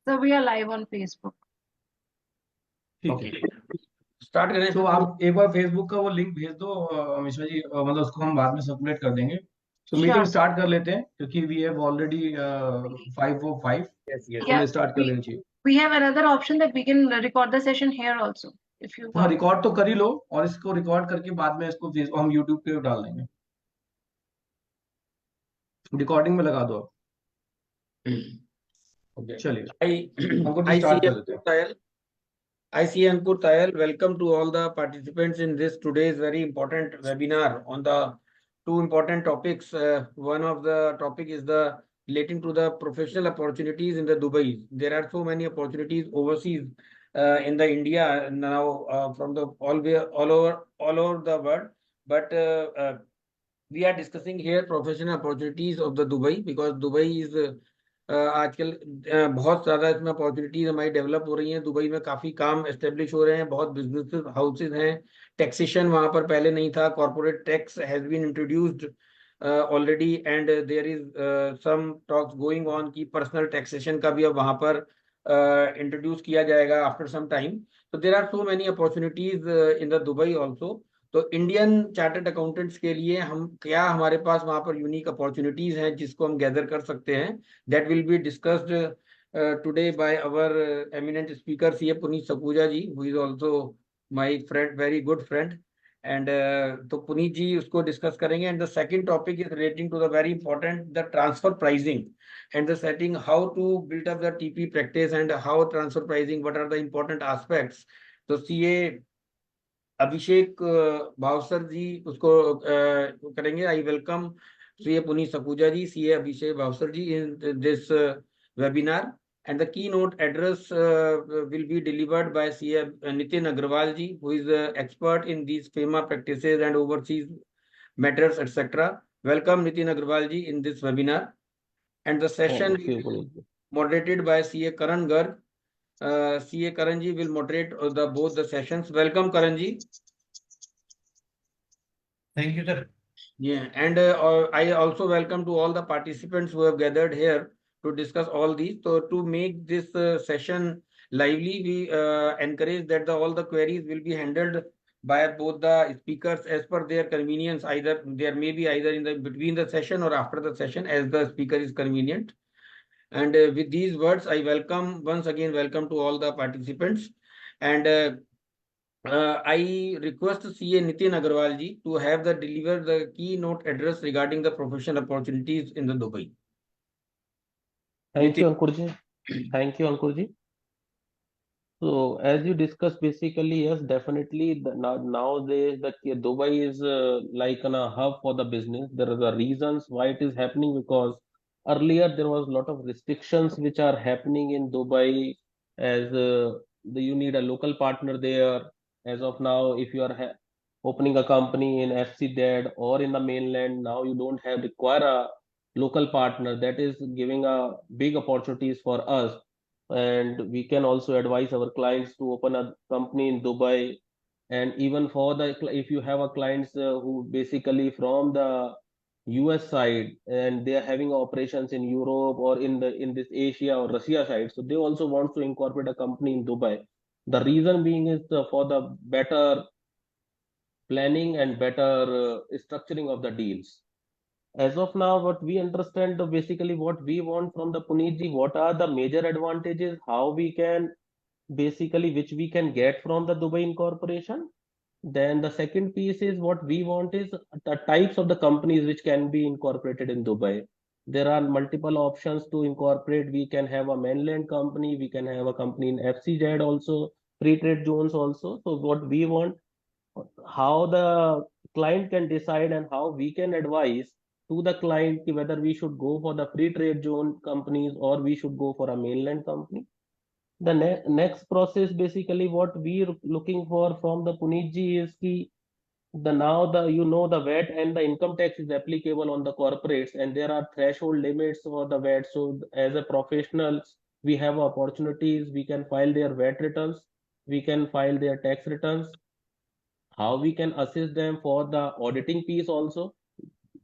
So we are live on Facebook. ठीक है, start करें। तो आप एक बार फेसबुक का वो लिंक भेज दो मिश्रा जी, मतलब उसको हम बाद में सर्कुलेट कर देंगे। तो मीटिंग Sure. स्टार्ट कर लेते हैं क्योंकि वी हैव ऑलरेडी 5:05। Yes. हमें स्टार्ट कर लेना चाहिए। We have another option that we can record the session here also, if you हाँ, want. रिकॉर्ड तो कर ही लो और इसको रिकॉर्ड करके बाद में इसको हम यूट्यूब पे डाल देंगे। रिकॉर्डिंग में लगा दो आप। Okay. चलिए, I हमको I see स्टार्ट कर लेते हैं। Tayal. I see Ankur Tayal. Welcome to all the participants in this today's very important webinar on the two important topics. One of the topic is the relating to the professional opportunities in the Dubai. There are so many opportunities overseas in the India now from the all over the world. But we are discussing here professional opportunities of the Dubai because Dubai is आजकल बहुत ज्यादा इसमें opportunities हमारी develop हो रही हैं। Dubai में काफी काम एस्टेब्लिश हो रहे हैं, बहुत बिजनेस हाउसेज हैं। टैक्सेशन वहां पर पहले नहीं था, corporate tax has been introduced already and there is some talks going on की पर्सनल टैक्सेशन का भी अब वहां पर इंट्रोड्यूस किया जाएगा आफ्टर सम टाइम। तो there are so many opportunities in the Dubai also. तो इंडियन चार्टर्ड अकाउंटेंट्स के लिए हम क्या हमारे पास वहां पर यूनिक अपॉर्चुनिटीज हैं जिसको हम गैदर कर सकते हैं, that will be discussed today by our eminent speaker CA Puneet Sakhuja ji, who is also my friend, very good friend. And तो पुनीत जी उसको डिस्कस करेंगे। And the second topic is relating to the very important the transfer pricing and the setting how to build up the TP practice and how transfer pricing, what are the important aspects. तो CA Abhishek Bhavsar ji उसको करेंगे। I welcome CA Puneet Sakhuja ji, CA Abhishek Bhavsar ji in this webinar, and the keynote address will be delivered by CA Nitin Agrawal ji, who is expert in these FEMA practices and overseas matters, etc. Welcome Nitin Agrawal ji in this webinar, and the session will be moderated by CA Karan Garg. CA Karan ji will moderate both the sessions. Welcome Karan ji. Thank you, sir. Yeah, and I also welcome to all the participants who have gathered here to discuss all these. So to make this session lively, we encourage that all the queries will be handled by both the speakers as per their convenience. Either there may be either in the between the session or after the session as the speaker is convenient. And with these words, I welcome once again welcome to all the participants. And I request CA Nitin Agrawal ji to have the deliver the keynote address regarding the professional opportunities in the Dubai. Thank you, Ankur ji. Thank you, Ankur ji. So, as you discussed, basically, yes, definitely. Nowadays, Dubai is like a hub for the business. There are the reasons why it is happening because earlier there was a lot of restrictions which are happening in Dubai, as you need a local partner there. As of now, if you are opening a company in FCZ or in the mainland, now you don't have require a local partner. That is giving a big opportunities for us, and we can also advise our clients to open a company in Dubai. And even for the if you have a clients who basically from the US side and they are having operations in Europe or in this Asia or Russia side, so they also want to incorporate a company in Dubai. The reason being is for the better planning and better structuring of the deals. As of now, what we understand, basically what we want from the Puneet ji, what are the major advantages, how we can basically, which we can get from the Dubai incorporation. Then the second piece is what we want is the types of the companies which can be incorporated in Dubai. There are multiple options to incorporate. We can have a mainland company, we can have a company in FCZ also, free trade zones also. So what we want, how the client can decide and how we can advise to the client whether we should go for the free trade zone companies or we should go for a mainland company. The next process, basically what we are looking for from the Puneet ji is the now the the VAT and the income tax is applicable on the corporates, and there are threshold limits for the VAT. So as a professional, we have opportunities. We can file their VAT returns, we can file their tax returns. How we can assist them for the auditing piece also.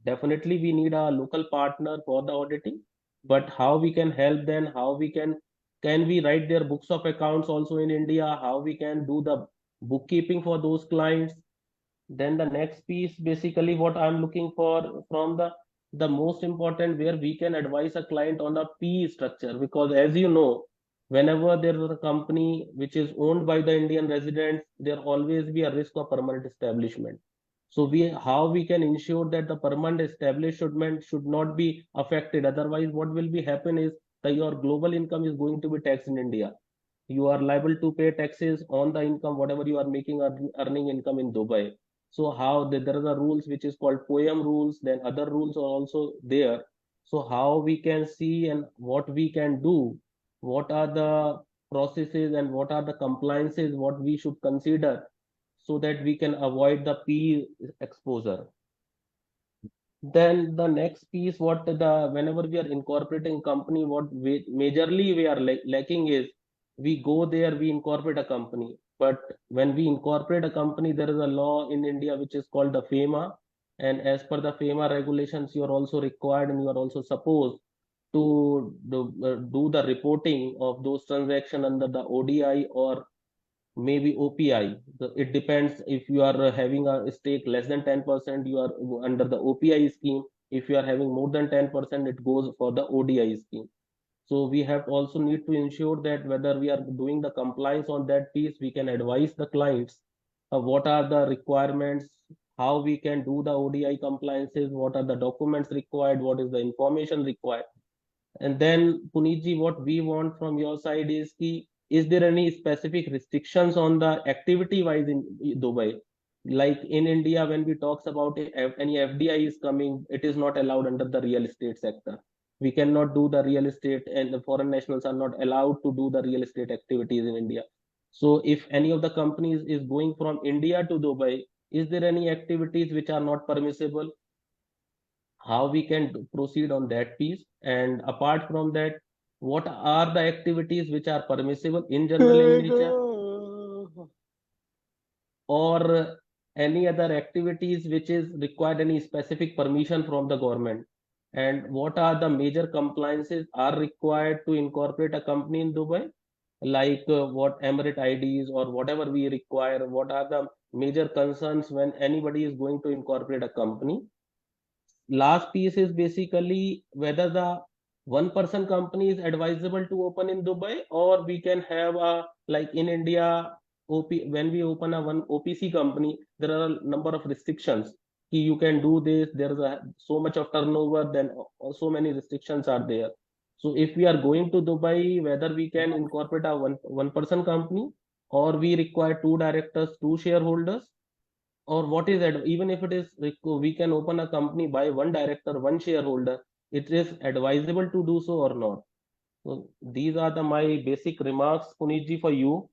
Definitely we need a local partner for the auditing, but how we can help them, how we can can we write their books of accounts also in India, how we can do the bookkeeping for those clients. Then the next piece, basically what I'm looking for from the most important, where we can advise a client on the P structure, because as you know, whenever there is a company which is owned by the Indian residents, there always be a risk of permanent establishment. So how we can ensure that the permanent establishment should not be affected. Otherwise, what will be happen is that your global income is going to be taxed in India. You are liable to pay taxes on the income, whatever you are making or earning income in Dubai. So there are rules which is called POEM rules, then other rules are also there. So how we can see and what we can do, what are the processes and what are the compliances, what we should consider so that we can avoid the P exposure. Then the next piece, whenever we are incorporating company, what majorly we are lacking is we go there, we incorporate a company. But when we incorporate a company, there is a law in India which is called the FEMA. And as per the FEMA regulations, you are also required and you are also supposed to do the reporting of those transactions under the ODI or maybe OPI. It depends. If you are having a stake less than 10%, you are under the OPI scheme. If you are having more than 10%, it goes for the ODI scheme. So we have also need to ensure that whether we are doing the compliance on that piece, we can advise the clients what are the requirements, how we can do the ODI compliances, what are the documents required, what is the information required. And then, Puneetji, what we want from your side is there any specific restrictions on the activity wise in Dubai? Like in India, when we talks about any FDI is coming, it is not allowed under the real estate sector. We cannot do the real estate, and the foreign nationals are not allowed to do the real estate activities in India. So if any of the companies is going from India to Dubai, is there any activities which are not permissible? How we can proceed on that piece? And apart from that, what are the activities which are permissible in general in nature, or any other activities which is required any specific permission from the government? And what are the major compliances are required to incorporate a company in Dubai, like what emirate IDs or whatever we require? What are the major concerns when anybody is going to incorporate a company? Last piece is basically whether the one person company is advisable to open in Dubai, or we can have a, like in India, when we open a one OPC company, there are a number of restrictions. You can do this, there is so much of turnover, then so many restrictions are there. So if we are going to Dubai, whether we can incorporate a one person company, or we require two directors, two shareholders, or what is that? Even if it is we can open a company by one director, one shareholder, it is advisable to do so or not? So these are my basic remarks, Puneetji, for you.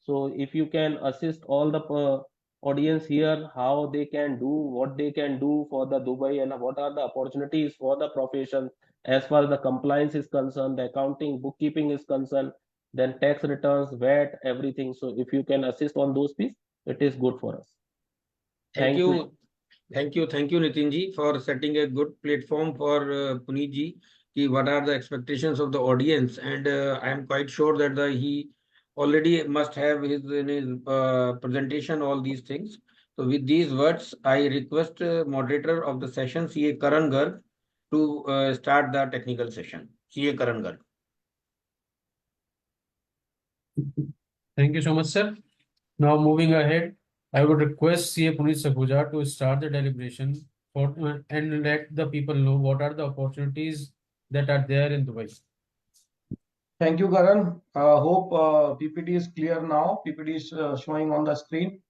So if you can assist all the audience here, how they can do, what they can do for the Dubai, and what are the opportunities for the profession as far as the compliance is concerned, the accounting, bookkeeping is concerned, then tax returns, VAT, everything. So if you can assist on those pieces, it is good for us. Thank you. Thank you, Nitin ji, for setting a good platform for Puneet ji. What are the expectations of the audience? And I am quite sure that he already must have in his presentation all these things. So with these words, I request moderator of the session, CA Karan Garg, to start the technical session. CA Karan Garg. Thank you so much, sir. Now moving ahead, I would request CA Puneet Sakhuja to start the deliberation and let the people know what are the opportunities that are there in Dubai. Thank you, Karan. Hope PPT is clear now. PPT is showing on the screen.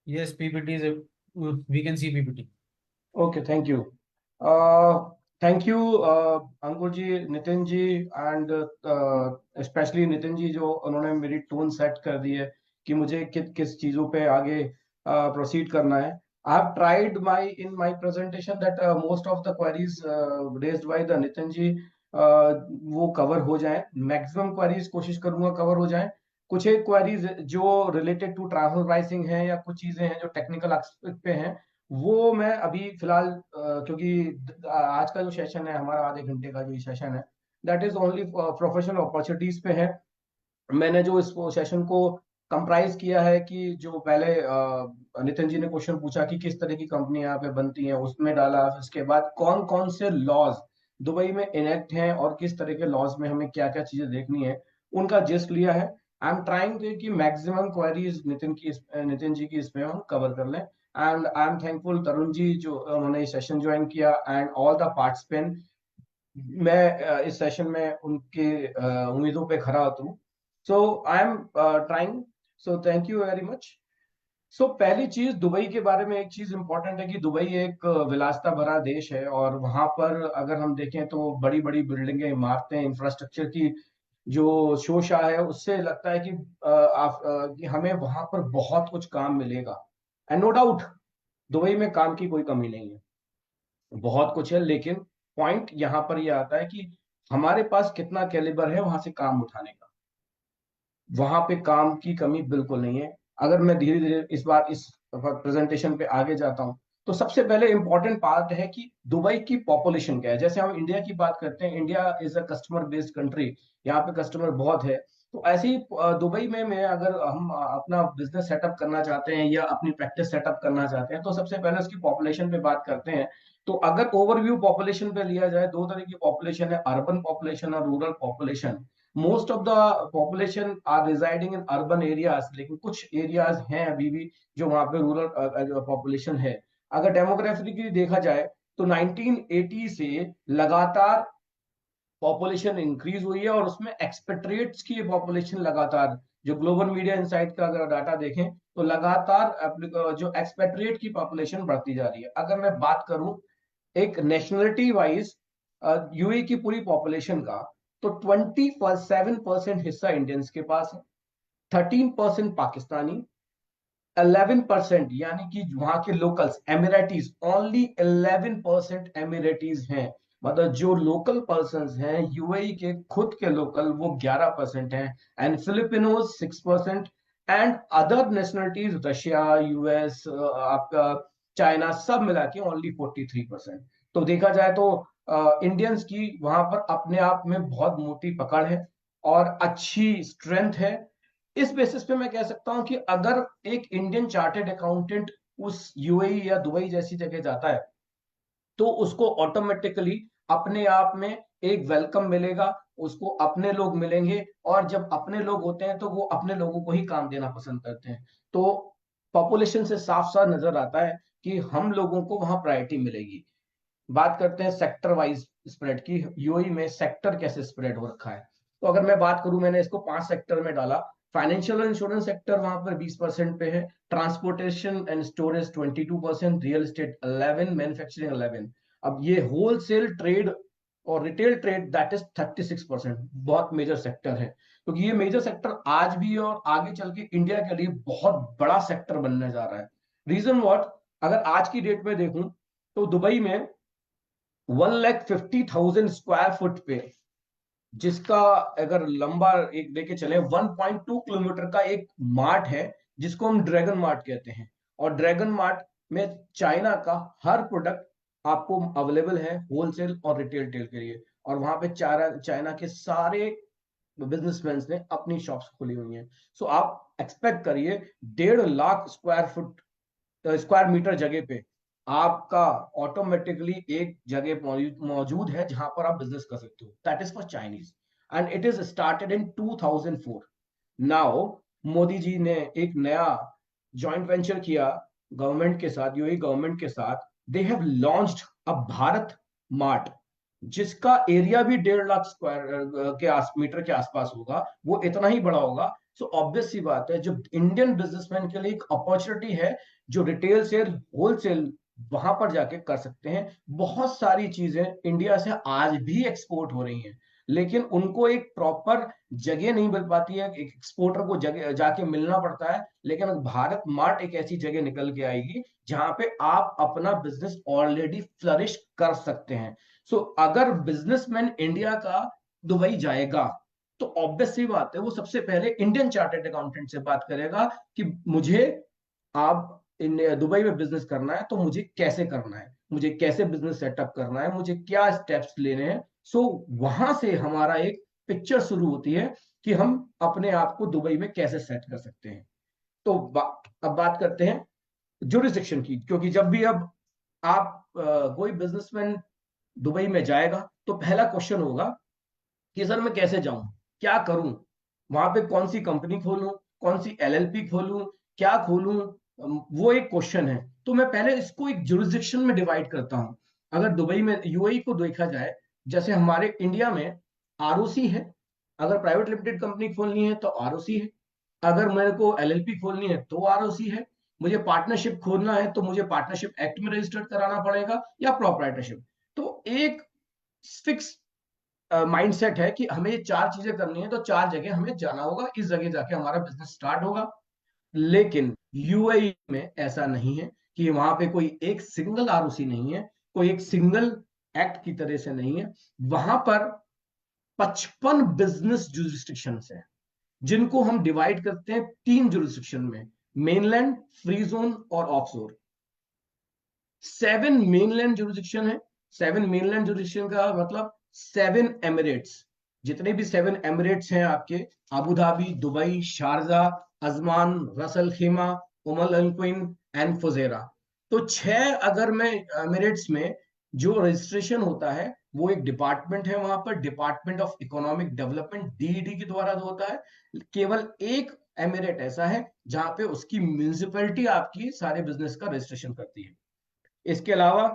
Yes, PPT is we can see PPT. Okay, thank you. Thank you, Ankur ji, Nitin ji, and especially Nitin ji, जो उन्होंने मेरी tone set कर दी है कि मुझे किस चीजों पे आगे प्रोसीड करना है. I have tried in my presentation that most of the queries raised by the Nitin ji वो कवर हो जाएं. मैक्सिमम क्वेरीज कोशिश करूंगा कवर हो जाएं. कुछ एक क्वेरीज जो रिलेटेड टू ट्रांसफर प्राइसिंग है या कुछ चीजें हैं जो टेक्निकल एस्पेक्ट पे हैं, वो मैं अभी फिलहाल क्योंकि आज का जो सेशन है हमारा आधे घंटे का जो सेशन है, that is only professional opportunities पे है। मैंने जो इस सेशन को कंप्राइज किया है कि जो पहले नितिन जी ने क्वेश्चन पूछा कि किस तरह की कंपनी यहाँ पे बनती है, उसमें डाला। इसके बाद कौन कौन से लॉज दुबई में इनेक्ट हैं और किस तरह के लॉज में हमें क्या क्या चीजें देखनी है, उनका जिस्ट लिया है। आई एम ट्राइंग कि मैक्सिमम क्वेरीज नितिन जी की इसमें हम कवर कर लें। And I am thankful Tarun ji जो उन्होंने सेशन ज्वाइन किया एंड ऑल द पार्टिसिपेंट। मैं इस सेशन में उनके उम्मीदों पे खरा उतरूं। So I am trying. So thank you very much. So पहली चीज दुबई के बारे में एक चीज इंपॉर्टेंट है कि दुबई एक विलासता भरा देश है और वहां पर अगर हम देखें तो बड़ी बड़ी बिल्डिंगें, इमारतें, इंफ्रास्ट्रक्चर की जो शोशा है उससे लगता है कि कि हमें वहां पर बहुत कुछ काम मिलेगा। एंड नो डाउट दुबई में काम की कोई कमी नहीं है, बहुत कुछ है। लेकिन पॉइंट यहां पर यह आता है कि हमारे पास कितना कैलिबर है वहां से काम उठाने का। वहां पे काम की कमी बिल्कुल नहीं है। अगर मैं धीरे धीरे इस बार इस प्रेजेंटेशन पे आगे जाता हूं तो सबसे पहले इंपॉर्टेंट बात है कि दुबई की पॉपुलेशन क्या है। जैसे हम इंडिया की बात करते हैं, India is a customer based country, यहाँ पे कस्टमर बहुत है। तो ऐसे ही दुबई में मैं अगर हम अपना बिजनेस सेटअप करना चाहते हैं या अपनी प्रैक्टिस सेटअप करना चाहते हैं तो सबसे पहले उसकी पॉपुलेशन पे बात करते हैं। तो अगर ओवरव्यू पॉपुलेशन पे लिया जाए, दो तरह की पॉपुलेशन है, अर्बन पॉपुलेशन और rural population. Most of the population are residing in urban areas, लेकिन कुछ एरियाज हैं अभी भी जो वहां पे रूरल पॉपुलेशन है। अगर डेमोग्राफिकली देखा जाए तो 1980 से लगातार पॉपुलेशन इंक्रीज हुई है और उसमें एक्सपेट्रिएट्स की पॉपुलेशन लगातार, जो ग्लोबल मीडिया इंसाइट का अगर डाटा देखें तो लगातार जो एक्सपेट्रिएट की पॉपुलेशन बढ़ती जा रही है। अगर मैं बात करूं एक नेशनलिटी वाइज यूए की पूरी पॉपुलेशन का, तो 27% हिस्सा इंडियंस के पास है, 13% पाकिस्तानी, 11% यानी कि वहां के लोकल्स एमिरेटीज, ओनली 11% एमिरेटीज हैं। मतलब जो लोकल पर्सन हैं यूएई के खुद के लोकल वो 11% हैं। And Filipinos 6%। And other nationalities Russia, US, आपका चाइना, सब मिला के ओनली 43%। तो देखा जाए तो इंडियंस की वहां पर अपने आप में बहुत मोटी पकड़ है और अच्छी स्ट्रेंथ है। इस बेसिस पे मैं कह सकता हूं कि अगर एक इंडियन चार्टेड अकाउंटेंट उस यूएई या दुबई जैसी जगह जाता है तो उसको ऑटोमेटिकली अपने आप में एक वेलकम मिलेगा, उसको अपने लोग मिलेंगे और जब अपने लोग होते हैं तो वो अपने लोगों को ही काम देना पसंद करते हैं। तो पॉपुलेशन से साफ साफ नजर आता है कि हम लोगों को वहां प्रायोरिटी मिलेगी। बात करते हैं सेक्टर वाइज स्प्रेड की, यूएई में सेक्टर कैसे स्प्रेड हो रखा है। तो अगर मैं बात करूं, मैंने इसको 5 सेक्टर में डाला। फाइनेंशियल और इंश्योरेंस सेक्टर वहां पर 20% पे है, transportation and storage 22%, real estate 11, manufacturing 11। अब ये होलसेल ट्रेड और रिटेल ट्रेड दैट इज 36%, बहुत मेजर सेक्टर है। क्योंकि ये मेजर सेक्टर आज भी और आगे चल के इंडिया के लिए बहुत बड़ा सेक्टर बनने जा रहा है। रीजन व्हाट, अगर आज की डेट में देखूं तो दुबई में 1,50,000 स्क्वायर फुट पे, जिसका अगर लंबा एक लेके चले 1.2 किलोमीटर का एक मार्ट है जिसको हम ड्रैगन मार्ट कहते हैं। और ड्रैगन मार्ट में चाइना का हर प्रोडक्ट आपको अवेलेबल है होलसेल और रिटेल टेल के लिए। और वहां पे चाइना के सारे बिजनेसमैन ने अपनी शॉप्स खोली हुई हैं। सो आप एक्सपेक्ट करिए 1.5 लाख स्क्वायर मीटर जगह पे आपका ऑटोमेटिकली एक जगह मौजूद है जहां पर आप बिजनेस कर सकते हो। That is for Chinese and it is started in 2004। Now Modi ji ने एक नया जॉइंट वेंचर किया गवर्नमेंट के साथ, यूएई गवर्नमेंट के साथ। They have launched a Bharat mart जिसका एरिया भी 1.5 लाख स्क्वायर मीटर के आसपास होगा, वो इतना ही बड़ा होगा। सो ऑब्वियस सी बात है जो इंडियन बिजनेसमैन के लिए एक अपॉर्चुनिटी है जो रिटेल से होलसेल वहां पर जाके कर सकते हैं। बहुत सारी चीजें इंडिया से आज भी एक्सपोर्ट हो रही हैं लेकिन उनको एक प्रॉपर जगह नहीं मिल पाती है, एक एक्सपोर्टर को जगह जाके मिलना पड़ता है। लेकिन भारत मार्ट एक ऐसी जगह निकल के आएगी जहां पे आप अपना बिजनेस ऑलरेडी फ्लरिश कर सकते हैं। सो अगर बिजनेसमैन इंडिया का दुबई जाएगा तो ऑब्वियस सी बात है वो सबसे पहले इंडियन चार्टर्ड अकाउंटेंट से बात करेगा कि मुझे आप इन दुबई में बिजनेस करना है तो मुझे कैसे करना है, मुझे कैसे बिजनेस सेटअप करना है, मुझे क्या स्टेप्स लेने हैं। सो वहां से हमारा एक पिक्चर शुरू होती है कि हम अपने आप को दुबई में कैसे सेट कर सकते हैं। तो अब बात करते हैं जुरिस्डिक्शन की, क्योंकि जब भी अब आप कोई बिजनेसमैन दुबई में जाएगा तो पहला क्वेश्चन होगा कि सर मैं कैसे जाऊं, क्या करूं, वहां पे कौन सी कंपनी खोलूं, कौन सी एलएलपी खोलूं, क्या खोलूं, वो एक क्वेश्चन है। तो मैं पहले इसको एक जुरिस्डिक्शन में डिवाइड करता हूं। अगर दुबई में यूएई को देखा जाए, जैसे हमारे इंडिया में आरओसी है, अगर प्राइवेट लिमिटेड कंपनी खोलनी है तो आरओसी है, अगर मेरे को एलएलपी खोलनी है तो आरओसी है, मुझे पार्टनरशिप खोलना है तो मुझे पार्टनरशिप एक्ट में रजिस्टर्ड कराना पड़ेगा या प्रोप्राइटरशिप। तो एक फिक्स माइंडसेट है कि हमें ये चार चीजें करनी है, तो चार जगह हमें जाना होगा, इस जगह जाके हमारा बिजनेस स्टार्ट होगा। लेकिन यूएई में ऐसा नहीं है कि वहां पे कोई एक सिंगल आरओसी नहीं है, कोई एक सिंगल एक्ट की तरह से नहीं है। वहां पर 55 बिजनेस जुरिस्डिक्शन है, जिनको हम डिवाइड करते हैं तीन जुरिस्डिक्शन में, मेनलैंड, फ्री जोन और ऑफशोर। 7 मेनलैंड जुरिस्डिक्शन है। 7 मेनलैंड जुरिस्डिक्शन का मतलब 7 एमिरेट्स, जितने भी 7 एमिरेट्स हैं आपके, Abu Dhabi, Dubai, Sharjah, Ajman, Russell खेमा, उमल अल क्विन एंड फुजेरा। तो 6 अगर मैं एमिरेट्स में जो रजिस्ट्रेशन होता है वो एक डिपार्टमेंट है, वहां पर डिपार्टमेंट ऑफ इकोनॉमिक डेवलपमेंट डीईडी के द्वारा होता है। केवल एक एमिरेट ऐसा है जहां पे उसकी म्यूनिसिपैलिटी आपकी सारे बिजनेस का रजिस्ट्रेशन करती है। इसके अलावा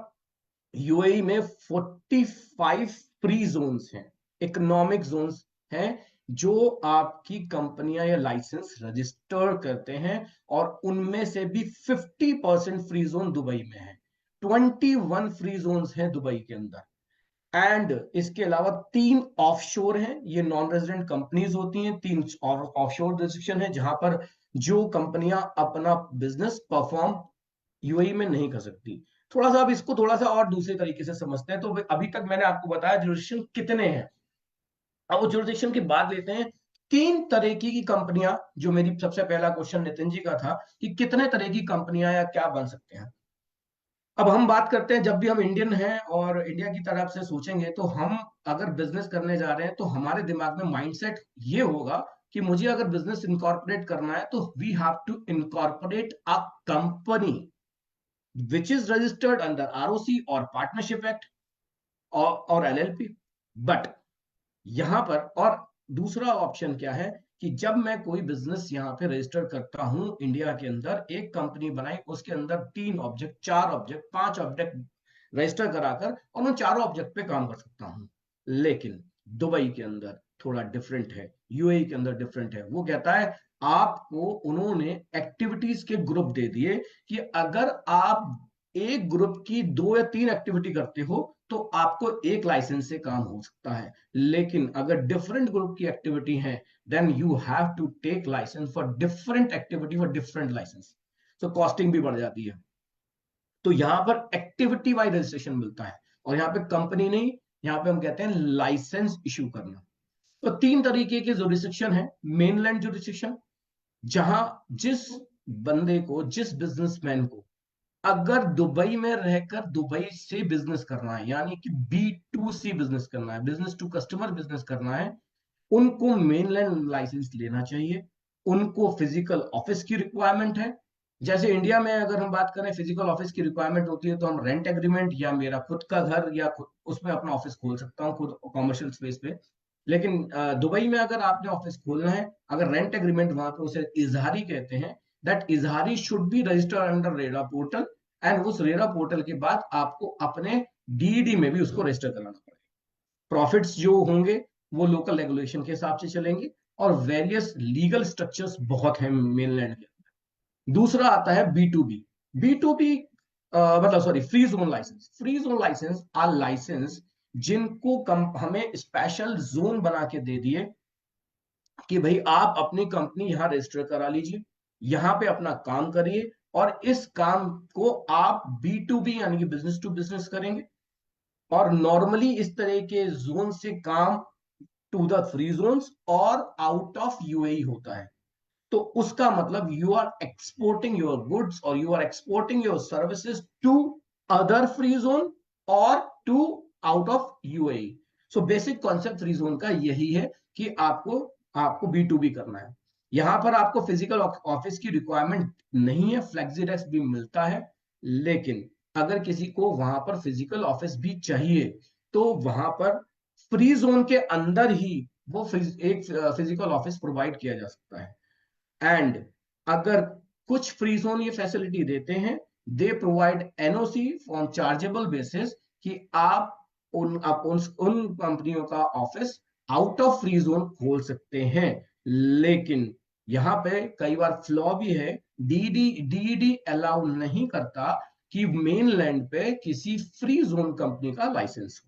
यूएई में 45 फ्री जोन्स हैं, इकोनॉमिक जोन्स हैं, जो आपकी कंपनियां या लाइसेंस रजिस्टर करते हैं, और उनमें से भी 50% फ्री जोन दुबई में है। 21 फ्री जोन्स हैं दुबई के अंदर। एंड इसके अलावा 3 ऑफशोर हैं, ये नॉन रेजिडेंट कंपनीज होती हैं। 3 ऑफशोर जुरिस्डिक्शन है जहां पर जो कंपनियां अपना बिजनेस परफॉर्म यूएई में नहीं कर सकती। थोड़ा सा अब इसको थोड़ा सा और दूसरे तरीके से समझते हैं। तो अभी तक मैंने आपको बताया जुरिस्डिक्शन कितने हैं। अब वो जुरिस्डिक्शन की बात लेते हैं। 3 तरह की कंपनियां, जो मेरी सबसे पहला क्वेश्चन नितिन जी का था कि कितने तरह की कंपनियां या क्या बन सकते हैं। अब हम बात करते हैं, जब भी हम इंडियन हैं और इंडिया की तरफ से सोचेंगे, तो हम अगर बिजनेस करने जा रहे हैं तो हमारे दिमाग में माइंडसेट ये होगा कि मुझे अगर बिजनेस इनकॉर्पोरेट करना है तो we have to incorporate a company which is registered under ROC or Partnership Act और LLP। बट यहां पर और दूसरा ऑप्शन क्या है कि जब मैं कोई बिजनेस यहां पे रजिस्टर करता हूं इंडिया के अंदर, एक कंपनी बनाई, उसके अंदर 3 ऑब्जेक्ट, 4 ऑब्जेक्ट, 5 ऑब्जेक्ट रजिस्टर कराकर और उन चारों ऑब्जेक्ट पे काम कर सकता हूं। लेकिन दुबई के अंदर थोड़ा डिफरेंट है, यूएई के अंदर डिफरेंट है। वो कहता है आपको उन्होंने एक्टिविटीज के ग्रुप दे दिए कि अगर आप एक ग्रुप की 2 या 3 एक्टिविटी करते हो तो आपको एक लाइसेंस से काम हो सकता है। लेकिन अगर डिफरेंट ग्रुप की एक्टिविटी है, then you have to take licence for different activity for different licence. तो कॉस्टिंग भी बढ़ जाती है। तो यहां पर एक्टिविटी वाइज रजिस्ट्रेशन मिलता है, और यहां पे कंपनी नहीं, यहां पे हम कहते हैं लाइसेंस इशू करना। तो 3 तरीके के जुरिस्डिक्शन है। मेनलैंड जुरिस्डिक्शन, जहां जिस बंदे को, जिस बिजनेसमैन को अगर दुबई में रहकर दुबई से बिजनेस करना है, यानी कि B2C बिजनेस करना है, बिजनेस टू कस्टमर बिजनेस करना है, उनको मेनलैंड लाइसेंस लेना चाहिए। उनको फिजिकल ऑफिस की रिक्वायरमेंट है। जैसे इंडिया में अगर हम बात करें, फिजिकल ऑफिस की रिक्वायरमेंट होती है तो हम रेंट एग्रीमेंट या मेरा खुद का घर या खुद उसमें अपना ऑफिस खोल सकता हूँ, खुद कॉमर्शियल स्पेस पे। लेकिन दुबई में अगर आपने ऑफिस खोलना है, अगर रेंट एग्रीमेंट, वहां पे उसे इजहारी कहते हैं, दैट इजहारी should be registered under RERA portal, and उस रेरा पोर्टल के बाद आपको अपने डीडी में भी उसको रजिस्टर कराना पड़ेगा। प्रॉफिट्स जो होंगे वो लोकल रेगुलेशन के हिसाब से चलेंगे, और वेरियस लीगल स्ट्रक्चर्स बहुत हैं मेनलैंड के अंदर। दूसरा आता है B2B। B2B मतलब sorry, free zone licence. Free zone licence are licence जिनको हमें स्पेशल जोन बना के दे दिए कि भाई आप अपनी कंपनी यहां रजिस्टर करा लीजिए, यहां पे अपना काम करिए, और इस काम को आप B2B यानी कि बिजनेस टू बिजनेस करेंगे। और नॉर्मली इस तरह के जोन से come to the free zones और आउट ऑफ यूएई होता है। तो उसका मतलब you are exporting your goods और you are exporting your services to other free zone और to out of UAE. So basic concept free zone का यही है कि आपको B2B करना है। यहां पर आपको फिजिकल ऑफिस की रिक्वायरमेंट नहीं है, फ्लेक्सी डेस्क भी मिलता है, लेकिन अगर किसी को वहां पर फिजिकल ऑफिस भी चाहिए तो वहां पर फ्री जोन के अंदर ही वो एक फिजिकल ऑफिस प्रोवाइड किया जा सकता है। एंड अगर कुछ फ्री जोन ये फैसिलिटी देते हैं, they provide NOC on chargeable basis कि आप उन कंपनियों का office out of free zone खोल सकते हैं। लेकिन यहां पे कई बार फ्लॉ भी है, डीईडी अलाउ नहीं करता कि मेन लैंड पे किसी फ्री जोन कंपनी का लाइसेंस हो।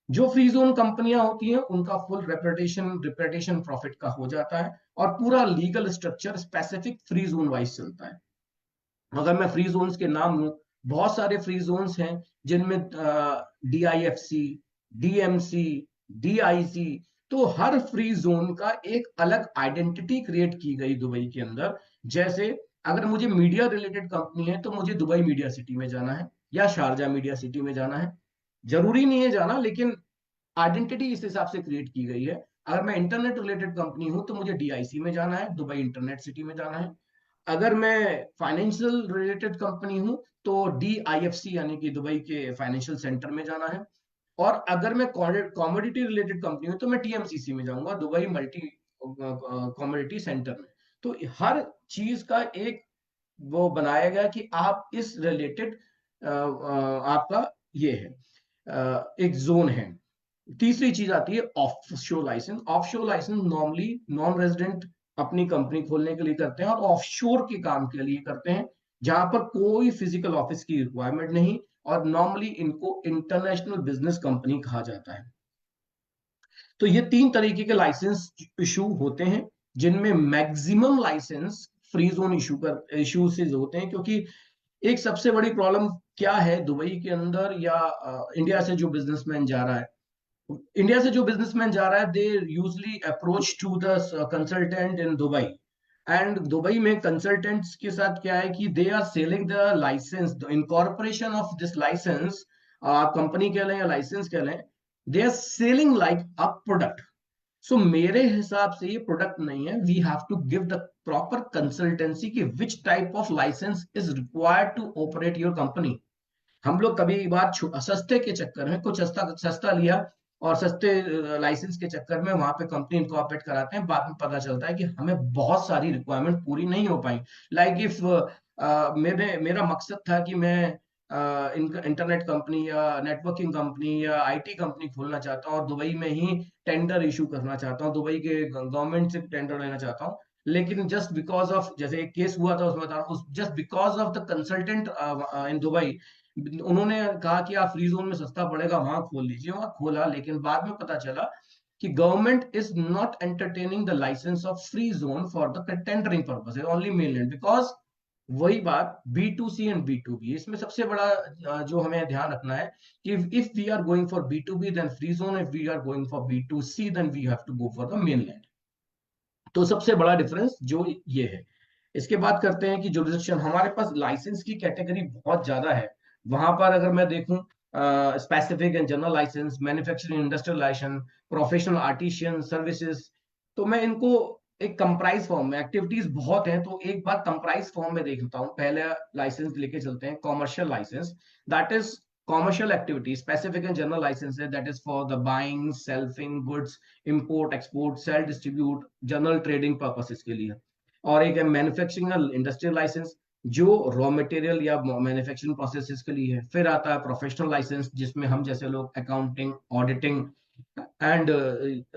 जो फ्री जोन कंपनियां होती हैं उनका फुल रिप्यूटेशन प्रॉफिट का हो जाता है और पूरा legal structure specific free zone wise चलता है। अगर मैं फ्री जोन्स के नाम लूं, बहुत सारे फ्री जोन्स हैं जिनमें DIFC, DMC, DIC, तो हर फ्री जोन का एक अलग आइडेंटिटी क्रिएट की गई दुबई के अंदर। जैसे अगर मुझे मीडिया रिलेटेड कंपनी है तो मुझे दुबई मीडिया सिटी में जाना है या शारजा मीडिया सिटी में जाना है, जरूरी नहीं है जाना, लेकिन आइडेंटिटी इस हिसाब से क्रिएट की गई है। अगर मैं इंटरनेट रिलेटेड कंपनी हूं तो मुझे DIC में जाना है, दुबई इंटरनेट सिटी में जाना है। अगर मैं फाइनेंशियल रिलेटेड कंपनी हूं तो DIFC यानी कि दुबई के फाइनेंशियल सेंटर में जाना है। और अगर मैं कॉमोडिटी रिलेटेड कंपनी हूं तो मैं TMCC में जाऊंगा, दुबई मल्टी कॉमोडिटी सेंटर में। तो हर चीज का एक वो बनाया गया कि आप इस रिलेटेड आपका ये है एक जोन है। तीसरी चीज आती है ऑफ शोर लाइसेंस। ऑफ शोर लाइसेंस नॉर्मली नॉन रेजिडेंट अपनी कंपनी खोलने के लिए करते हैं और ऑफ शोर के काम के लिए करते हैं, जहां पर कोई फिजिकल ऑफिस की रिक्वायरमेंट नहीं, और नॉर्मली इनको इंटरनेशनल बिजनेस कंपनी कहा जाता है। तो ये 3 तरीके के लाइसेंस इशू होते हैं, जिनमें maximum license free zone issue से होते हैं। क्योंकि एक सबसे बड़ी प्रॉब्लम क्या है दुबई के अंदर या इंडिया से जो बिजनेसमैन जा रहा है, इंडिया से जो बिजनेसमैन जा रहा है, they usually approach to the consultant in Dubai. And Dubai में कंसल्टेंट्स के साथ क्या है कि they are selling the licence, the incorporation of this licence, company कह लें या लाइसेंस कह लें, they are selling like a product. So मेरे हिसाब से ये प्रोडक्ट नहीं है। We have to give the proper consultancy कि which type of licence is required to operate your company. हम लोग कभी बार सस्ते के चक्कर में कुछ सस्ता सस्ता लिया और सस्ते लाइसेंस के चक्कर में वहां पे कंपनी इनकॉर्पोरेट कराते हैं, बाद में पता चलता है कि हमें बहुत सारी रिक्वायरमेंट पूरी नहीं हो पाई। लाइक इफ मेरा मकसद था कि मैं इंटरनेट कंपनी या नेटवर्किंग कंपनी या IT कंपनी खोलना चाहता हूँ और दुबई में ही टेंडर इशू करना चाहता हूँ, दुबई के गवर्नमेंट से टेंडर लेना चाहता हूँ। लेकिन जस्ट बिकॉज ऑफ, जैसे एक केस हुआ था उसमें बता रहा हूँ, just because of the consultant in Dubai, उन्होंने कहा कि आप फ्री जोन में सस्ता पड़ेगा वहां खोल लीजिए, वहां खोला, लेकिन बाद में पता चला कि government is not entertaining the license of free zone for the tendering purpose, only mainland. Because वही बात B2C एंड B2B, इसमें सबसे बड़ा जो हमें ध्यान रखना है कि if we are going for B2B then free zone, if we are going for B2C then we have to go for the mainland. तो सबसे बड़ा डिफरेंस जो ये है। इसके बाद करते हैं कि जुरिडिक्शन। हमारे पास लाइसेंस की कैटेगरी बहुत ज्यादा है। वहां पर अगर मैं देखूं, specific and general license, manufacturing industrial license, professional artisan services, तो मैं इनको एक कंप्राइज फॉर्म में, एक्टिविटीज बहुत हैं तो एक बार कंप्राइज फॉर्म में देखता हूँ। पहले लाइसेंस लेके चलते हैं commercial license, that is commercial activity. Specific and general licenses, that is for the buying, selling goods, import, export, sell, distribute, general trading purposes के लिए। और एक है मैन्युफैक्चरिंग इंडस्ट्रियल लाइसेंस, जो रॉ मटेरियल या मैन्युफैक्चरिंग प्रोसेसेस के लिए है। फिर आता है प्रोफेशनल लाइसेंस, जिसमें हम जैसे लोग accounting, auditing and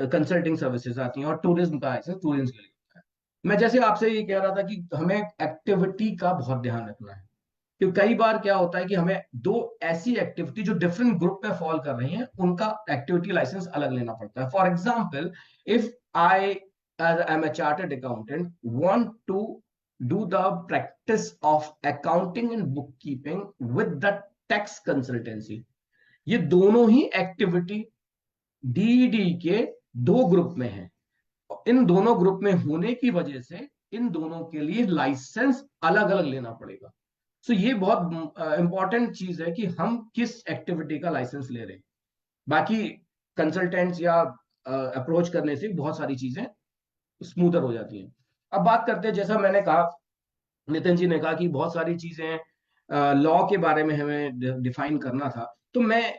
consulting services आती हैं। और टूरिज्म का लाइसेंस टूरिज्म के लिए होता है। मैं जैसे आपसे ये कह रहा था कि हमें एक्टिविटी का बहुत ध्यान रखना है, क्योंकि कई बार क्या होता है कि हमें दो ऐसी एक्टिविटी जो डिफरेंट ग्रुप में फॉल कर रही हैं, उनका एक्टिविटी लाइसेंस अलग लेना पड़ता है। For example, if I am a chartered accountant want to do the practice of accounting and book keeping with the tax consultancy, ये दोनों ही एक्टिविटी DD के 2 ग्रुप में है। इन दोनों ग्रुप में होने की वजह से इन दोनों के लिए लाइसेंस अलग अलग लेना पड़ेगा। सो ये बहुत इंपॉर्टेंट चीज है कि हम किस एक्टिविटी का लाइसेंस ले रहे हैं। बाकी कंसल्टेंट्स या अप्रोच करने से बहुत सारी चीजें स्मूथर हो जाती हैं। अब बात करते हैं, जैसा मैंने कहा, नितिन जी ने कहा कि बहुत सारी चीजें लॉ के बारे में हमें डिफाइन करना था, तो मैं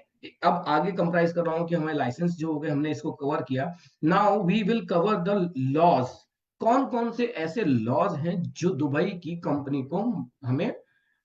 अब आगे कंप्राइज कर रहा हूं कि हमें लाइसेंस जो हो गए, हमने इसको कवर किया। Now we will cover the laws. कौन कौन से ऐसे लॉज हैं जो दुबई की कंपनी को हमें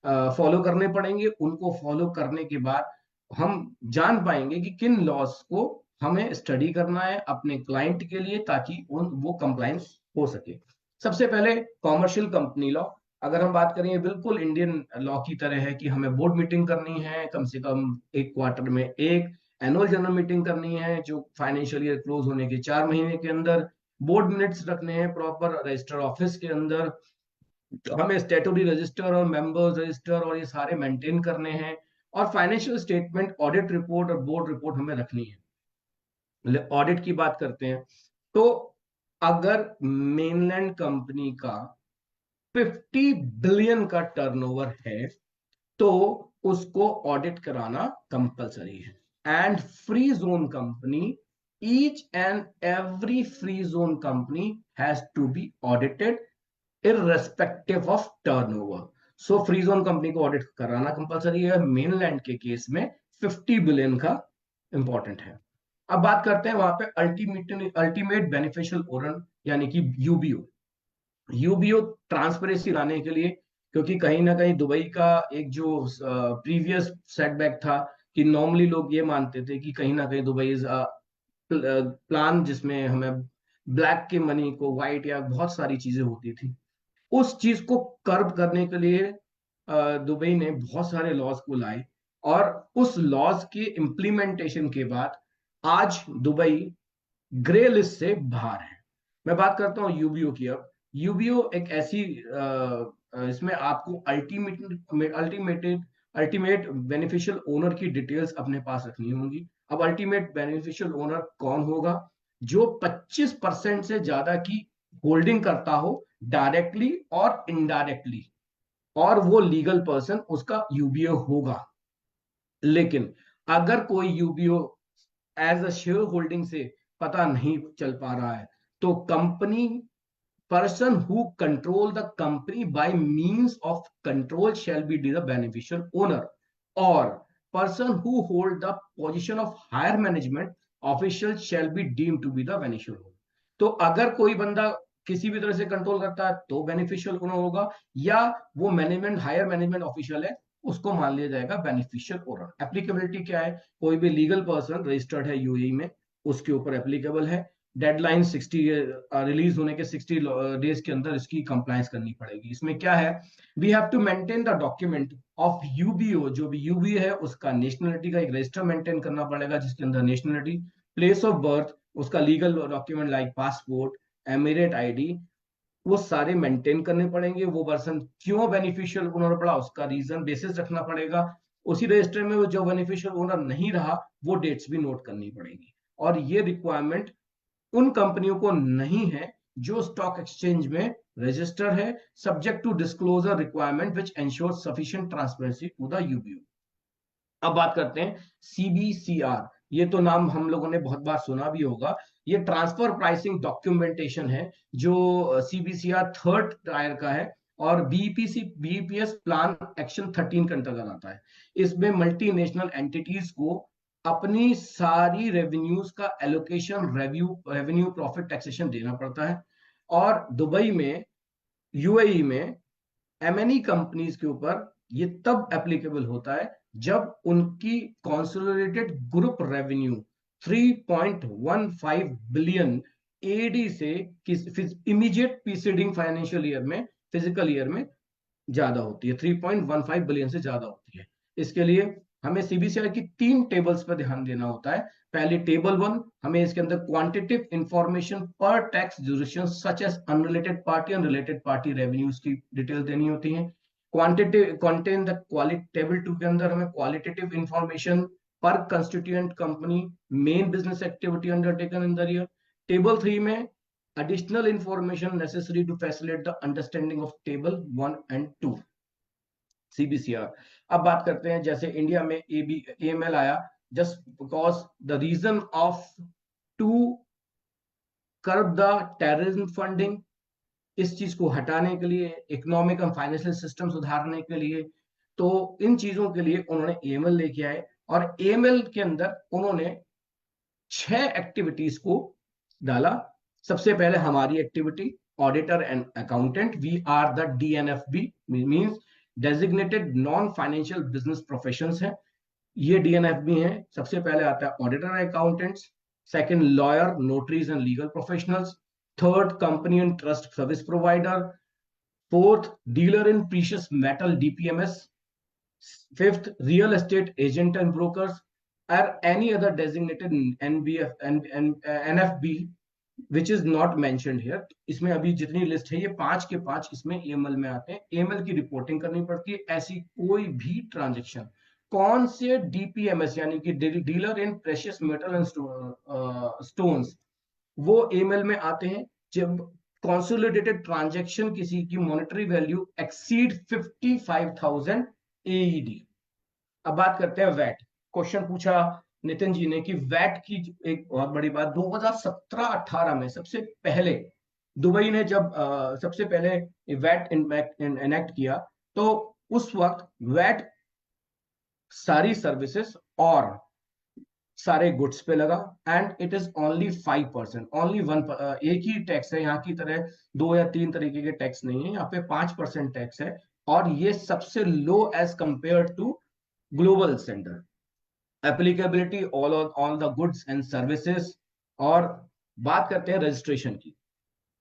फॉलो करने पड़ेंगे, उनको फॉलो करने के बाद हम जान पाएंगे कि किन लॉज को हमें स्टडी करना है अपने क्लाइंट के लिए, ताकि वो कंप्लायंस हो सके। सबसे पहले कॉमर्शियल कंपनी लॉ। अगर हम बात करें, बिल्कुल इंडियन लॉ की तरह है कि हमें बोर्ड मीटिंग करनी है कम से कम एक क्वार्टर में, एक एनुअल जनरल मीटिंग करनी है जो फाइनेंशियल ईयर क्लोज होने के 4 महीने के अंदर, बोर्ड मिनट्स रखने हैं प्रॉपर रजिस्टर ऑफिस के अंदर, हमें स्टेटूटरी रजिस्टर और मेंबर्स रजिस्टर और ये सारे मेंटेन करने हैं, और फाइनेंशियल स्टेटमेंट, ऑडिट रिपोर्ट और बोर्ड रिपोर्ट हमें रखनी है। ऑडिट की बात करते हैं, तो अगर मेनलैंड कंपनी का 50 बिलियन का टर्नओवर है तो उसको ऑडिट कराना कंपलसरी है। And free zone company, each and every free zone company has to be audited irrespective of turnover. So free zone company को ऑडिट कराना कंपलसरी है। मेनलैंड के केस में 50 बिलियन का इंपॉर्टेंट है। अब बात करते हैं वहां पे अल्टीमेट बेनिफिशियल ओनर यानी कि यूबीओ। यूबीओ ट्रांसपेरेंसी लाने के लिए, क्योंकि कहीं ना कहीं दुबई का एक जो प्रीवियस सेटबैक था कि नॉर्मली लोग ये मानते थे कि कहीं ना कहीं दुबई इज प्लान जिसमें हमें ब्लैक के मनी को व्हाइट या बहुत सारी चीजें होती थी, उस चीज को कर्ब करने के लिए दुबई ने बहुत सारे लॉज को लाए, और उस लॉज के इम्प्लीमेंटेशन के बाद आज दुबई ग्रे लिस्ट से बाहर है। मैं बात करता हूँ यूबीओ की। अब यूबीओ एक ऐसी इसमें आपको अल्टीमेट बेनिफिशियल ओनर की डिटेल्स अपने पास रखनी होंगी। अब अल्टीमेट बेनिफिशियल ओनर कौन होगा? जो 25% से ज्यादा की होल्डिंग करता हो डायरेक्टली और इनडायरेक्टली, और वो लीगल पर्सन उसका यूबीओ होगा। लेकिन अगर कोई UBO as a share holding से पता नहीं चल पा रहा है, तो company person who control the company by means of control shall be the beneficial owner, or person who hold the position of higher management official shall be deemed to be the beneficial owner। तो अगर कोई बंदा किसी भी तरह से control करता है तो बेनिफिशियल ओनर होगा, या वो मैनेजमेंट हायर मैनेजमेंट ऑफिशियल है उसको मान लिया जाएगा बेनिफिशियल ओनर। एप्लीकेबिलिटी क्या है? कोई भी लीगल पर्सन रजिस्टर्ड है यूएई में उसके ऊपर एप्लीकेबल है। डेडलाइन 60 रिलीज होने के 60 डेज के अंदर इसकी कंप्लायंस करनी पड़ेगी। इसमें क्या है? We have to maintain the document of UBO. जो भी यूबीओ है उसका नेशनलिटी का एक रजिस्टर मेंटेन करना पड़ेगा जिसके अंदर नेशनलिटी, प्लेस ऑफ बर्थ, उसका legal document like passport, emirate ID, वो सारे मेंटेन करने पड़ेंगे। वो पर्सन क्यों बेनिफिशियल ओनर पड़ा उसका रीजन बेसिस रखना पड़ेगा। उसी रजिस्टर में वो जो बेनिफिशियल ओनर नहीं रहा वो डेट्स भी नोट करनी पड़ेगी। और ये रिक्वायरमेंट उन कंपनियों को नहीं है जो स्टॉक एक्सचेंज में रजिस्टर है, subject to disclosure requirement which ensure sufficient transparency to the UBO. अब बात करते हैं सीबीसीआर। ये तो नाम हम लोगों ने बहुत बार सुना भी होगा। ये ट्रांसफर प्राइसिंग डॉक्यूमेंटेशन है जो सीबीसीआर थर्ड टायर का है, और बीपीएस प्लान एक्शन 13 के अंतर्गत आता है। इसमें मल्टीनेशनल एंटिटीज को अपनी सारी रेवेन्यूज का एलोकेशन, रेवेन्यू प्रॉफिट टैक्सेशन देना पड़ता है। और दुबई में, यूएई में एमएनई कंपनीज के ऊपर ये तब एप्लीकेबल होता है जब उनकी consolidated group revenue 3.15 billion AED से इमीडिएट प्रीसीडिंग फाइनेंशियल ईयर में, फिजिकल ईयर में ज्यादा होती है, 3.15 बिलियन से ज्यादा होती है। इसके लिए हमें सीबीसीआई की 3 टेबल्स पर ध्यान देना होता है। पहले टेबल 1, हमें इसके अंदर क्वांटिटेटिव इंफॉर्मेशन पर tax jurisdiction such as unrelated party and related party revenues की डिटेल देनी होती है। क्वांटिटेटिव कंटेन द टेबल 2 के अंदर हमें क्वालिटेटिव इंफॉर्मेशन पर constituent company, main business activity undertaken in the year. Table 3 में additional information necessary to facilitate the understanding of table 1 and 2 CBCR। अब बात करते हैं, जैसे इंडिया में एएमएल आया just because the reason of to curb the terrorism funding, इस चीज को हटाने के लिए, इकोनॉमिक एंड फाइनेंशियल सिस्टम सुधारने के लिए, तो इन चीजों के लिए उन्होंने एएमएल लेके आए और एएमएल के अंदर उन्होंने 6 एक्टिविटीज को डाला। सबसे पहले हमारी activity auditor and accountant, we are the DNFB, means designated non financial business professions है, ये डीएनएफबी है। सबसे पहले आता है auditor and accountants, second lawyer, notaries and legal professionals, third company and trust service provider, fourth dealer in precious metal DPMS, fifth real estate agent and brokers, or any other designated NBF and NFB which is not mentioned here। इसमें अभी जितनी list है ये 5 के 5 इसमें AML में आते हैं। एएमएल की रिपोर्टिंग करनी पड़ती है। ऐसी कोई भी ट्रांजेक्शन कौन से डीपीएमएस यानी कि dealer in precious metal and stones, वो एएमएल में आते हैं जब कंसोलिडेटेड ट्रांजैक्शन किसी की मॉनेटरी वैल्यू एक्सीड 55,000 एईडी। अब बात करते हैं वैट। क्वेश्चन पूछा नितिन जी ने कि वैट की एक बहुत बड़ी बात, 2017-18 में सबसे पहले दुबई ने जब सबसे पहले वैट इनेक्ट किया, तो उस वक्त वैट सारी सर्विसेज और सारे गुड्स पे लगा and it is only 5%, only 1, एक ही टैक्स है, यहाँ की तरह 2 या 3 तरीके के टैक्स नहीं है, यहाँ पे 5% टैक्स है और ये सबसे low as compare to global standard. Applicability all the goods and services. और बात करते हैं रजिस्ट्रेशन की,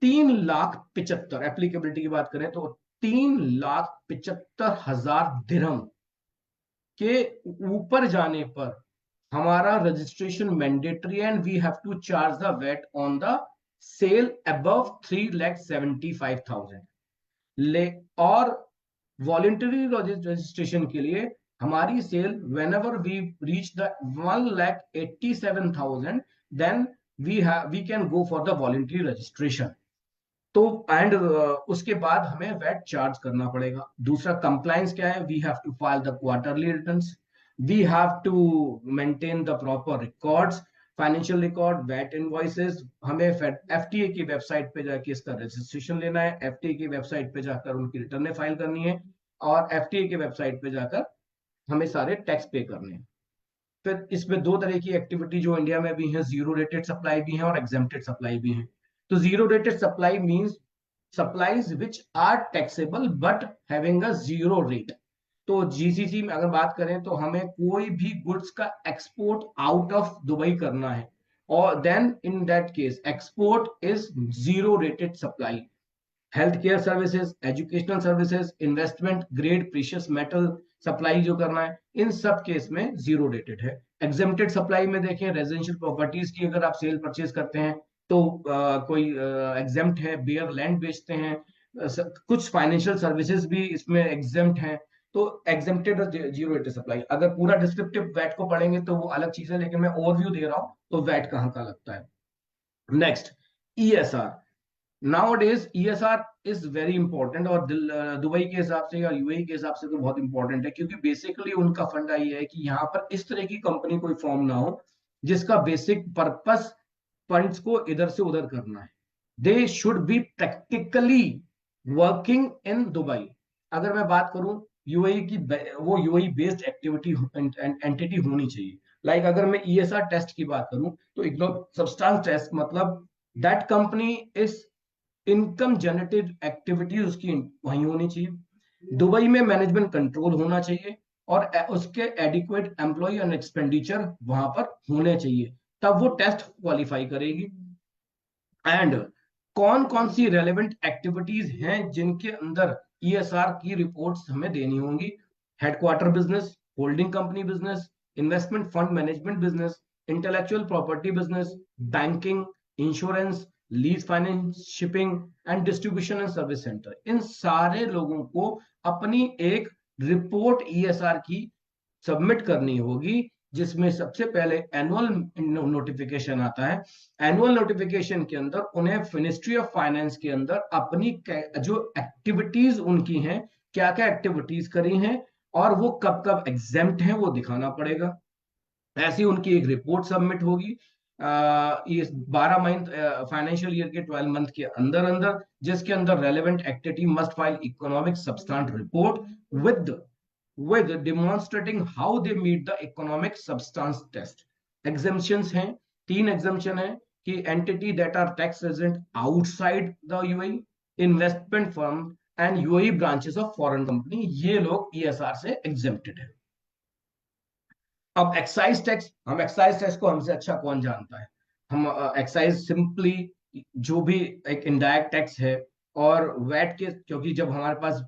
3,75,000 एप्लीकेबिलिटी की बात करें तो 3,75,000 दिरहम के ऊपर जाने पर हमारा registration mandatory and we have to charge the VAT on the sale above 3,75,000 ले। और वॉलंटरी रजिस्ट्रेशन के लिए हमारी sale whenever we reach the 1,87,000 then we can go for the voluntary registration। तो एंड उसके बाद हमें वैट चार्ज करना पड़ेगा। दूसरा कंप्लायंस क्या है, we have to file the quarterly returns, we have to maintain the proper records, financial record, VAT invoices. हमें एफटीए की वेबसाइट पे जाके इसका रजिस्ट्रेशन लेना है, एफटीए की वेबसाइट पे जाकर उनकी रिटर्न फाइल करनी है और एफटीए की वेबसाइट पे जाकर हमें सारे टैक्स पे करने हैं। फिर इसमें 2 तरह की एक्टिविटी जो इंडिया में भी है, जीरो रेटेड सप्लाई भी है और एग्जेम्प्टेड सप्लाई भी है। तो zero rated supply means supplies which are taxable but having a zero rate. तो जीसीसी में अगर बात करें तो हमें कोई भी गुड्स का एक्सपोर्ट आउट ऑफ दुबई करना है और then in that case export is zero rated supply. Health care services, educational services, investment grade precious metal supply जो करना है, इन सब केस में जीरो रेटेड है। एग्जेम्प्टेड सप्लाई में देखें, रेजिडेंशियल प्रॉपर्टीज की अगर आप सेल परचेज करते हैं तो कोई एग्जेम्प्ट है, बेयर लैंड बेचते हैं, कुछ फाइनेंशियल सर्विसेज भी इसमें एग्जेम्प्ट हैं, तो एग्जेम्प्टेड और जीरो रेटेड सप्लाई। अगर पूरा डिस्क्रिप्टिव वैट को पढ़ेंगे तो वो अलग चीज है, लेकिन मैं ओवरव्यू दे रहा हूं तो वैट कहाँ का लगता है। Next ESR. Nowadays ESR is very important और दुबई के हिसाब से या यूएई के हिसाब से तो बहुत इंपॉर्टेंट है, क्योंकि बेसिकली उनका फंडा ये है कि यहाँ पर इस तरह की कंपनी कोई फॉर्म ना हो जिसका बेसिक पर्पस फंड्स को इधर से उधर करना है। They should be practically working in Dubai. अगर मैं बात करूं यूएई की, वो यूएई बेस्ड एक्टिविटी एंटिटी होनी चाहिए। लाइक अगर मैं ईएसआर टेस्ट की बात करूं तो इकोनॉमिक सब्सटेंस टेस्ट, मतलब that company is income generated activity उसकी वहीं होनी चाहिए। दुबई में मैनेजमेंट कंट्रोल होना चाहिए और उसके एडिक्वेट एम्प्लॉय एंड एक्सपेंडिचर वहां पर होने चाहिए, तब वो टेस्ट क्वालिफाई करेगी। एंड कौन कौन सी रेलेवेंट एक्टिविटीज हैं जिनके अंदर ईएसआर की रिपोर्ट्स हमें देनी होंगी। Headquarter business, holding company business, investment fund management business, intellectual property business, banking, insurance, lease finance, shipping and distribution and service centre. इन सारे लोगों को अपनी एक रिपोर्ट ईएसआर की सबमिट करनी होगी, जिसमें सबसे पहले एनुअल नोटिफिकेशन आता है। एनुअल नोटिफिकेशन के अंदर उन्हें मिनिस्ट्री ऑफ फाइनेंस के अंदर अपनी जो एक्टिविटीज उनकी हैं, क्या क्या एक्टिविटीज करी हैं और वो कब कब एग्जेम्प्ट हैं, वो दिखाना पड़ेगा। ऐसी उनकी एक रिपोर्ट सबमिट होगी इस 12 मंथ फाइनेंशियल ईयर के 12 मंथ के अंदर अंदर, जिसके अंदर relevant activity must file economic substance report with demonstrating how they meet the economic substance test. Exemptions हैं, 3 एग्जेम्पशन है कि entity that are tax resident outside the UAE, investment firm and UAE branches of foreign company, ये लोग ESR से exempted है। अब excise tax, हम excise tax को हमसे अच्छा कौन जानता है। हम एक्साइज सिंपली जो भी एक इनडायरेक्ट टैक्स है, और वैट के, क्योंकि जब हमारे पास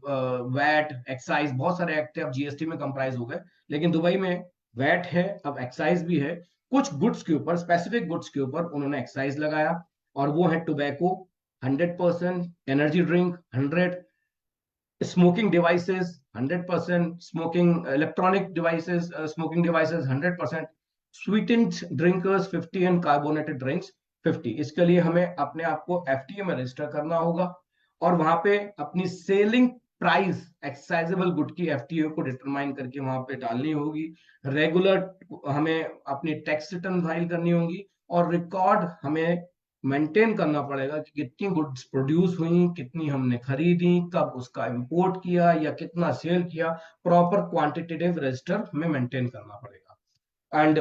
वैट एक्साइज बहुत सारे एक्ट है, अब जीएसटी में कंप्राइज हो गए, लेकिन दुबई में वैट है, अब एक्साइज भी है। कुछ गुड्स के ऊपर, स्पेसिफिक गुड्स के ऊपर उन्होंने एक्साइज लगाया, और वो है tobacco 100%, energy drink 100, smoking devices 100%, smoking electronic devices, smoking devices 100%, sweetened drinkers 50 and carbonated drinks 50। इसके लिए हमें अपने आप को एफटीए में रजिस्टर करना होगा, और वहां पे अपनी सेलिंग प्राइस एक्साइजेबल गुड की एफटीए को डिटरमाइन करके वहां पे डालनी होगी। रेगुलर हमें अपनी टैक्स रिटर्न फाइल करनी होगी, और रिकॉर्ड हमें मेंटेन करना पड़ेगा कि कितनी गुड्स प्रोड्यूस हुई, कितनी हमने खरीदी, कब उसका इंपोर्ट किया या कितना सेल किया, प्रॉपर क्वांटिटेटिव रजिस्टर हमें मेंटेन करना पड़ेगा। एंड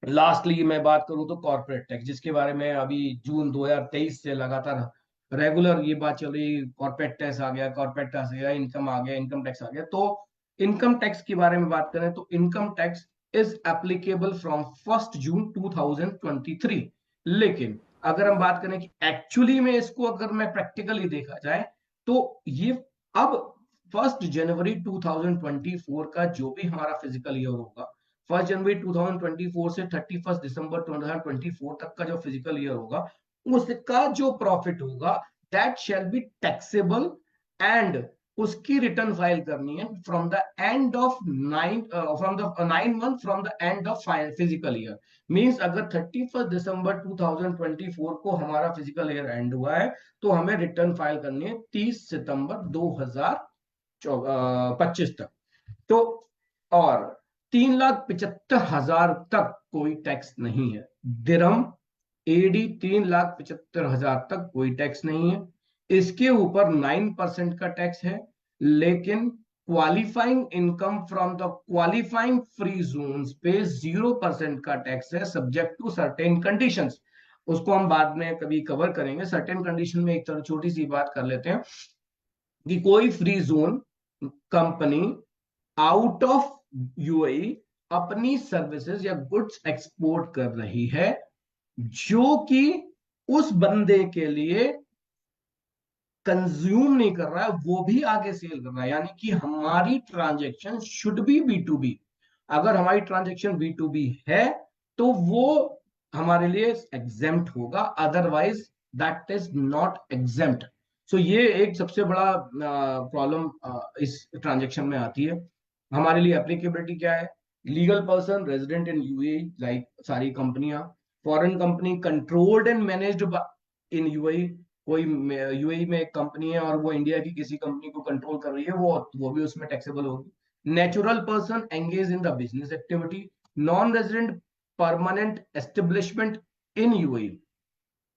लास्टली मैं बात करूं तो कॉर्पोरेट टैक्स, जिसके बारे में अभी जून 2023 से लगातार रेगुलर ये बात चल रही, कॉर्पोरेट टैक्स आ गया, कॉर्पोरेट टैक्स आ गया, इनकम आ गया, इनकम टैक्स आ गया। तो इनकम टैक्स के बारे में बात करें तो income tax is applicable from 1 जून 2023। लेकिन अगर हम बात करें कि एक्चुअली में इसको अगर मैं प्रैक्टिकली देखा जाए, तो ये अब 1 जनवरी 2024 का जो भी हमारा फिजिकल ईयर होगा, 1 जनवरी 2024 से 31 दिसंबर 2024 तक का जो फिजिकल ईयर होगा, उसका जो प्रॉफिट होगा that shall be taxable, and उसकी रिटर्न फाइल करनी है from the end of 9 month from the end of physical year. Means अगर 31 दिसंबर 2024 को हमारा फिजिकल ईयर एंड हुआ है, तो हमें रिटर्न फाइल करनी है 30 सितंबर 2025 तक। तो और 3,75,000 तक कोई टैक्स नहीं है। दिरहम एडी 3,75,000 तक कोई टैक्स नहीं है। इसके ऊपर 9% का टैक्स है, लेकिन qualifying income from the qualifying free zones पे 0% का टैक्स है, सब्जेक्ट टू सर्टेन कंडीशंस। उसको हम बाद में कभी कवर करेंगे। सर्टेन कंडीशन में एक छोटी सी बात कर लेते हैं कि कोई free zone company out of UAE अपनी सर्विसेज या गुड्स एक्सपोर्ट कर रही है, जो कि उस बंदे के लिए कंज्यूम नहीं कर रहा है, वो भी आगे सेल कर रहा है, यानी कि हमारी ट्रांजैक्शन शुड बी बी। अगर हमारी ट्रांजैक्शन बी है तो वो हमारे लिए एग्जेम्प्ट होगा, otherwise that is not exempt. So ये एक सबसे बड़ा प्रॉब्लम इस ट्रांजैक्शन में आती है। हमारे लिए एप्लीकेबिलिटी क्या है? Legal person resident in UAE, like सारी कंपनियां, foreign company controlled and managed in UAE, कोई यूएई में एक कंपनी है और वो इंडिया की किसी कंपनी को कंट्रोल कर रही है, वो भी उसमें टैक्सेबल होगी। Natural person engage in the business activity, non resident permanent establishment in UAE,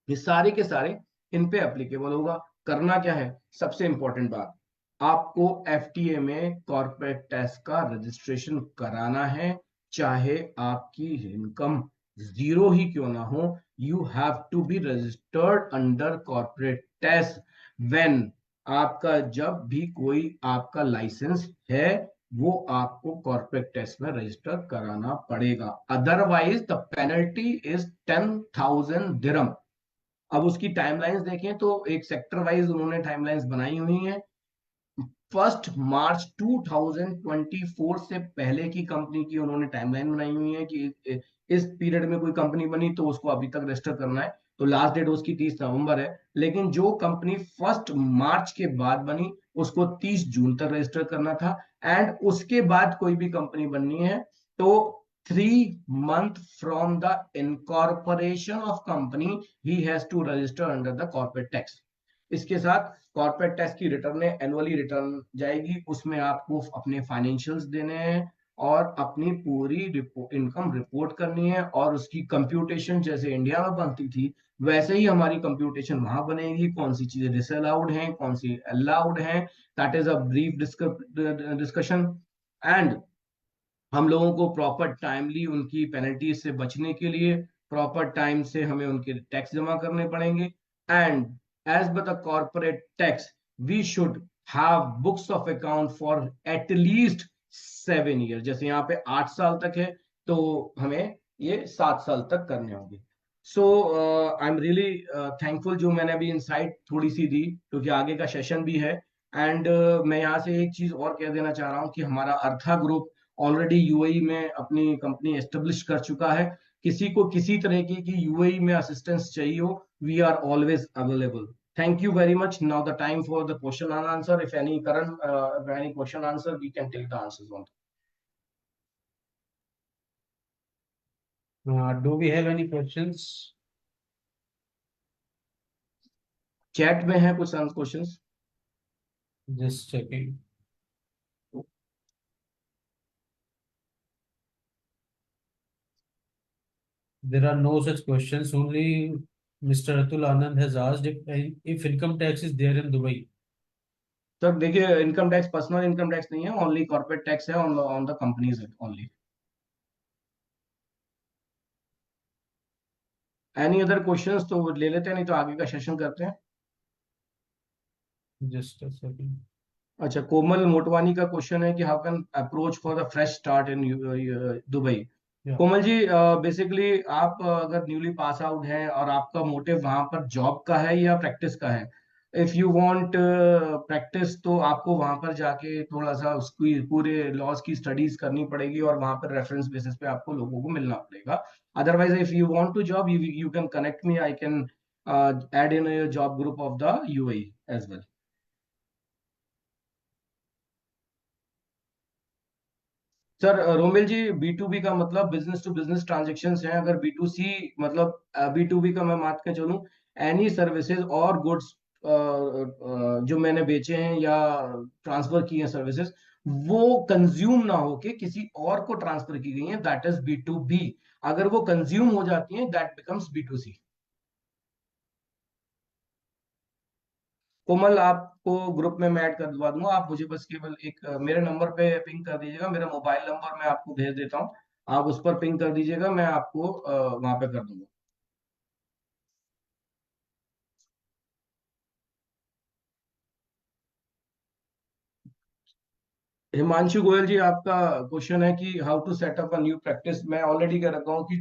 ये सारे के सारे इन पे एप्लीकेबल होगा। करना क्या है? सबसे इंपॉर्टेंट बात, आपको एफटीए में कॉर्पोरेट टैक्स का रजिस्ट्रेशन कराना है, चाहे आपकी इनकम जीरो ही क्यों ना हो। You have to be registered under corporate tax when, आपका जब भी कोई आपका लाइसेंस है, वो आपको कॉर्पोरेट टैक्स में रजिस्टर कराना पड़ेगा, अदरवाइज द पेनल्टी इज 10,000 दिरहम। अब उसकी टाइमलाइंस देखें तो एक सेक्टर वाइज उन्होंने टाइमलाइंस बनाई हुई है। 1 मार्च 2024 से पहले की कंपनी की उन्होंने टाइमलाइन बनाई हुई है कि इस पीरियड में कोई कंपनी बनी तो उसको अभी तक रजिस्टर करना है, तो लास्ट डेट उसकी 30 नवंबर है। लेकिन जो कंपनी 1 मार्च के बाद बनी उसको 30 जून तक रजिस्टर करना था, एंड उसके बाद कोई भी कंपनी बननी है तो 3 months from the incorporation of company ही has to register under the corporate tax. इसके साथ कॉर्पोरेट टैक्स की रिटर्न एनुअली रिटर्न जाएगी, उसमें आपको अपने फाइनेंशियल्स देने हैं, और अपनी पूरी इनकम रिपोर्ट करनी है, और उसकी कंप्यूटेशन जैसे इंडिया में बनती थी वैसे ही हमारी कंप्यूटेशन वहां बनेगी। कौन सी चीजें डिसअलाउड हैं, कौन सी अलाउड हैं, that is a brief discussion. And हम लोगों को प्रॉपर टाइमली उनकी पेनल्टी से बचने के लिए प्रॉपर टाइम से हमें उनके टैक्स जमा करने पड़ेंगे। And as per the corporate tax we should have books of account for at least 7 year. जैसे यहाँ पे 8 साल तक है, तो हमें ये 7 साल तक करने होंगे। सो आई एम रियली थैंकफुल जो मैंने अभी इनसाइट थोड़ी सी दी, क्योंकि आगे का सेशन भी है। एंड मैं यहाँ से एक चीज और कह देना चाह रहा हूँ कि हमारा अर्था ग्रुप ऑलरेडी यूएई में अपनी कंपनी एस्टेब्लिश कर चुका है। किसी को किसी तरह की यूएई में असिस्टेंस चाहिए हो, we are always available. Thank you very much. Now the time for the question and answer. If any current any question answer, we can take the answers on. Do we have any questions? Chat में है कुछ questions. Just checking. There are no such questions. Only Mr. Atul Anand has asked if income tax is there in Dubai. Sir देखिए, income tax personal income tax नहीं है, only corporate tax है on the companies only. Any other questions तो ले लेते हैं, नहीं तो आगे का सेशन करते हैं। Just a second. अच्छा, कोमल मोटवानी का क्वेश्चन है कि how can approach for the fresh start in Dubai. Yeah. Komal ji, basically आप अगर न्यूली पास आउट हैं और आपका मोटिव वहां पर जॉब का है या प्रैक्टिस का है, इफ यू वांट प्रैक्टिस तो आपको वहां पर जाके थोड़ा सा उसकी पूरे लॉज की स्टडीज करनी पड़ेगी और वहां पर रेफरेंस बेसिस पे आपको लोगों को मिलना पड़ेगा। Otherwise if you want to job, you can connect me, I can add in job group of the UAE as well. Sir Romil ji, B to B का मतलब बिजनेस टू बिजनेस ट्रांजेक्शन है। अगर बी टू सी मतलब B to B का मैं मान के चलूं, एनी सर्विसेज और गुड्स जो मैंने बेचे हैं या ट्रांसफर किए हैं सर्विसेज, वो कंज्यूम ना होके किसी और को ट्रांसफर की गई हैं, that is B to B. अगर वो कंज्यूम हो जाती हैं, that becomes B to C. Komal, आपको ग्रुप में मैं ऐड कर दवा दूंगा। आप मुझे बस केवल एक मेरे नंबर पे पिंग कर दीजिएगा। मेरा मोबाइल नंबर मैं आपको भेज देता हूँ, आप उस पर पिंग कर दीजिएगा, मैं आपको वहां पे कर दूंगा। हिमांशु गोयल जी, आपका क्वेश्चन है कि how to set up a new practice. मैं ऑलरेडी कह रखा हूँ कि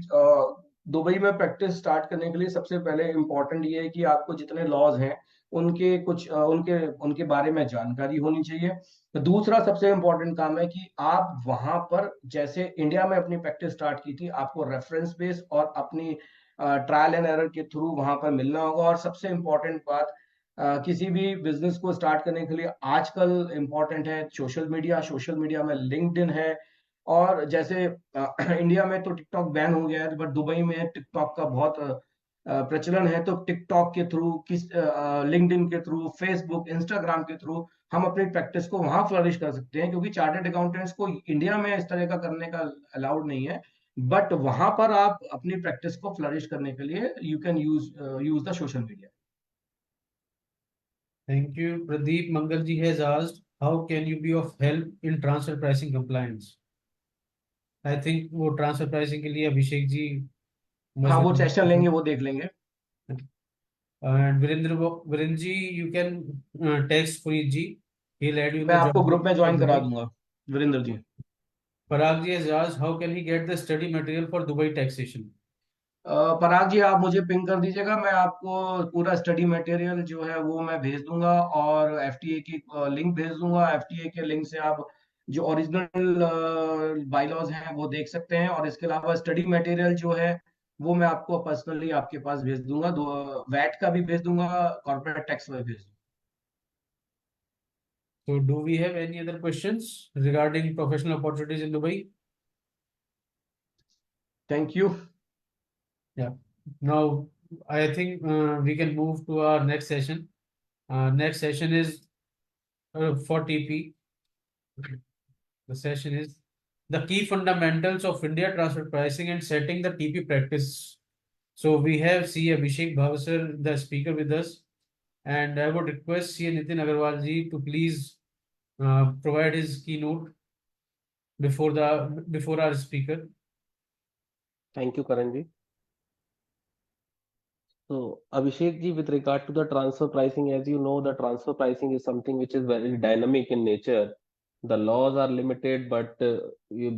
दुबई में प्रैक्टिस स्टार्ट करने के लिए सबसे पहले इंपॉर्टेंट ये है कि आपको जितने लॉज हैं उनके कुछ उनके उनके बारे में जानकारी होनी चाहिए। तो दूसरा सबसे इंपॉर्टेंट काम है कि आप वहां पर, जैसे इंडिया में अपनी प्रैक्टिस स्टार्ट की थी, आपको रेफरेंस बेस और अपनी ट्रायल एंड एरर के थ्रू वहां पर मिलना होगा। और सबसे इंपॉर्टेंट बात, किसी भी बिजनेस को स्टार्ट करने के लिए आजकल इंपॉर्टेंट है सोशल मीडिया। सोशल मीडिया में लिंक्डइन है, और जैसे इंडिया में तो टिकटॉक बैन हो गया है, बट दुबई में टिकटॉक का बहुत प्रचलन है। तो टिकटॉक के थ्रू, किस लिंक्डइन के थ्रू, फेसबुक, इंस्टाग्राम के थ्रू हम अपनी प्रैक्टिस को वहां फ्लरिश कर सकते हैं, क्योंकि चार्टर्ड अकाउंटेंट्स को इंडिया में इस तरह का करने का अलाउड नहीं है। बट वहां पर आप अपनी प्रैक्टिस को फ्लरिश करने के लिए you can use the social media. Thank you. Pradeep Mangalji has asked, how can you be of help in transfer pricing compliance? I think वो transfer pricing के लिए अभिषेक जी हाँ, must वो be. सेशन लेंगे, वो देख लेंगे। And Virendra ji, you can text Puneet ji. He'll add you in मैं the job आपको ग्रुप group में for ज्वाइन करा Dubai. दूंगा, Virendra ji. Parag ji has asked, how can he get the study material for Dubai taxation? पराग जी, आप मुझे ping कर दीजिएगा, मैं आपको पूरा स्टडी मटेरियल जो है वो मैं भेज दूंगा, और एफटीए की लिंक भेज दूंगा। एफटीए के लिंक से आप जो ओरिजिनल बाइलॉज हैं वो देख सकते हैं, और इसके अलावा स्टडी मटेरियल जो है वो मैं आपको पर्सनली आपके पास भेज दूंगा। वैट का भी भेज दूंगा, कॉर्पोरेट टैक्स का भी भेज दूंगा। So do we have any other questions regarding professional opportunities in Dubai? Thank you. Yeah. Now I think we can move to our next session. Next session is for TP. The session is the key fundamentals of India transfer pricing and setting the TP practice. So we have CA Abhishek Bhavsar, the speaker with us, and I would request CA Nitin Agarwal ji to please provide his keynote before our speaker. Thank you, Karan ji. So, Abhishek ji, with regard to the transfer pricing, as you know, the transfer pricing is something which is very dynamic in nature. The laws are limited, but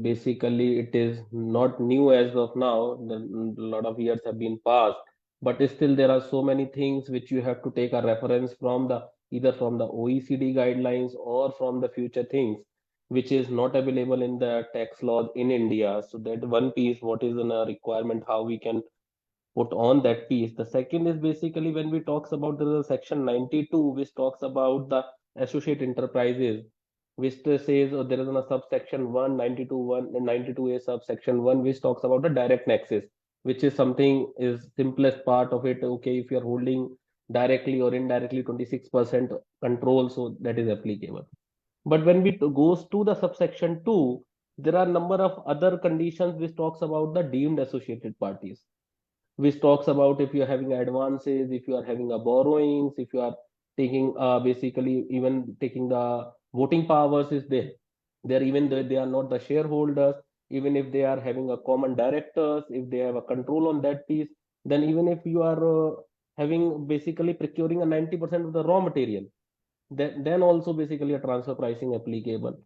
basically it is not new as of now. A lot of years have been passed, but still there are so many things which you have to take a reference from the either from the OECD guidelines or from the future things, which is not available in the tax laws in India. So that one piece, what is a requirement, how we can put on that piece. The second is basically when we talks about there is a section 92 which talks about the associate enterprises, which says there is a subsection 192 and 92A subsection 1 which talks about the direct nexus, which is something is simplest part of it. Okay, if you are holding directly or indirectly 26% control, so that is applicable. But when we goes to the subsection 2, there are number of other conditions which talks about the deemed associated parties, which talks about if you're having advances, if you are having a borrowings, if you are taking basically even taking the voting powers is there. They're even though they are not the shareholders, even if they are having a common directors, if they have a control on that piece, then even if you are having basically procuring a 90% of the raw material, then also basically a transfer pricing applicable.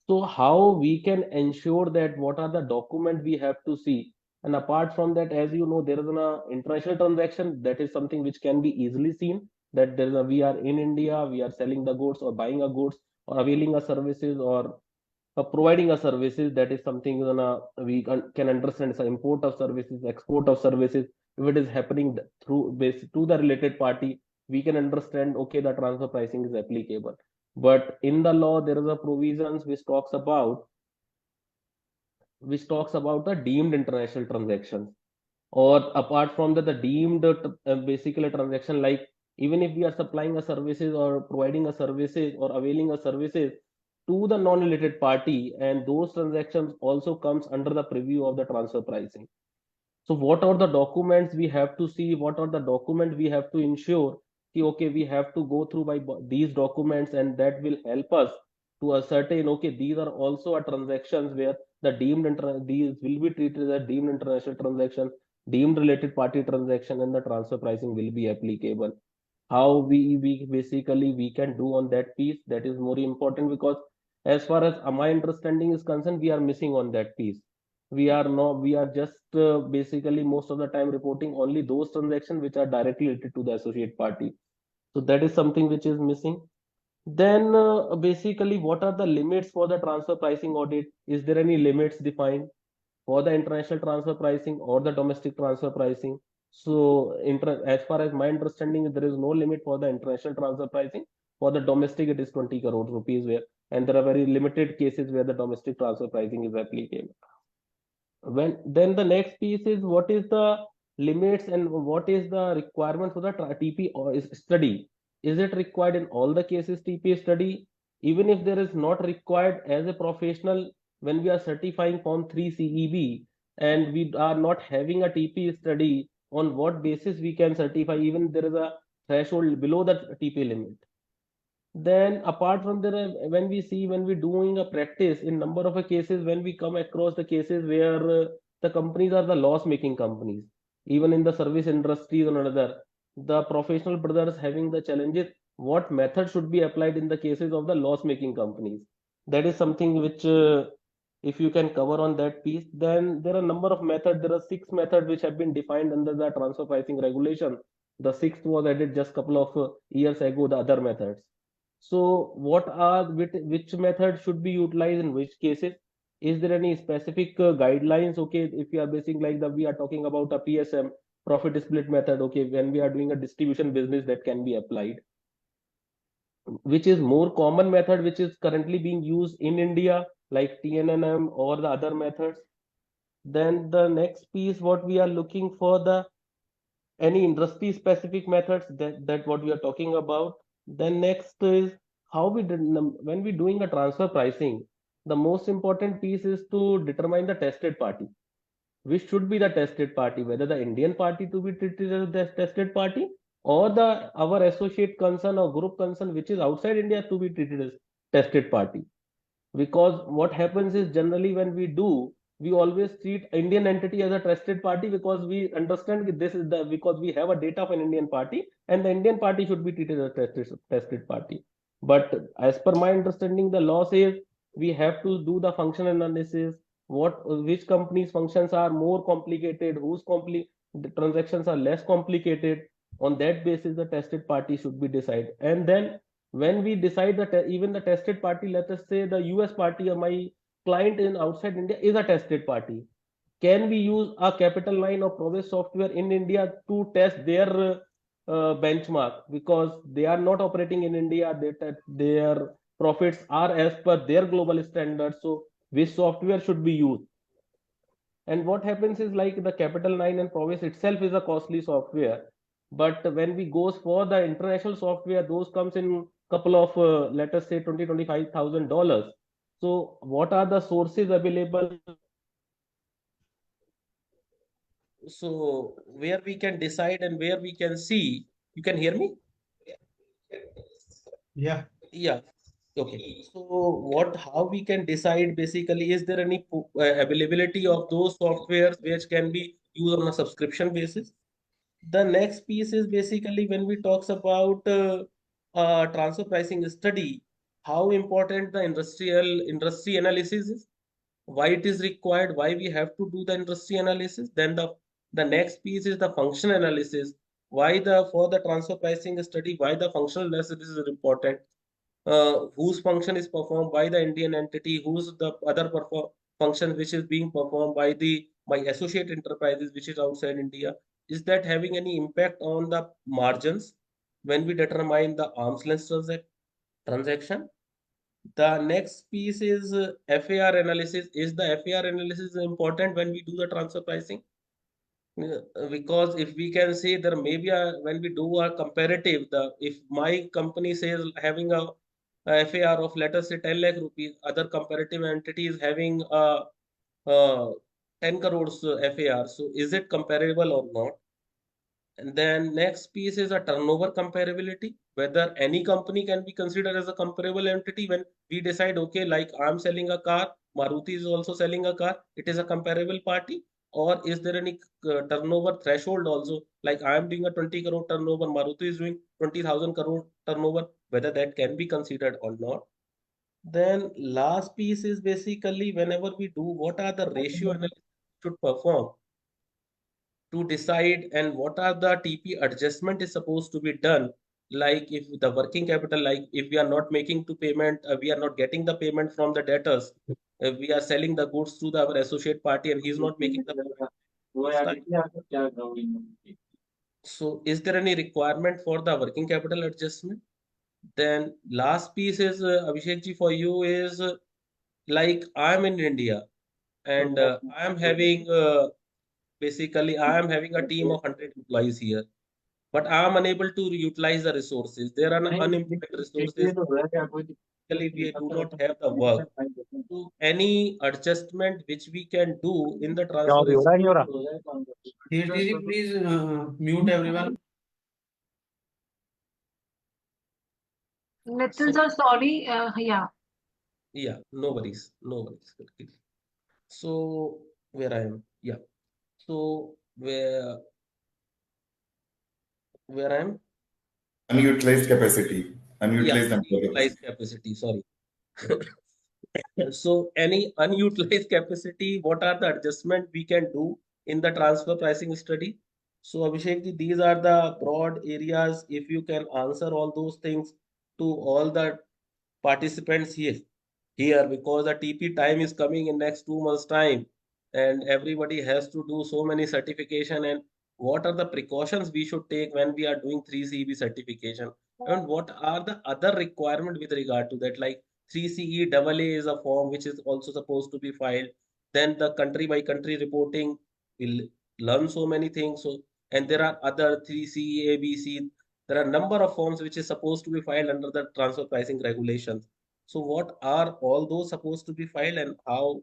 So how we can ensure that what are the document we have to see? And apart from that, as you know, there is an international transaction that is something which can be easily seen that there is we are in India, we are selling the goods or buying a goods or availing a services or providing a services. That is something we can understand. It's an import of services, export of services. If it is happening through base to the related party, we can understand, okay, the transfer pricing is applicable. But in the law, there is a provisions which talks about the deemed international transactions. Or apart from that, the deemed basically transaction, like even if we are supplying a services or providing a services or availing a services to the non-related party, and those transactions also comes under the preview of the transfer pricing. So what are the documents we have to see? What are the documents we have to ensure? Okay, we have to go through by these documents, and that will help us to ascertain. Okay, these are also a transactions where these will be treated as deemed international transaction, deemed related party transaction, and the transfer pricing will be applicable. How we basically we can do on that piece, that is more important, because as far as my understanding is concerned, we are missing on that piece. We are just basically most of the time reporting only those transactions which are directly related to the associate party. So that is something which is missing. Then basically, what are the limits for the transfer pricing audit? Is there any limits defined for the international transfer pricing or the domestic transfer pricing? So as far as my understanding, there is no limit for the international transfer pricing. For the domestic, it is 20 crore rupees where, and there are very limited cases where the domestic transfer pricing is applicable. When then the next piece is what is the limits and what is the requirement for the TP or is study? Is it required in all the cases TP study? Even if there is not required as a professional, when we are certifying Form 3 CEB and we are not having a TP study, on what basis we can certify even there is a threshold below the TP limit? Then apart from there, when we doing a practice in number of cases, when we come across the cases where the companies are the loss making companies, even in the service industries or another, the professional brothers having the challenges, what method should be applied in the cases of the loss making companies? That is something which if you can cover on that piece. Then there are a number of methods. There are 6 methods which have been defined under the transfer pricing regulation. The sixth was added just couple of years ago, the other methods. So what are which method should be utilized in which cases? Is there any specific guidelines? Okay, if we are basing like the we are talking about a PSM, profit split method. Okay, when we are doing a distribution business, that can be applied. Which is more common method which is currently being used in India, like TNNM or the other methods? Then the next piece, what we are looking for the any industry specific methods, that what we are talking about. Then next is how we did when we doing a transfer pricing, the most important piece is to determine the tested party. Which should be the tested party, whether the Indian party to be treated as the tested party, or the our associate concern or group concern which is outside India to be treated as tested party. Because what happens is generally when we do, we always treat Indian entity as a trusted party because we understand that this is the because we have a data of an Indian party and the Indian party should be treated as a tested party. But as per my understanding, the law says we have to do the function analysis. What which companies' functions are more complicated, the transactions are less complicated. On that basis, the tested party should be decided, and then when we decide that even the tested party, let us say the US party or my client in outside India is a tested party, can we use a capital line or Progress software in India to test their benchmark because they are not operating in India, their profits are as per their global standards. So which software should be used? And what happens is like the Capital 9 and Provis itself is a costly software. But when we goes for the international software, those comes in couple of let us say 25,000 dollars. So what are the sources available? So where we can decide and where we can see. You can hear me? Yeah. Yeah. Okay. So how we can decide basically, is there any availability of those softwares which can be used on a subscription basis? The next piece is basically when we talks about transfer pricing study, how important the industry analysis is, why it is required, why we have to do the industry analysis. Then the next piece is the function analysis. Why the for the transfer pricing study, why the functional analysis is important, whose function is performed by the Indian entity, whose the other function which is being performed by the by associate enterprises which is outside India. Is that having any impact on the margins when we determine the arm's length transaction? The next piece is FAR analysis. Is the FAR analysis important when we do the transfer pricing? Because if we can say there may be a when we do a comparative, the if my company says having a FAR of let us say 10 lakh rupees, other comparative entity is having a 10 crores FAR. So is it comparable or not? And then next piece is a turnover comparability, whether any company can be considered as a comparable entity when we decide, okay, like I'm selling a car, Maruti is also selling a car, it is a comparable party, or is there any turnover threshold also, like I'm doing a 20 crore turnover, Maruti is doing 20,000 crore turnover, whether that can be considered or not. Then last piece is basically whenever we do, what are the ratio analysis should perform to decide and what are the TP adjustment is supposed to be done. Like if the working capital, like if we are not making to payment, we are not getting the payment from the debtors. We are selling the goods to our associate party and he's not making the payment first time. So is there any requirement for the working capital adjustment? Then last piece is Abhishek ji for you is like I'm in India and I am having basically I am having a team of 100 employees here, but I am unable to utilize the resources. There are unemployed resources. Basically, we do not have the work. So any adjustment which we can do in the transfer. Please mute everyone. Nitin sir, sorry. Yeah. Yeah, no worries, no worries. So where I am, yeah. So where I am. Unutilized capacity. Yeah, Unutilized employee unutilized capacity. Sorry. So any unutilized capacity, what are the adjustment we can do in the transfer pricing study? So Abhishek, these are the broad areas. If you can answer all those things to all the participants here because the TP time is coming in next 2 months time and everybody has to do so many certification and what are the precautions we should take when we are doing 3CEB certification and what are the other requirement with regard to that, like 3CE AA is a form which is also supposed to be filed, then the country by country reporting will learn so many things. So and there are other 3CE ABC, there are number of forms which is supposed to be filed under the transfer pricing regulations. So what are all those supposed to be filed, and how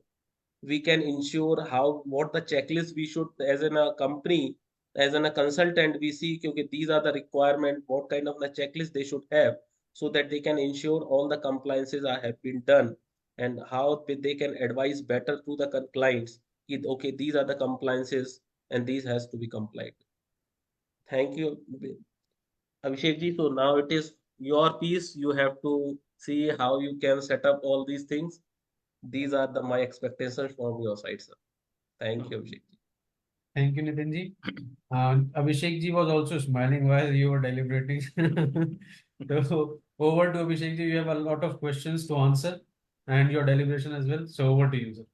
we can ensure, how what the checklist we should, as in a company, as in a consultant, we see okay, these are the requirement, what kind of the checklist they should have, so that they can ensure all the compliances have been done, and how they can advise better to the clients. Okay, these are the compliances and these has to be complied. Thank you, Abhishek ji. So now it is your piece. You have to see how you can set up all these things. These are the my expectations from your side, sir. Thank you, Abhishek. Thank you, Nitin ji. Abhishek ji was also smiling while you were deliberating. So over to Abhishek ji. You have a lot of questions to answer and your deliberation as well. So over to you, sir.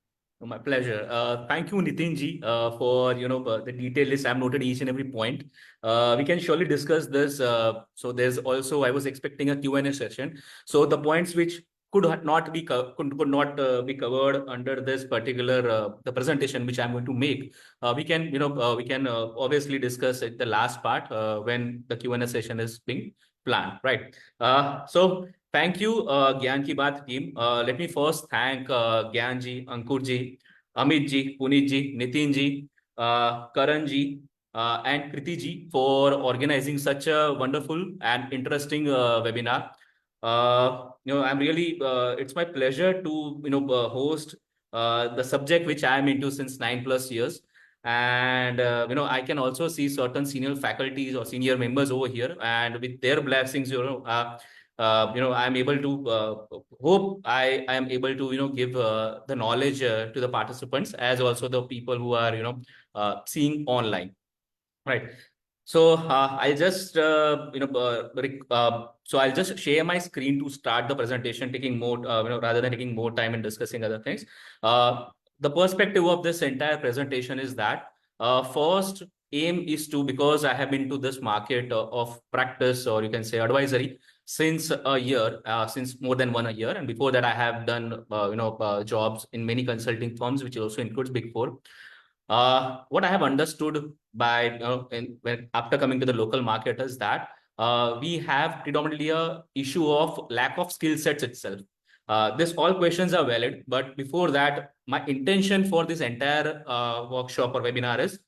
My pleasure. Thank you, Nitin ji, for the detailed list. I've noted each and every point. We can surely discuss this. So there's also, I was expecting a Q&A session. So the points which not be could not be covered under this particular the presentation which I'm going to make, we can obviously discuss at the last part when the Q&A session is being planned, right? So thank you, Gyan Ki Baat team. Let me first thank Gyan ji, Ankur ji, Amit ji, Puneet ji, Nitin ji, Karan ji, and Kriti ji for organizing such a wonderful and interesting webinar. I'm really, it's my pleasure to, host the subject which I am into since 9+ years. And, I can also see certain senior faculties or senior members over here, and with their blessings, I'm able to hope I am able to, give the knowledge to the participants as also the people who are, seeing online. Right. So I'll just, so I'll just share my screen to start the presentation, taking more, rather than taking more time and discussing other things. The perspective of this entire presentation is that first aim is to, because I have been to this market of practice, or you can say advisory, since a year, since more than 1 year. And before that, I have done, jobs in many consulting firms, which also includes Big Four. What I have understood by when after coming to the local market is that we have predominantly a issue of lack of skill sets itself. This all questions are valid, but before that, my intention for this entire workshop or webinar is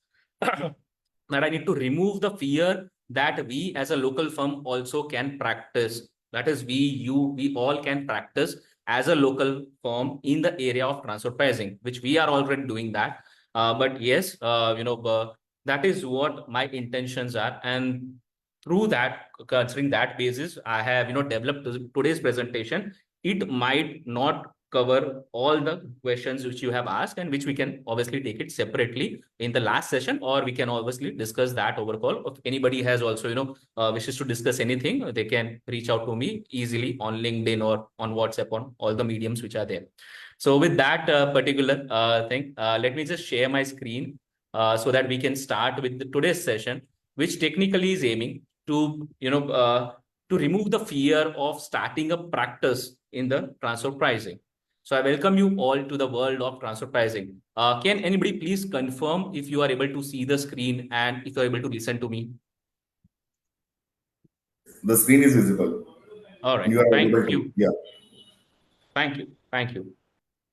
that I need to remove the fear that we as a local firm also can practice. That is, we all can practice as a local firm in the area of transfer pricing, which we are already doing that. But yes, that is what my intentions are. And through that, considering that basis, I have, developed today's presentation. It might not cover all the questions which you have asked, and which we can obviously take it separately in the last session, or we can obviously discuss that over call. If anybody has also, wishes to discuss anything, they can reach out to me easily on LinkedIn or on WhatsApp, on all the mediums which are there. So with that particular thing, let me just share my screen so that we can start with today's session, which technically is aiming to, to remove the fear of starting a practice in the transfer pricing. So I welcome you all to the world of transfer pricing. Can anybody please confirm if you are able to see the screen and if you are able to listen to me? The screen is visible. All right. You are Thank able to. you. Yeah. Thank you. Thank you.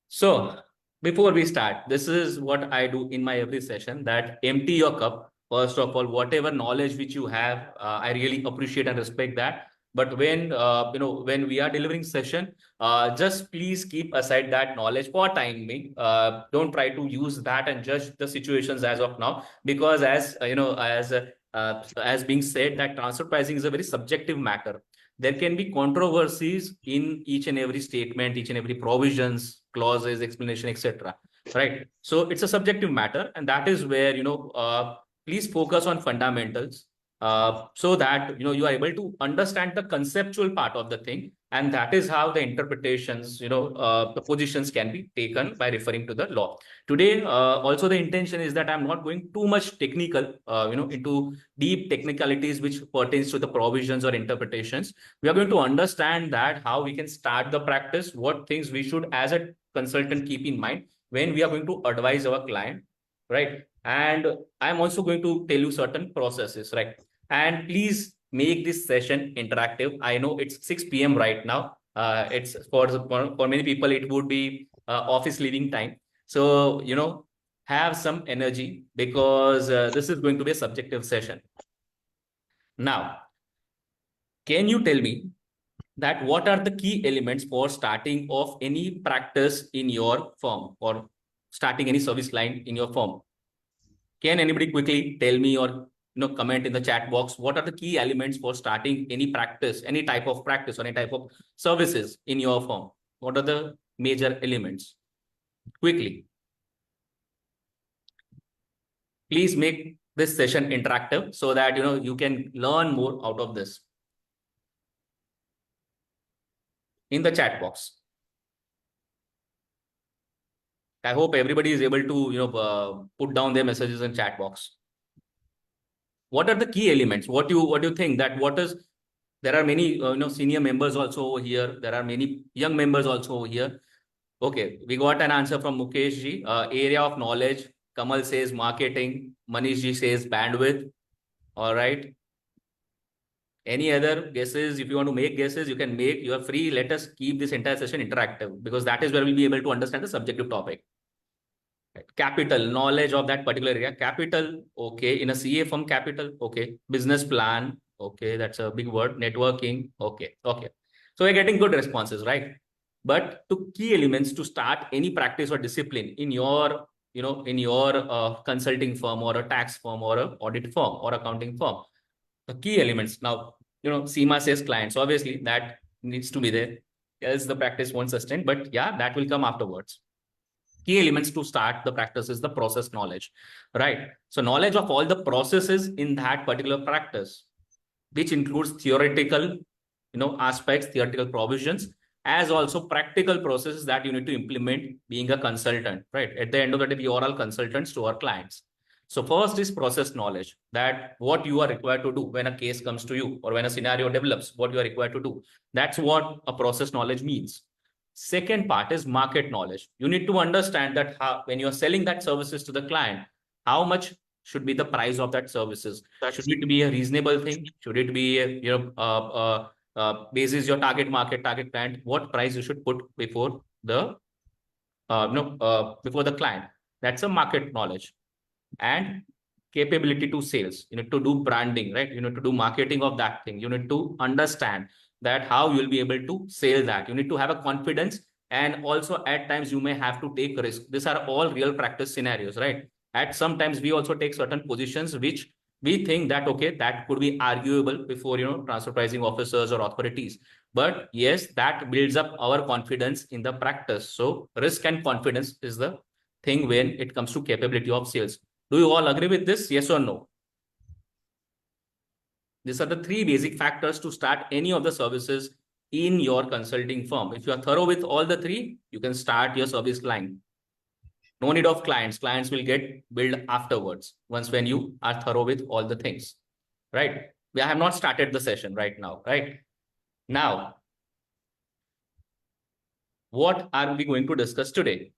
So before we start, this is what I do in my every session, that empty your cup. First of all, whatever knowledge which you have, I really appreciate and respect that. But when, when we are delivering session, just please keep aside that knowledge for time being. Don't try to use that and judge the situations as of now, because as being said, that transfer pricing is a very subjective matter. There can be controversies in each and every statement, each and every provisions, clauses, explanation, etc. Right. So it's a subjective matter, and that is where please focus on fundamentals so that you are able to understand the conceptual part of the thing, and that is how the interpretations, the positions can be taken by referring to the law. Today, also the intention is that I'm not going too much technical, into deep technicalities which pertains to the provisions or interpretations. We are going to understand that how we can start the practice, what things we should as a consultant keep in mind when we are going to advise our client, right? And I'm also going to tell you certain processes, right? And please make this session interactive. I know it's 6 p.m. right now. It's for many people, it would be office leaving time. So, have some energy because this is going to be a subjective session. Now, can you tell me that what are the key elements for starting off any practice in your firm or starting any service line in your firm? Can anybody quickly tell me or comment in the chat box what are the key elements for starting any practice, any type of practice or any type of services in your firm? What are the major elements? Quickly. Please make this session interactive so that you can learn more out of this. In the chat box. I hope everybody is able to put down their messages in chat box. What are the key elements? What do you think that there are many senior members also over here. There are many young members also over here. Okay, we got an answer from Mukesh ji. Area of knowledge. Kamal says marketing. Manish ji says bandwidth. All right. Any other guesses? If you want to make guesses, you can make. You are free. Let us keep this entire session interactive because that is where we'll be able to understand the subjective topic. Right. Capital, knowledge of that particular area. Capital, okay. In a CA firm, capital, okay. Business plan, okay. That's a big word. Networking, okay. Okay. So we're getting good responses, right? But to key elements to start any practice or discipline in your, consulting firm or a tax firm or a audit firm or accounting firm. The key elements. Now, SEMA says clients. Obviously, that needs to be there. Else the practice won't sustain. But yeah, that will come afterwards. Key elements to start the practice is the process knowledge, right? So knowledge of all the processes in that particular practice, which includes theoretical, aspects, theoretical provisions, as also practical processes that you need to implement being a consultant, right? At the end of the day, we are all consultants to our clients. So first is process knowledge, that what you are required to do when a case comes to you or when a scenario develops, what you are required to do. That's what a process knowledge means. Second part is market knowledge. You need to understand that when you're selling that services to the client, how much should be the price of that services? Should it be a reasonable thing? Should it be, basis your target market, target client, what price you should put before the, before the client? That's a market knowledge. And capability to sales. You need to do branding, right? You need to do marketing of that thing. You need to understand that how you'll be able to sell that. You need to have a confidence, and also at times you may have to take risk. These are all real practice scenarios, right? At sometimes we also take certain positions which we think that, okay, that could be arguable before, transfer pricing officers or authorities. But yes, that builds up our confidence in the practice. So risk and confidence is the thing when it comes to capability of sales. Do you all agree with this? Yes or no? These are the three basic factors to start any of the services in your consulting firm. If you are thorough with all the three, you can start your service line. No need of clients. Clients will get built afterwards once when you are thorough with all the things, right? We have not started the session right now, right? Now, what are we going to discuss today?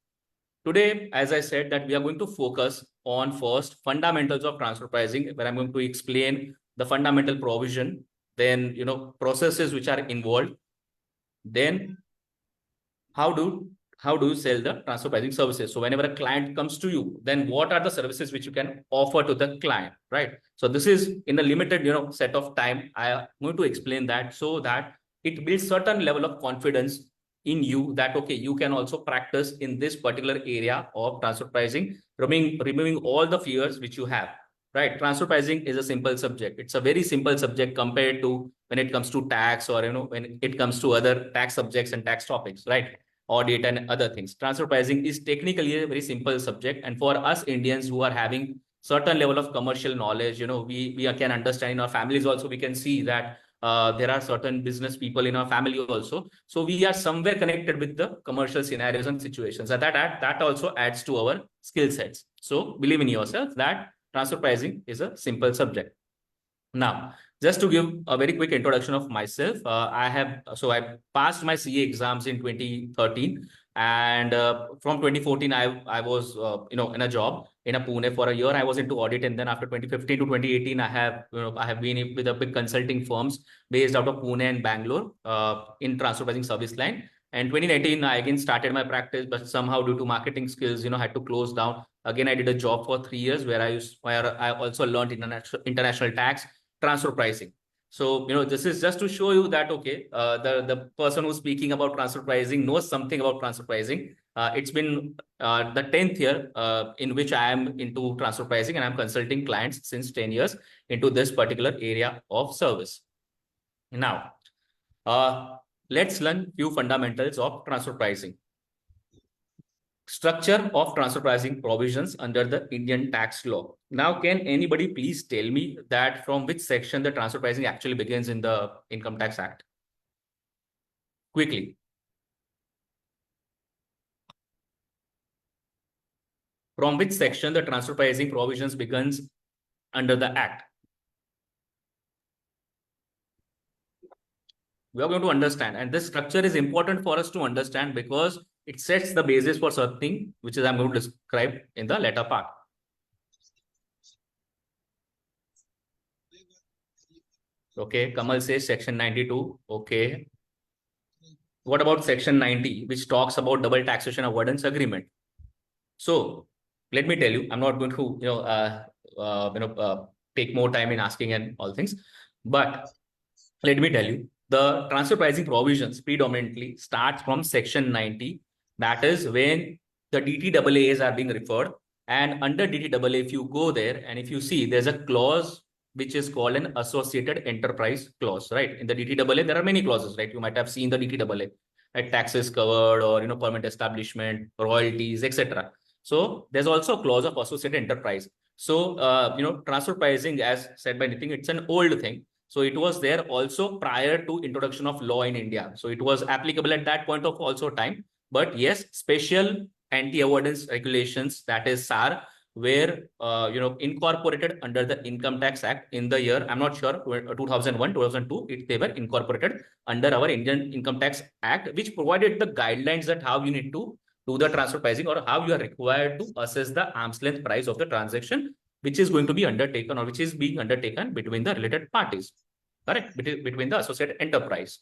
Today, as I said, that we are going to focus on first fundamentals of transfer pricing, where I'm going to explain the fundamental provision, then, processes which are involved, then how do you sell the transfer pricing services? So whenever a client comes to you, then what are the services which you can offer to the client, right? So this is in a limited, set of time. I am going to explain that so that it builds certain level of confidence in you that, okay, you can also practice in this particular area of transfer pricing, removing all the fears which you have, right? Transfer pricing is a simple subject. It's a very simple subject compared to when it comes to tax or, when it comes to other tax subjects and tax topics, right? Audit and other things. Transfer pricing is technically a very simple subject. And for us Indians who are having certain level of commercial knowledge, we can understand in our families also, we can see that there are certain business people in our family also. So we are somewhere connected with the commercial scenarios and situations. And that also adds to our skill sets. So believe in yourself that transfer pricing is a simple subject. Now, Just to give a very quick introduction of myself, I passed my CA exams in 2013, and from 2014, I was in a job in a Pune for a year. I was into audit, and then after 2015 to 2018, I have been with a big consulting firms based out of Pune and Bangalore in transfer pricing service line. And 2019, I again started my practice, but somehow due to marketing skills, had to close down. Again, I did a job for 3 years where I also learned international tax, transfer pricing. So, this is just to show you that, okay, the person who's speaking about transfer pricing knows something about transfer pricing. It's been the 10th year in which I am into transfer pricing, and I'm consulting clients since 10 years into this particular area of service. Now, let's learn few fundamentals of transfer pricing. Structure of transfer pricing provisions under the Indian tax law. Now, can anybody please tell me that from which section the transfer pricing actually begins in the Income Tax Act? Quickly. From which section the transfer pricing provisions begins under the Act? We are going to understand, and this structure is important for us to understand because it sets the basis for something which is I'm going to describe in the later part. Okay, Kamal says section 92. Okay. What about section 90, which talks about double taxation avoidance agreement? So let me tell you, I'm not going to take more time in asking and all things, but let me tell you, the transfer pricing provisions predominantly starts from section 90. That is when the DTAAs are being referred, and under DTAA, if you go there and if you see, there's a clause which is called an associated enterprise clause, right? In the DTAA, there are many clauses, right? You might have seen the DTAA, like taxes covered or permanent establishment, royalties, etc. So there's also a clause of associated enterprise. So transfer pricing, as said by Nitin, it's an old thing. So it was there also prior to introduction of law in India. So it was applicable at that point of also time. But yes, special anti-avoidance regulations, that is SAR, were incorporated under the Income Tax Act in the year, I'm not sure, 2001, 2002, they were incorporated under our Indian Income Tax Act, which provided the guidelines that how you need to do the transfer pricing or how you are required to assess the arm's length price of the transaction, which is going to be undertaken or which is being undertaken between the related parties, correct? Between the associated enterprise.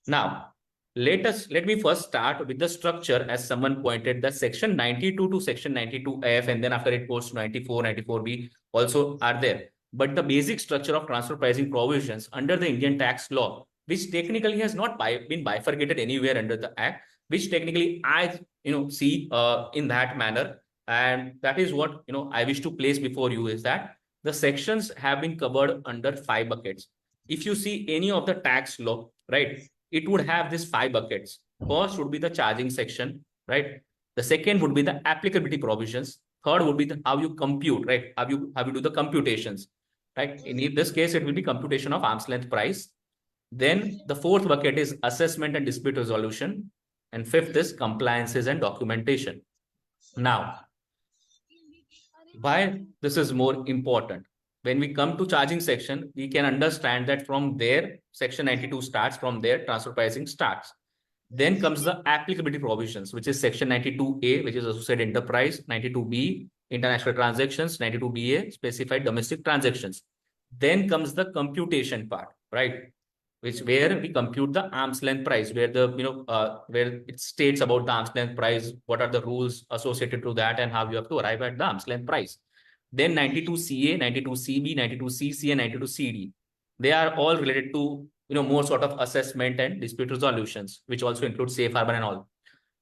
Now, let me first start with the structure, as someone pointed that section 92 to section 92F, and then after it goes to 94, 94B also are there. But the basic structure of transfer pricing provisions under the Indian tax law, which technically has not been bifurcated anywhere under the Act, which technically I see in that manner, and that is what I wish to place before you, is that the sections have been covered under 5 buckets. If you see any of the tax law, right, it would have these 5 buckets. First would be the charging section, right? The second would be the applicability provisions. Third would be how you compute, right? How you do the computations, right? In this case, it will be computation of arm's length price. Then the fourth bucket is assessment and dispute resolution. And fifth is compliances and documentation. Now, why this is more important? When we come to charging section, we can understand that from there, section 92 starts, from there, transfer pricing starts. Then comes the applicability provisions, which is section 92A, which is associated enterprise, 92B, international transactions, 92BA, specified domestic transactions. Then comes the computation part, right? Where we compute the arm's length price, where where it states about the arm's length price, what are the rules associated to that, and how you have to arrive at the arm's length price. Then 92CA, 92CB, 92CC, and 92CD. They are all related to more sort of assessment and dispute resolutions, which also include safe harbor and all.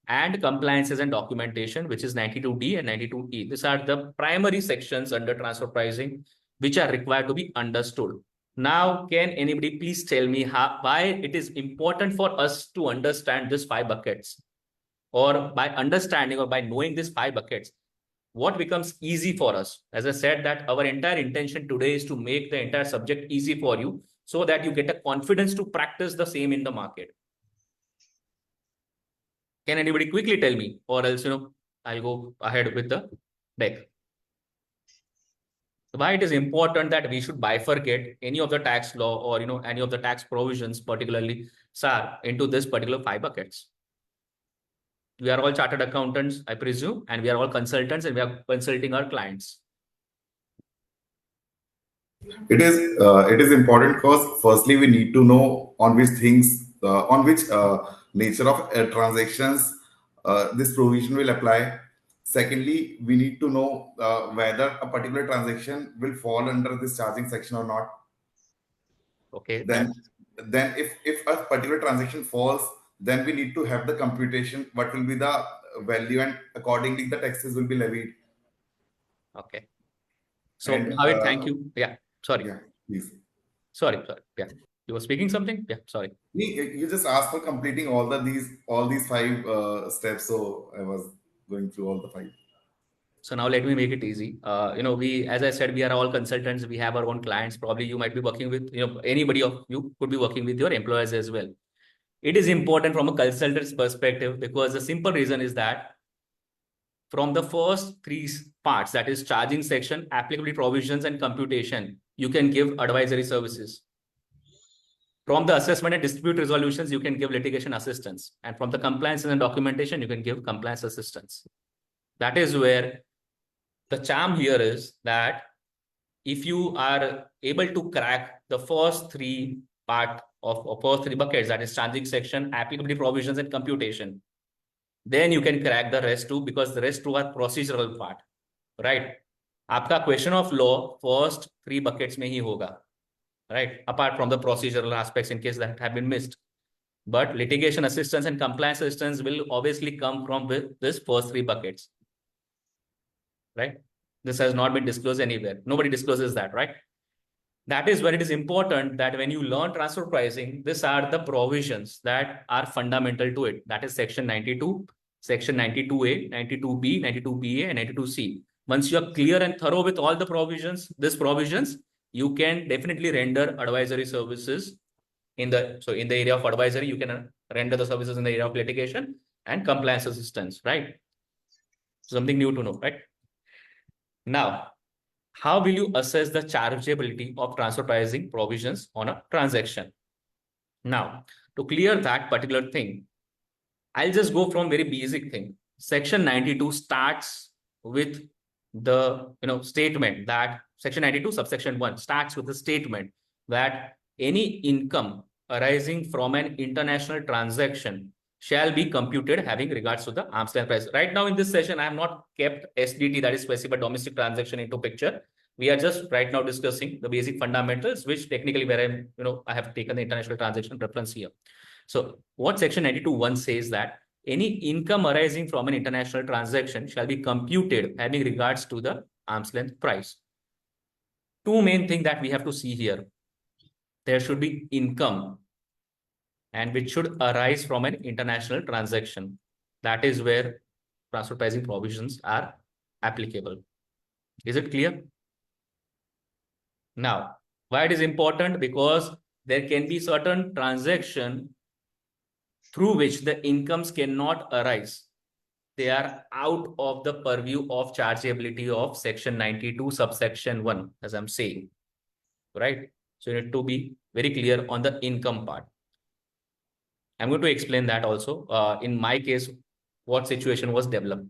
And compliances and documentation, which is 92D and 92E. These are the primary sections under transfer pricing, which are required to be understood. Now, can anybody please tell me why it is important for us to understand these 5 buckets? Or by understanding or by knowing these 5 buckets, what becomes easy for us? As I said, that our entire intention today is to make the entire subject easy for you so that you get a confidence to practice the same in the market. Can anybody quickly tell me, or else I'll go ahead with the deck. why it is important that we should bifurcate any of the tax law or any of the tax provisions, particularly SAR, into this particular 5 buckets. We are all chartered accountants, I presume, and we are all consultants, and we are consulting our clients. It is important because firstly we need to know on which things on which nature of transactions this provision will apply. Secondly, we need to know whether a particular transaction will fall under this charging section or not. Okay. Then if a particular transaction falls, then we need to have the computation what will be the value, and accordingly the taxes will be levied. Okay. So And Bhavit, thank you. Yeah. Sorry. yeah, please. Sorry. Yeah. You were speaking something? Yeah. Sorry. You just asked for completing all these 5 steps, so I was going through all the 5. So now let me make it easy. We, as I said, we are all consultants. We have our own clients. Probably you might be working with, anybody of you could be working with your employers as well. It is important from a consultant's perspective because the simple reason is that from the first 3 parts, that is charging section, applicability provisions, and computation, you can give advisory services. From the assessment and dispute resolutions, you can give litigation assistance. And from the compliance and documentation, you can give compliance assistance. That is where the charm here is that if you are able to crack the first 3 first 3 buckets, that is charging section, applicability provisions, and computation, then you can crack the rest 2, because the rest 2 are procedural part, right? Aapka question of law first 3 buckets mein hi hoga, right? Apart from the procedural aspects in case that have been missed. But litigation assistance and compliance assistance will obviously come from this first 3 buckets, right? This has not been disclosed anywhere. Nobody discloses that, right? That is where it is important that when you learn transfer pricing, these are the provisions that are fundamental to it. That is section 92, section 92A, 92B, 92BA, and 92C. Once you are clear and thorough with all the provisions, you can definitely render advisory services in the area of advisory. You can render the services in the area of litigation and compliance assistance, right? Something new to know, right? Now, how will you assess the chargeability of transfer pricing provisions on a transaction? Now, to clear that particular thing, I'll just go from very basic thing. Section 92 starts with the statement that section 92 subsection 1 starts with the statement that any income arising from an international transaction shall be computed having regards to the arm's length price. Right now in this session, I have not kept SDT, that is specified domestic transaction, into picture. We are just right now discussing the basic fundamentals, which technically where I have taken the international transaction reference here. So what section 92(1) says that any income arising from an international transaction shall be computed having regards to the arm's length price. 2 main things that we have to see here. There should be income, and which should arise from an international transaction. That is where transfer pricing provisions are applicable. Is it clear? Now, why it is important? Because there can be certain transaction through which the incomes cannot arise. They are out of the purview of chargeability of section 92 subsection 1, as I'm saying, right? So you need to be very clear on the income part. I'm going to explain that also. In my case, what situation was developed.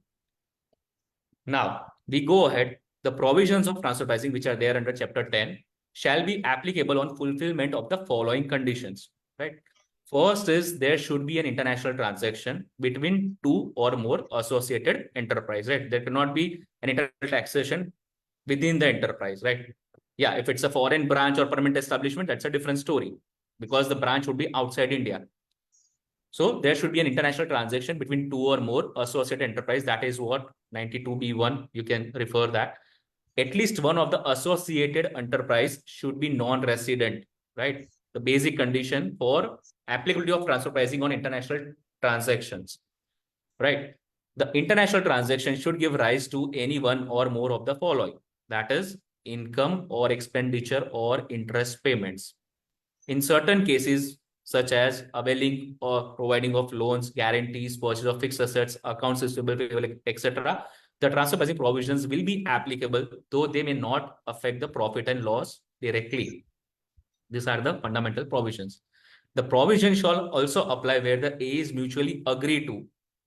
Now, we go ahead. The provisions of transfer pricing, which are there under chapter 10, shall be applicable on fulfillment of the following conditions, right? First is there should be an international transaction between 2 or more associated enterprise, right? There cannot be an international taxation within the enterprise, right? Yeah, if it's a foreign branch or permanent establishment, that's a different story, because the branch would be outside India. So there should be an international transaction between 2 or more associated enterprise. That is what 92B1, you can refer that. At least one of the associated enterprise should be non-resident, right? The basic condition for applicability of transfer pricing on international transactions, right? The international transaction should give rise to any one or more of the following. That is income or expenditure or interest payments. In certain cases, such as availing or providing of loans, guarantees, purchase of fixed assets, accounts receivable, etc., the transfer pricing provisions will be applicable, though they may not affect the profit and loss directly. These are the fundamental provisions. The provision shall also apply where the A's mutually agree to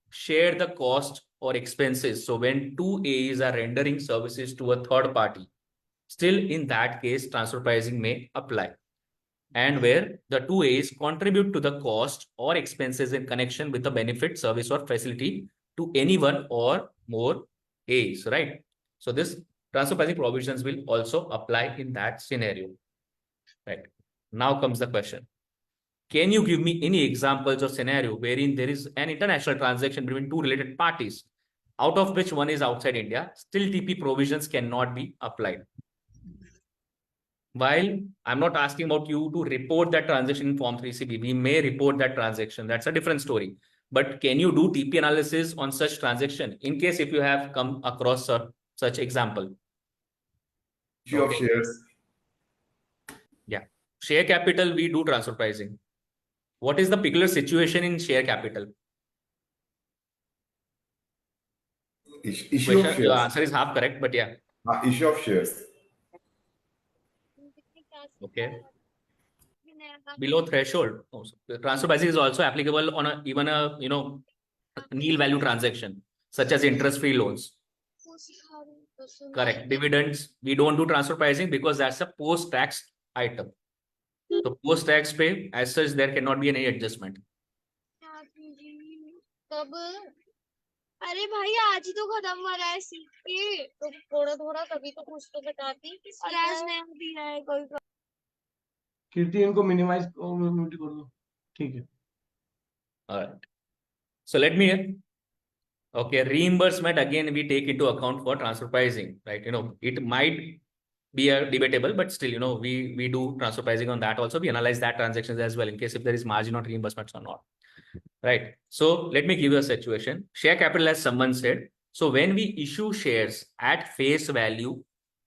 share the cost or expenses. So when two A's are rendering services to a third party, still in that case, transfer pricing may apply. And where the two A's contribute to the cost or expenses in connection with the benefit, service, or facility to any one or more A's, right? So this transfer pricing provisions will also apply in that scenario, right? Now comes the question. Can you give me any examples or scenario wherein there is an international transaction between two related parties, out of which one is outside India, still TP provisions cannot be applied? While I'm not asking about you to report that transaction in Form 3CB, we may report that transaction. That's a different story. But can you do TP analysis on such transaction in case if you have come across such example? Issue of shares. Yeah. Share capital, we do transfer pricing. What is the peculiar situation in share capital? Issue of Question, your shares. answer is half correct, but yeah. Issue of shares. Okay. Below threshold. Oh, so the transfer pricing is also applicable on even a nil value transaction, such as interest-free loans. Correct. Dividends, we don't do transfer pricing because that's a post-tax item. So post-tax pay, as such, there cannot be any adjustment. अरे भाई आज ही तो खत्म हो रहा है सीख के तो थोड़ा थोड़ा तभी तो कुछ तो बताती और आज नया दिया है कोई कीर्ति इनको मिनिमाइज म्यूट कर दो ठीक है All right. So let me okay, reimbursement again we take into account for transfer pricing, right? It might be a debatable, but still, we do transfer pricing on that also. We analyze that transactions as well in case if there is margin on reimbursements or not. Right. So let me give you a situation. Share capital, as someone said. So when we issue shares at face value,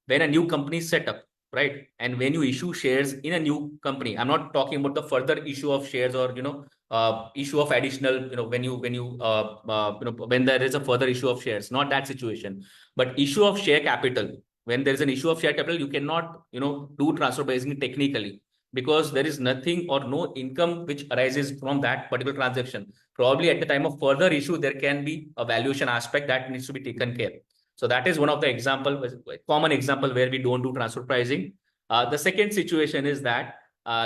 when a new company is set up, right? And when you issue shares in a new company, I'm not talking about the further issue of shares or issue of additional, when there is a further issue of shares, not that situation, but issue of share capital. When there is an issue of share capital, you cannot, do transfer pricing technically, because there is nothing or no income which arises from that particular transaction. Probably at the time of further issue, there can be a valuation aspect that needs to be taken care. So that is one of the common example where we don't do transfer pricing. The second situation is that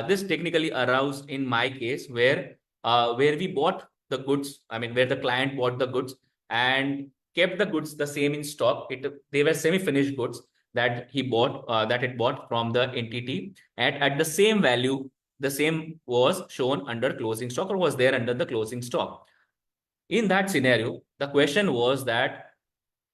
this technically arose in my case where we bought the goods, where the client bought the goods and kept the goods the same in stock. They were semi-finished goods that he bought, that it bought from the entity, and at the same value, the same was shown under closing stock or was there under the closing stock. In that scenario, the question was that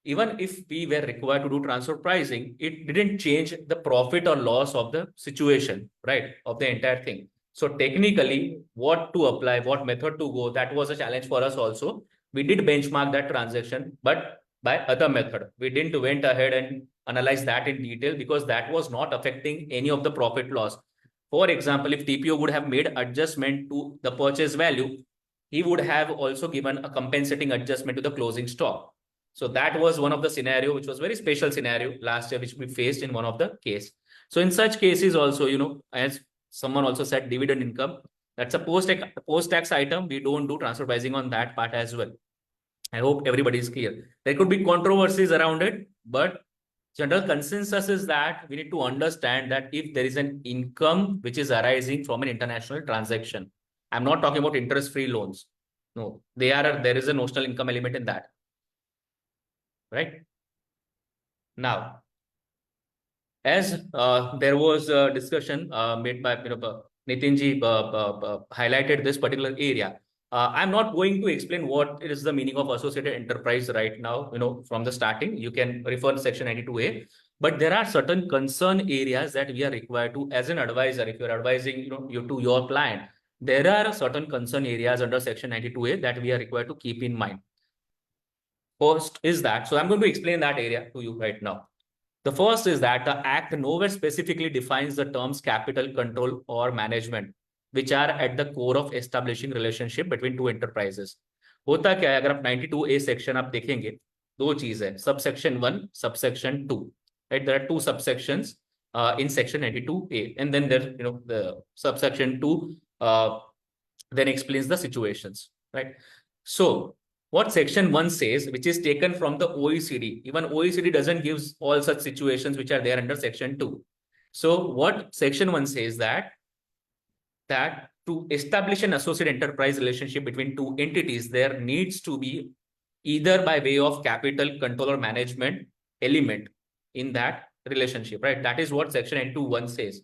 even if we were required to do transfer pricing, it didn't change the profit or loss of the situation, right, of the entire thing. So technically, what to apply, what method to go, that was a challenge for us also. We did benchmark that transaction, but by other method. We didn't went ahead and analyze that in detail because that was not affecting any of the profit loss. For example, if TPO would have made adjustment to the purchase value, he would have also given a compensating adjustment to the closing stock. So that was one of the scenario, which was very special scenario last year, which we faced in one of the case. So in such cases also, as someone also said, dividend income, that's a post-tax item. We don't do transfer pricing on that part as well. I hope everybody is clear. There could be controversies around it, but general consensus is that we need to understand that if there is an income which is arising from an international transaction, I'm not talking about interest-free loans. No, there is a notional income element in that. Right? Now, as there was a discussion made by Nitinji highlighted this particular area. I'm not going to explain what is the meaning of associated enterprise right now, from the starting. You can refer to section 92A, but there are certain concern areas that we are required to, as an advisor, if you're advising, you to your client, there are certain concern areas under section 92A that we are required to keep in mind. First is that, so I'm going to explain that area to you right now. The first is that the Act nowhere specifically defines the terms capital control or management, which are at the core of establishing relationship between two enterprises. होता क्या है, अगर आप 92A section आप देखेंगे, दो चीज है, subsection 1, subsection 2, right? There are two subsections in section 92A, and then there, the subsection 2 then explains the situations, right? So what section 1 says, which is taken from the OECD, even OECD doesn't give all such situations which are there under section 2. So what section 1 says that to establish an associate enterprise relationship between two entities, there needs to be either by way of capital control or management element in that relationship, right? That is what section N21 says.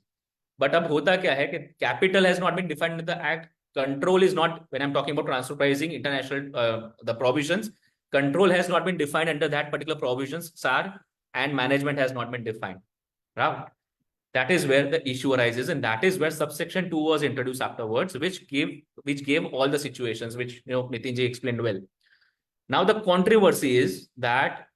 But अब होता क्या है कि capital has not been defined in the act. Control is not, when I'm talking about transfer pricing, international, the provisions, control has not been defined under that particular provisions, SAR, and management has not been defined, right? That is where the issue arises, and that is where subsection 2 was introduced afterwards, which gave all the situations which Nitin ji explained well. Now the controversy is that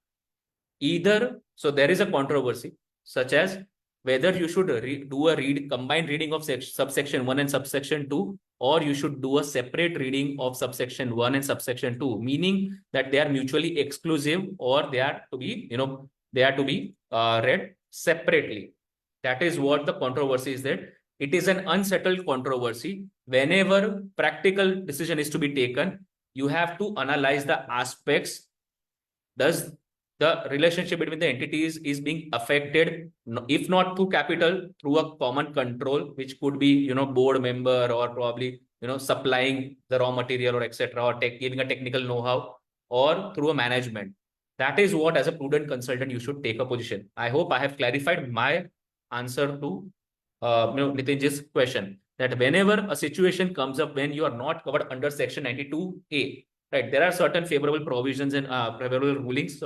so there is a controversy such as whether you should do a combined reading of subsection 1 and subsection 2, or you should do a separate reading of subsection 1 and subsection 2, meaning that they are mutually exclusive, or they are to be read separately. That is what the controversy is, that it is an unsettled controversy. Whenever practical decision is to be taken, you have to analyze the aspects. Does the relationship between the entities is being affected, if not through capital, through a common control, which could be, board member, or probably, supplying the raw material, or etc., or giving a technical know-how, or through a management. That is what, as a prudent consultant, you should take a position. I hope I have clarified my answer to Nitin's question, that whenever a situation comes up when you are not covered under section 92A, right, there are certain favorable provisions and favorable rulings,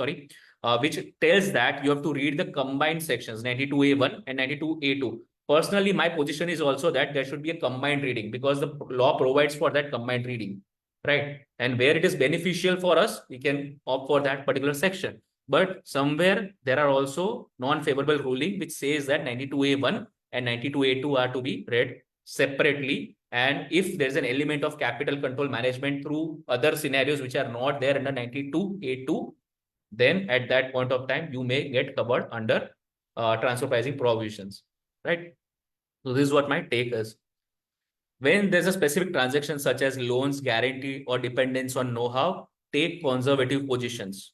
which tells that you have to read the combined sections 92A1 and 92A2. Personally, my position is also that there should be a combined reading, because the law provides for that combined reading, right? And where it is beneficial for us, we can opt for that particular section. But somewhere there are also non-favorable ruling which says that 92A1 and 92A2 are to be read separately. And if there's an element of capital control management through other scenarios which are not there under 92A2, then at that point of time, you may get covered under transfer pricing provisions, right? So this is what my take is. When there's a specific transaction such as loans, guarantee, or dependence on know-how, take conservative positions.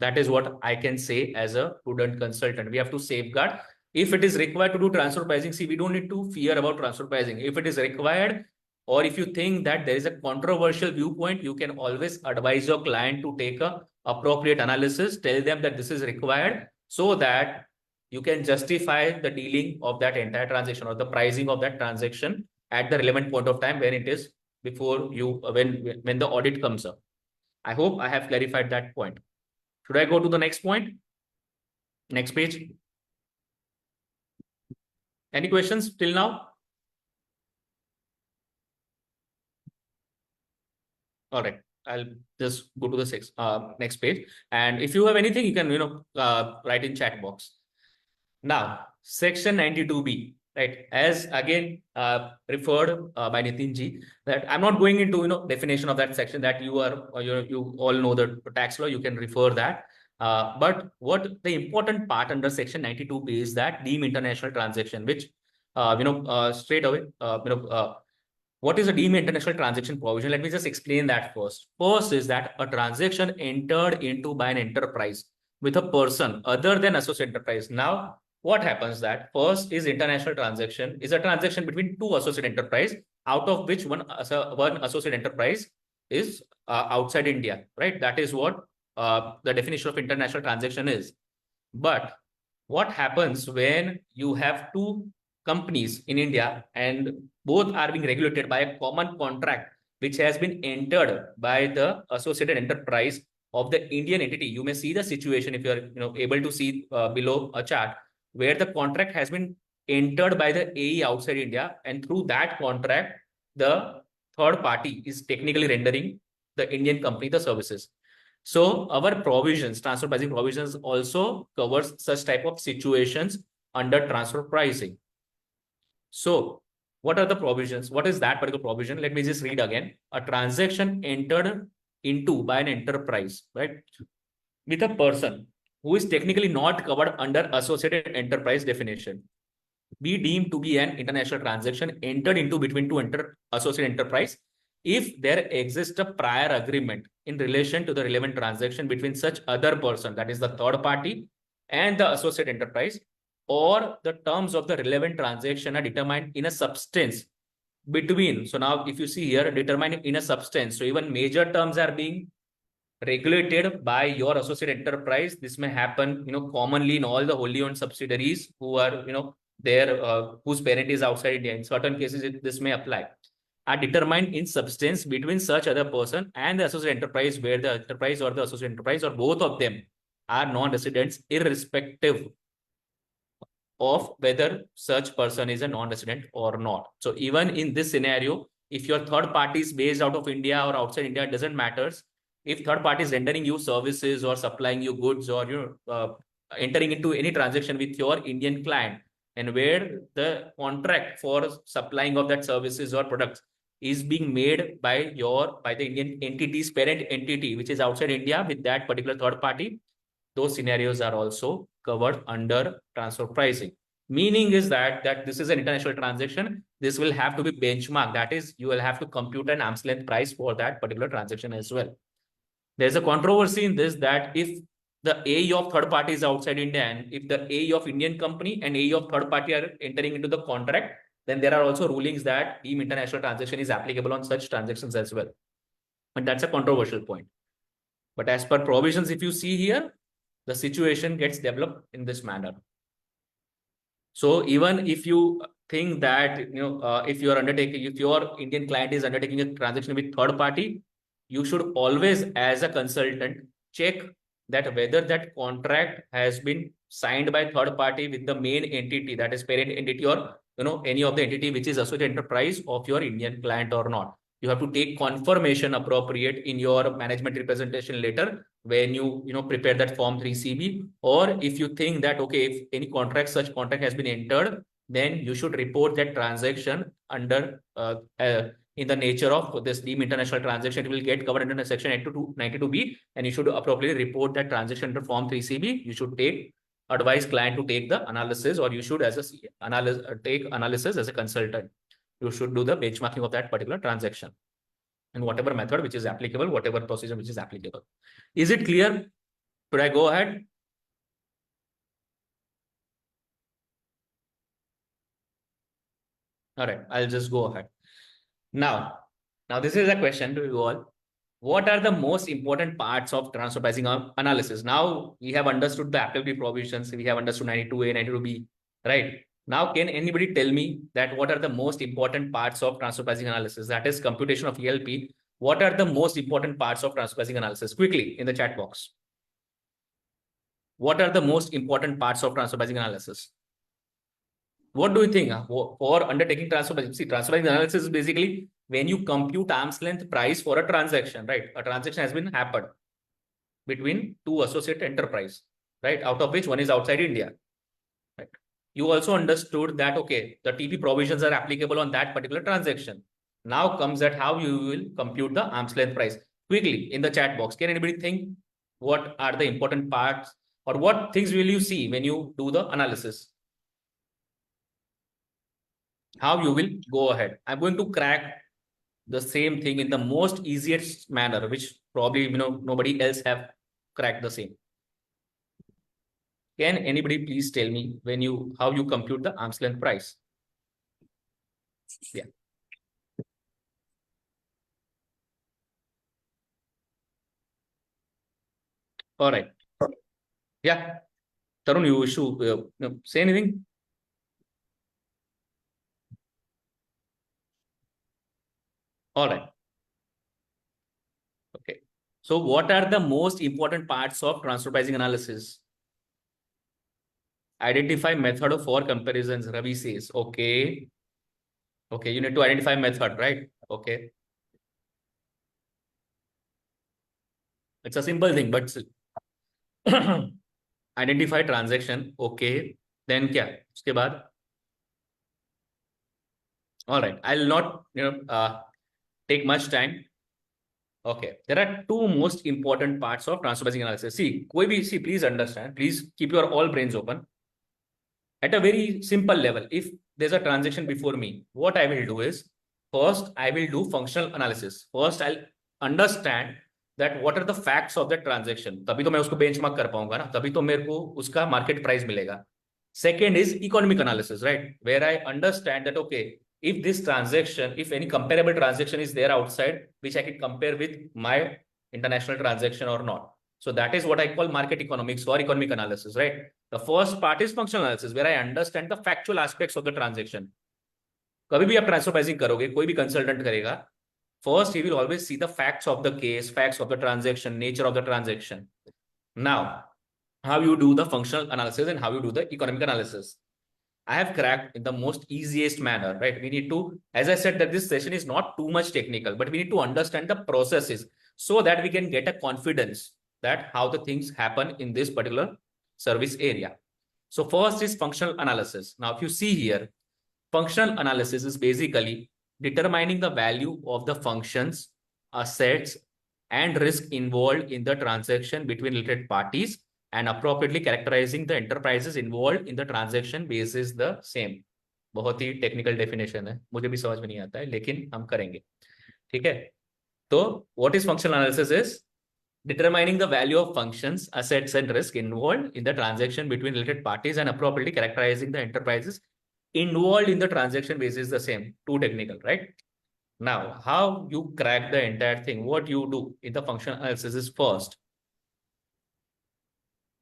That is what I can say as a prudent consultant. We have to safeguard. If it is required to do transfer pricing, see, we don't need to fear about transfer pricing. If it is required, or if you think that there is a controversial viewpoint, you can always advise your client to take a appropriate analysis, tell them that this is required, so that you can justify the dealing of that entire transaction, or the pricing of that transaction at the relevant point of time when it is before you, when the audit comes up. I hope I have clarified that point. Should I go to the next point? Next page. Any questions till now? All right, I'll just go to the next page. And if you have anything, you can write in chat box. Now, section 92B, right? As again referred by Nitin ji, that I'm not going into definition of that section, that you all know the tax law. You can refer that. But what the important part under section 92B is that deemed international transaction, which straight away what is a deemed international transaction provision? Let me just explain that first. First is that a transaction entered into by an enterprise with a person other than associate enterprise. Now, what happens that first is international transaction is a transaction between two associate enterprise, out of which one associate enterprise is outside India, right? That is what the definition of international transaction is. But what happens when you have two companies in India and both are being regulated by a common contract which has been entered by the associated enterprise of the Indian entity? You may see the situation if you are able to see below a chart where the contract has been entered by the AE outside India, and through that contract the third party is technically rendering the Indian company the services. So our provisions, transfer pricing provisions, also covers such type of situations under transfer pricing. So what are the provisions? What is that particular provision? Let me just read again. A transaction entered into by an enterprise, right? with a person who is technically not covered under associated enterprise definition be deemed to be an international transaction entered into between two associated enterprise if there exists a prior agreement in relation to the relevant transaction between such other person, that is the third party, and the associated enterprise, or the terms of the relevant transaction are determined in a substance between. So now if you see here, determined in a substance, so even major terms are being regulated by your associate enterprise. This may happen, commonly in all the wholly owned subsidiaries who are, their whose parent is outside India. In certain cases, this may apply. Are determined in substance between such other person and the associate enterprise, where the enterprise or the associate enterprise or both of them are non-residents, irrespective of whether such person is a non-resident or not. So even in this scenario, if your third party is based out of India or outside India, it doesn't matter. If third party is rendering you services or supplying you goods, or entering into any transaction with your Indian client, and where the contract for supplying of that services or products is being made by the Indian entity's parent entity, which is outside India, with that particular third party, those scenarios are also covered under transfer pricing. Meaning is that this is an international transaction. This will have to be benchmarked. That is, you will have to compute an arm's length price for that particular transaction as well. There's a controversy in this, that if the AE of third party is outside India, and if the AE of Indian company and AE of third party are entering into the contract, then there are also rulings that deemed international transaction is applicable on such transactions as well. But that's a controversial point. But as per provisions, if you see here, the situation gets developed in this manner. So even if you think that, if your Indian client is undertaking a transaction with third party, you should always, as a consultant, check that whether that contract has been signed by third party with the main entity, that is parent entity, or any of the entity which is associated enterprise of your Indian client or not. You have to take confirmation appropriate in your management representation letter when you prepare that form 3CB, or if you think that, okay, if any such contract has been entered, then you should report that transaction under in the nature of this deemed international transaction. It will get covered under section 92B, and you should appropriately report that transaction under form 3CB. You should advise client to take the analysis, or you should take analysis as a consultant. You should do the benchmarking of that particular transaction and whatever method which is applicable, whatever procedure which is applicable. Is it clear? Should I go ahead? All right, I'll just go ahead. Now this is a question to you all. What are the most important parts of transfer pricing analysis? Now we have understood the applicability provisions. We have understood 92A, 92B, right? Now, can anybody tell me that what are the most important parts of transfer pricing analysis? That is computation of ELP. What are the most important parts of transfer pricing analysis? Quickly in the chat box. What are the most important parts of transfer pricing analysis? What do you think for undertaking transfer pricing? See, transfer pricing analysis is basically when you compute arm's length price for a transaction, right? A transaction has been happened between two associate enterprise, right? Out of which one is outside India, right? You also understood that, okay, the TP provisions are applicable on that particular transaction. Now comes at how you will compute the arm's length price. Quickly in the chat box, can anybody think what are the important parts, or what things will you see when you do the analysis? How you will go ahead. I'm going to crack the same thing in the most easiest manner, which probably nobody else have cracked the same. Can anybody please tell me how you compute the arm's length price? Yeah. All right. Yeah. Tarun, you wish to say anything? All right. Okay. So what are the most important parts of transfer pricing analysis? Identify method for comparisons, Ravi says. Okay. Okay, you need to identify method, right? Okay. It's a simple thing, but identify transaction. Okay. Then kya? Uske baad? All right. I'll not take much time. Okay, there are two most important parts of transfer pricing analysis. See, please understand, please keep your all brains open. At a very simple level, if there's a transaction before me, what I will do is, first I will do functional analysis. First I'll understand that what are the facts of that transaction. तभी तो मैं उसको benchmark कर पाऊंगा ना, तभी तो मेरे को उसका market price मिलेगा. Second is economic analysis, right? Where I understand that, okay, if this transaction, if any comparable transaction is there outside, which I can compare with my international transaction or not. So that is what I call market economics or economic analysis, right? The first part is functional analysis, where I understand the factual aspects of the transaction. कभी भी आप transfer pricing करोगे, कोई भी consultant करेगा, first he will always see the facts of the case, facts of the transaction, nature of the transaction. Now, how you do the functional analysis and how you do the economic analysis. I have cracked in the most easiest manner, right? We need to, as I said, that this session is not too much technical, but we need to understand the processes so that we can get a confidence that how the things happen in this particular service area. So first is functional analysis. Now, if you see here, functional analysis is basically determining the value of the functions, assets, and risk involved in the transaction between related parties and appropriately characterizing the enterprises involved in the transaction basis the same. बहुत ही technical definition है, मुझे भी समझ में नहीं आता है, लेकिन हम करेंगे. ठीक है, तो what is functional analysis is determining the value of functions, assets, and risk involved in the transaction between related parties and appropriately characterizing the enterprises involved in the transaction basis the same. Too technical, right? Now, how you crack the entire thing, what you do in the functional analysis is first,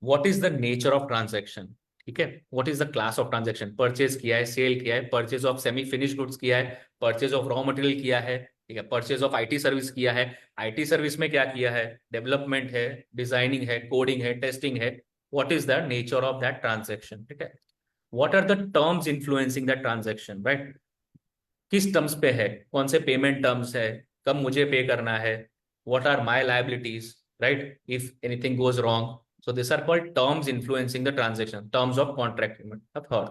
what is the nature of transaction? ठीक है, what is the class of transaction? Purchase किया है, sale किया है, purchase of semi finished goods किया है, purchase of raw material किया है, ठीक है, purchase of IT service किया है, IT service में क्या किया है, development है, designing है, coding है, testing है. What is the nature of that transaction? ठीक है, what are the terms influencing that transaction, right? किस टर्म्स पे है, कौन से पेमेंट टर्म्स है, कब मुझे पे करना है, what are my liabilities, right? If anything goes wrong. So these are called terms influencing the transaction, terms of contract payment. I've heard.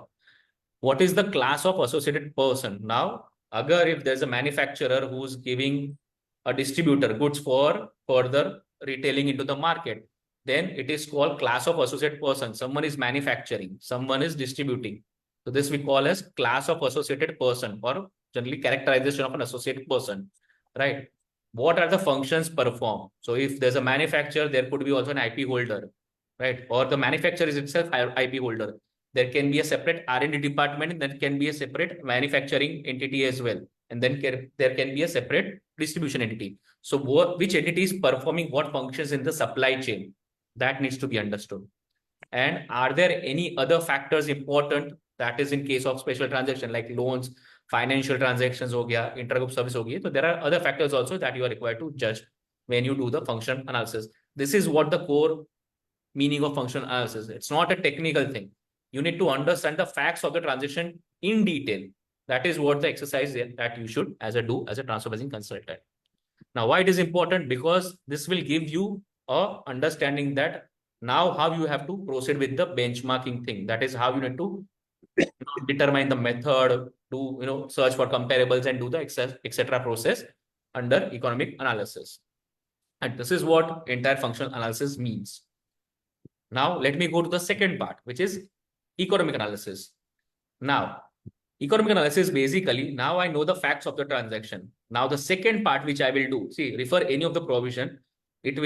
What is the class of associated person? Now, agar if there's a manufacturer who's giving a distributor goods for further retailing into the market, then it is called class of associated person. Someone is manufacturing, someone is distributing. So this we call as class of associated person, or generally characterization of an associated person, right? What are the functions performed? So if there's a manufacturer, there could be also an IP holder, right? Or the manufacturer is itself IP holder. There can be a separate R&D department, and there can be a separate manufacturing entity as well. And then there can be a separate distribution entity. So which entity is performing what functions in the supply chain? That needs to be understood. And are there any other factors important? That is in case of special transaction like loans, financial transactions ho gaya, intergroup service ho gaya. So there are other factors also that you are required to judge when you do the function analysis. This is what the core meaning of functional analysis. It's not a technical thing. You need to understand the facts of the transaction in detail. That is what the exercise that you should as a transfer pricing consultant. Now, why it is important? Because this will give you a understanding that now how you have to proceed with the benchmarking thing. That is how you need to determine the method, do search for comparables and do the etc. process under economic analysis. And this is what entire functional analysis means. Now, let me go to the second part, which is economic analysis. Now, economic analysis basically, now I know the facts of the transaction. Now, the second part which I will do, see, refer any of the provision, it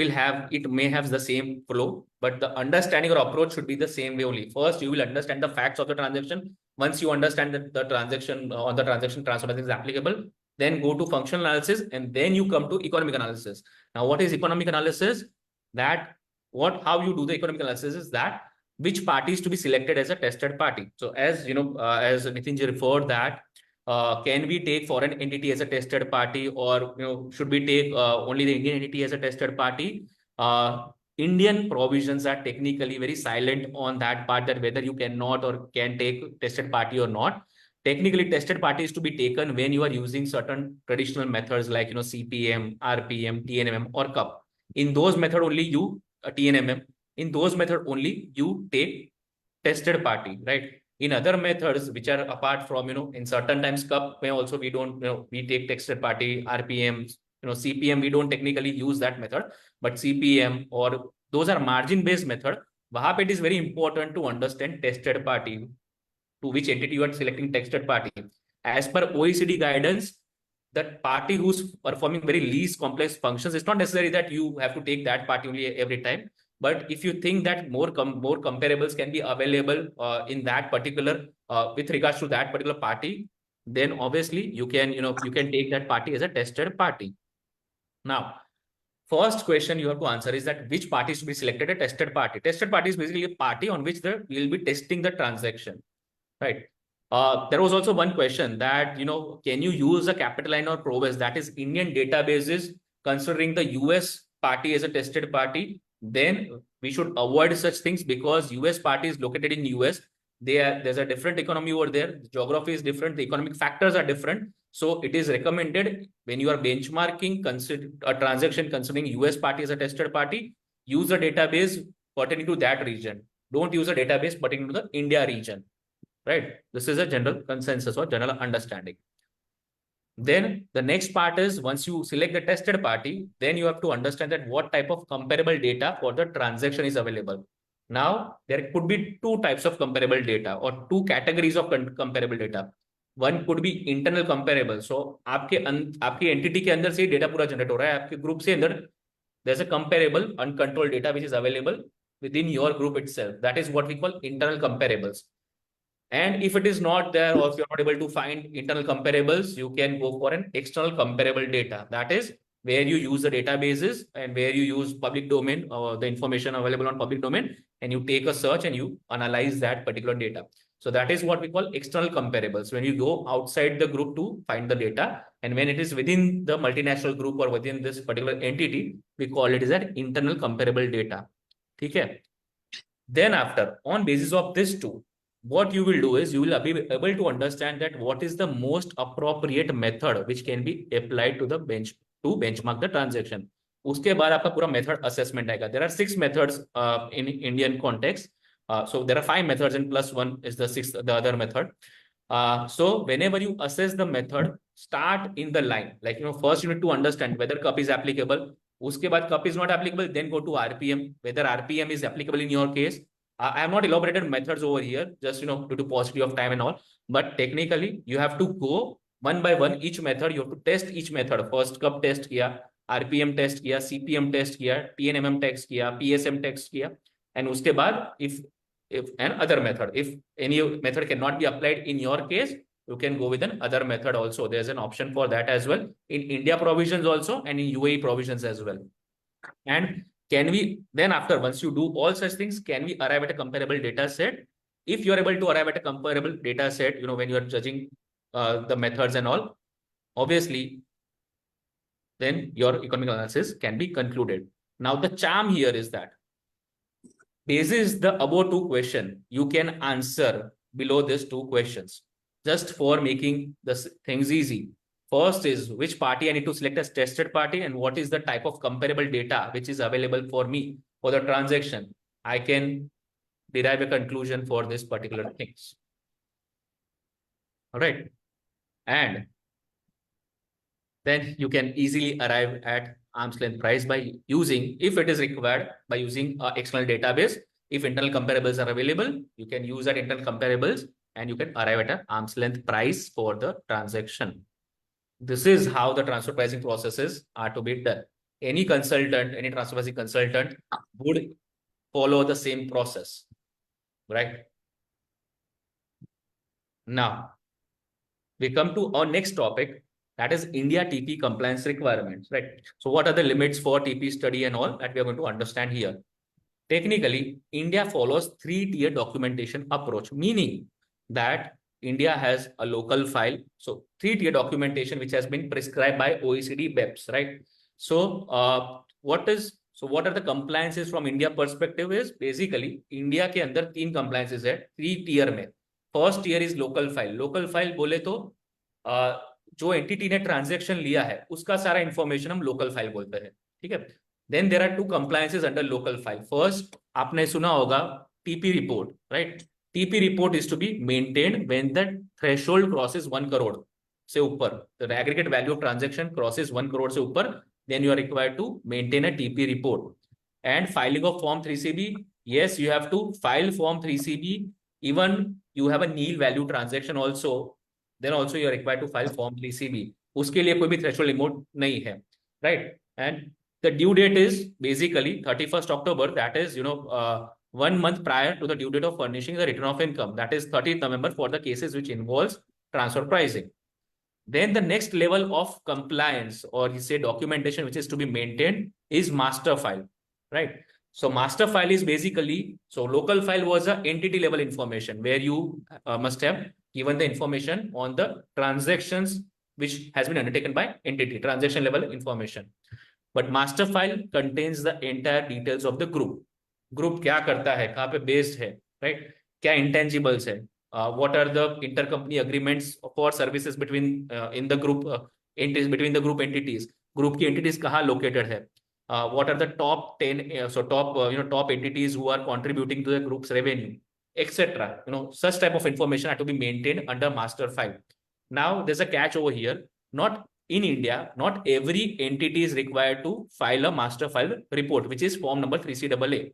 may have the same flow, but the understanding or approach should be the same way only. First, you will understand the facts of the transaction. Once you understand that the transaction on the transaction transfer pricing is applicable, then go to functional analysis, and then you come to economic analysis. Now, what is economic analysis? How you do the economic analysis is that which party is to be selected as a tested party. So as you know, as Nitinji referred that, can we take foreign entity as a tested party, or should we take only the Indian entity as a tested party? Indian provisions are technically very silent on that part, that whether you cannot or can take tested party or not. Technically, tested party is to be taken when you are using certain traditional methods like CPM, RPM, TNMM, or CUP. In those methods only you TNMM. In those methods only you take tested party, right? In other methods which are apart from in certain times CUP may also we don't we take tested party, RPM, CPM, we don't technically use that method, but CPM or those are margin based method. वहां पे it is very important to understand tested party, to which entity you are selecting tested party. As per OECD guidance, that party who's performing very least complex functions, it's not necessary that you have to take that party only every time. But if you think that more comparables can be available in that particular with regards to that particular party, then obviously you can take that party as a tested party. Now, first question you have to answer is that which party should be selected a tested party. Tested party is basically a party on which we'll be testing the transaction, right? There was also one question that, can you use a capital line or probes, that is Indian databases, considering the US party as a tested party? Then we should avoid such things because US party is located in US. There's a different economy over there. The geography is different. The economic factors are different. So it is recommended when you are benchmarking, consider a transaction considering US party as a tested party, use a database pertaining to that region. Don't use a database pertaining to the India region. Right? This is a general consensus or general understanding. Then the next part is once you select the tested party, then you have to understand that what type of comparable data for the transaction is available. Now, there could be two types of comparable data or two categories of comparable data. One could be internal comparable. So, आपके entity के अंदर से data पूरा generate हो रहा है, आपके group से अंदर there's a comparable uncontrolled data which is available within your group itself. That is what we call internal comparables. And if it is not there, or if you're not able to find internal comparables, you can go for an external comparable data. That is where you use the databases and where you use public domain or the information available on public domain, and you take a search and you analyze that particular data. So that is what we call external comparables. When you go outside the group to find the data, and when it is within the multinational group or within this particular entity, we call it as an internal comparable data. Okay. Then after, on basis of this two, what you will do is you will be able to understand that what is the most appropriate method which can be applied to the benchmark the transaction. उसके बाद आपका पूरा method assessment आएगा. There are 6 methods in Indian context. So there are 5 methods and plus 1 is the other method. So whenever you assess the method, start in the line. Like, first you need to understand whether cup is applicable. उसके बाद cup is not applicable, then go to RPM, whether RPM is applicable in your case. I have not elaborated methods over here, just due to paucity of time and all. But technically, you have to go one by one each method. You have to test each method. First, cup test किया, RPM test किया, CPM test किया, TNMM test किया, PSM test किया, and उसके बाद if an other method, if any method cannot be applied in your case, you can go with an other method also. There's an option for that as well in India provisions also and in UAE provisions as well. And can we then after once you do all such things, can we arrive at a comparable data set? If you are able to arrive at a comparable data set, when you are judging the methods and all, obviously, then your economic analysis can be concluded. Now the charm here is that basis the above 2 questions, you can answer below these 2 questions just for making the things easy. First is which party I need to select as tested party and what is the type of comparable data which is available for me for the transaction. I can derive a conclusion for this particular things. All right. And then you can easily arrive at arm's length price by using, if it is required, by using an external database. If internal comparables are available, you can use that internal comparables and you can arrive at an arm's length price for the transaction. This is how the transfer pricing processes are to be done. Any consultant, any transfer pricing consultant would follow the same process, right? Now, we come to our next topic, that is India TP compliance requirements, right? So what are the limits for TP study and all that we are going to understand here? Technically, India follows 3-tier documentation approach, meaning that India has a local file. So 3-tier documentation, which has been prescribed by OECD BEPS, right? So what are the compliances from India perspective is basically India के अंदर 3 compliances है 3 tier में. First tier is local file. Local file बोले तो जो entity ने transaction लिया है उसका सारा information हम local file बोलते हैं, ठीक है? Then there are 2 compliances under local file. First, आपने सुना होगा TP report, right? TP report is to be maintained when the threshold crosses 1 crore. से ऊपर, the aggregate value of transaction crosses 1 crore से ऊपर, then you are required to maintain a TP report. And filing of form 3CB, yes, you have to file form 3CB even you have a nil value transaction also, then also you are required to file form 3CB. उसके लिए कोई भी threshold limit नहीं है, right? And the due date is basically 31st October, that is 1 month prior to the due date of furnishing the return of income, that is 30th November for the cases which involves transfer pricing. Then the next level of compliance, or you say documentation, which is to be maintained, is master file, right? So master file is basically, so local file was a entity level information where you must have given the information on the transactions which has been undertaken by entity, transaction level information. But master file contains the entire details of the group. Group क्या करता है, कहाँ पे based है, right? क्या intangibles है, what are the intercompany agreements for services between in the group entities, between the group entities, group की entities कहाँ located है, what are the top 10 top entities who are contributing to the group's revenue, etc. Such type of information have to be maintained under master file. Now there's a catch over here. Not in India, not every entity is required to file a master file report, which is form number 3CAA.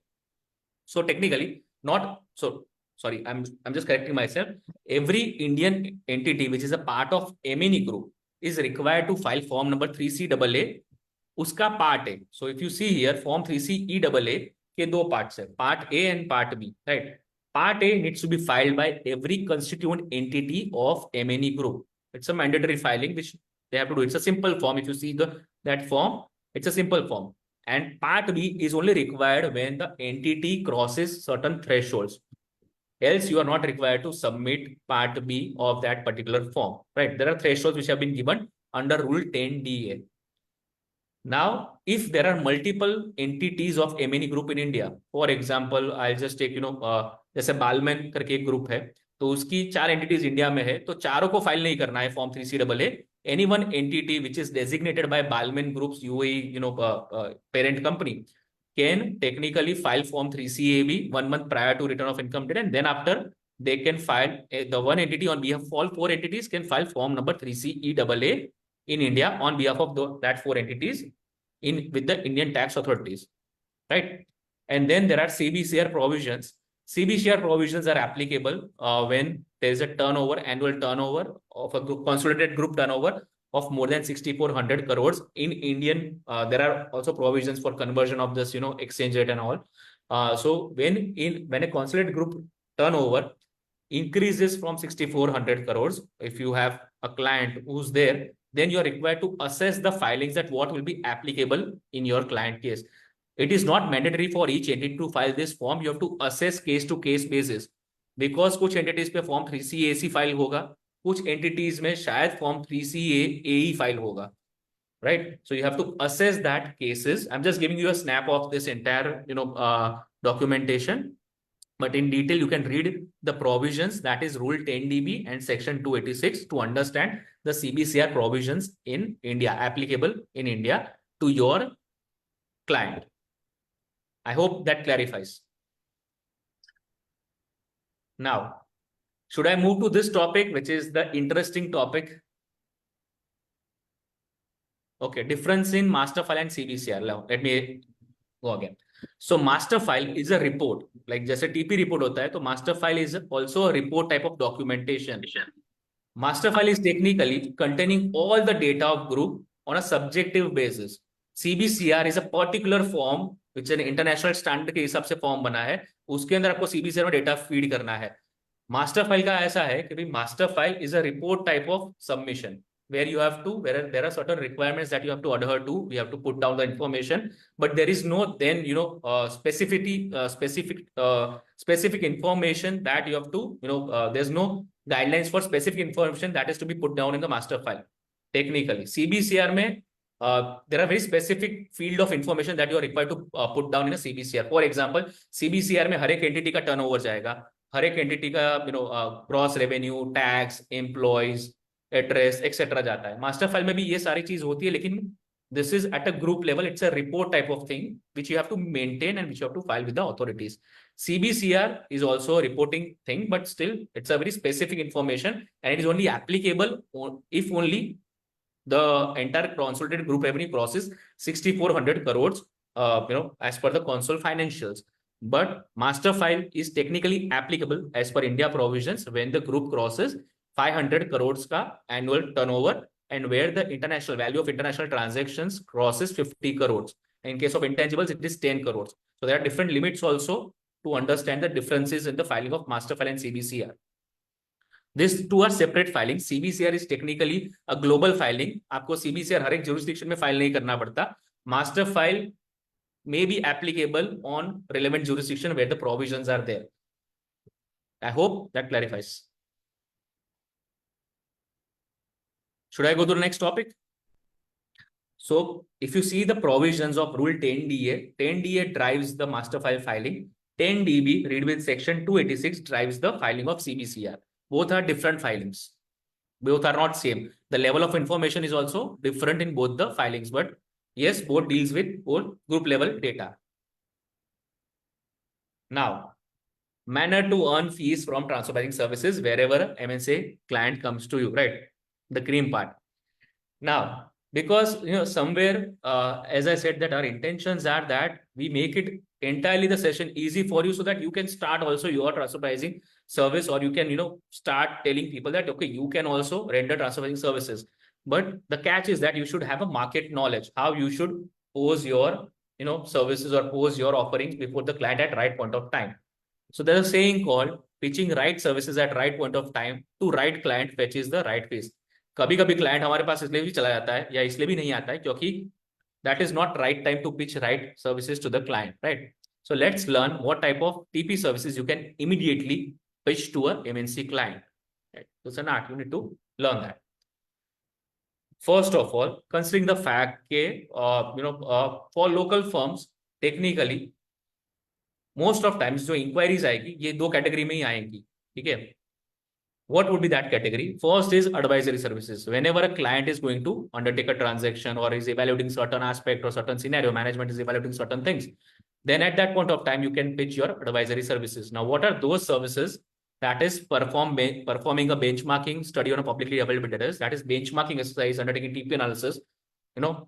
So technically, not so. Sorry, I'm just correcting myself. Every Indian entity which is a part of MNE group is required to file form number 3CAA. उसका part है. So if you see here, form 3CEAA के दो parts है, part A and part B, right? Part A needs to be filed by every constituent entity of MNE group. It's a mandatory filing which they have to do. It's a simple form. If you see that form, it's a simple form. And part B is only required when the entity crosses certain thresholds. Else you are not required to submit part B of that particular form, right? There are thresholds which have been given under Rule 10DA. Now, if there are multiple entities of MNE group in India, for example, I'll just take, जैसे बालमैन करके एक group है, तो उसकी 4 entities India में है, तो चारों को फाइल नहीं करना है form 3CAA. Any one entity which is designated by Balmain Group's UAE, parent company can technically file form 3CAB 1 month prior to return of income date, and then after they can file the one entity on behalf of all 4 entities can file form number 3CEAA in India on behalf of that 4 entities with the Indian tax authorities, right? And then there are CBCR provisions. CBCR provisions are applicable when there is a annual turnover of a consolidated group turnover of more than 6,400 crores in Indian. There are also provisions for conversion of this, exchange rate and all. So when a consolidated group turnover increases from 6,400 crores, if you have a client who's there, then you are required to assess the filings that what will be applicable in your client case. It is not mandatory for each entity to file this form. You have to assess case to case basis, because कुछ entities पे form 3CAC file होगा, कुछ entities में शायद form 3CAAE file होगा, right? So you have to assess that cases. I'm just giving you a snap of this entire documentation, but in detail you can read the provisions, that is Rule 10DB and Section 286, to understand the CBCR provisions in India, applicable in India to your client. I hope that clarifies. Now, should I move to this topic, which is the interesting topic? Okay, difference in master file and CBCR. Now, let me go again. So master file is a report, like जैसे TP report होता है, तो master file is also a report type of documentation. Master file is technically containing all the data of group on a subjective basis. CBCR is a particular form which an international standard के हिसाब से form बना है, उसके अंदर आपको CBCR में data feed करना है. मास्टर फाइल का ऐसा है कि master file is a report type of submission where you have to, where there are certain requirements that you have to adhere to. We have to put down the information, but there is no then specific information that you have to there's no guidelines for specific information that is to be put down in the master file. Technically CBCR में there are very specific field of information that you are required to put down in a CBCR. For example, CBCR में हर एक entity का turnover जाएगा, हर एक entity का gross revenue, tax, employees, address etcetera जाता है. Master file में भी ये सारी चीज होती है, लेकिन This is at a group level. It's a report type of thing which you have to maintain and which you have to file with the authorities. CBCR is also a reporting thing, but still it's a very specific information, and it is only applicable if only the entire consolidated group revenue crosses 6,400 crores, as per the console financials. But master file is technically applicable as per India provisions when the group crosses 500 crores ka annual turnover, and where the international value of international transactions crosses 50 crores. In case of intangibles, it is 10 crores. So there are different limits also to understand the differences in the filing of master file and CBCR. These two are separate filings. CBCR is technically a global filing. आपको CBCR हर एक jurisdiction में file नहीं करना पड़ता. Master file may be applicable on relevant jurisdiction where the provisions are there. I hope that clarifies. Should I go to the next topic? So if you see the provisions of Rule 10DA, 10DA drives the master file filing. 10DB, read with section 286, drives the filing of CBCR. Both are different filings. Both are not same. The level of information is also different in both the filings, but yes, both deals with both group level data. Now, manner to earn fees from transfer pricing services wherever MNC client comes to you, right? The cream part. Now, because somewhere, as I said, that our intentions are that we make it entirely the session easy for you so that you can start also your transfer pricing service, or you can start telling people that okay, you can also render transfer pricing services. But the catch is that you should have a market knowledge, how you should pose your services or pose your offerings before the client at right point of time. So there's a saying called pitching right services at right point of time to right client fetches the right fees. कभी कभी client हमारे पास इसलिए भी चला जाता है या इसलिए भी नहीं आता है क्योंकि that is not right time to pitch right services to the client, right? So let's learn what type of TP services you can immediately pitch to a MNC client. Right? So it's an art. You need to learn that. First of all, considering the fact that for local firms, technically most of times जो inquiries आएगी ये दो category में ही आएंगी, ठीक है? What would be that category? First is advisory services. Whenever a client is going to undertake a transaction or is evaluating certain aspect or certain scenario, management is evaluating certain things, then at that point of time, you can pitch your advisory services. Now, what are those services? That is performing a benchmarking study on a publicly available data. That is benchmarking exercise, undertaking TP analysis,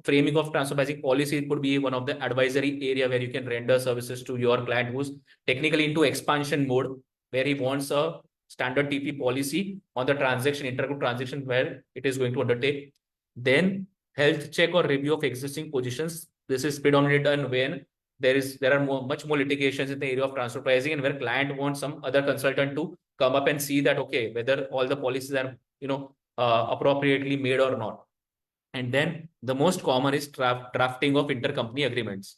framing of transfer pricing policy could be one of the advisory area where you can render services to your client who's technically into expansion mode, where he wants a standard TP policy on the transaction, intergroup transaction where it is going to undertake. Then health check or review of existing positions. This is predominantly done when there are much more litigations in the area of transfer pricing and where client wants some other consultant to come up and see that, okay, whether all the policies are, appropriately made or not. And then the most common is drafting of intercompany agreements.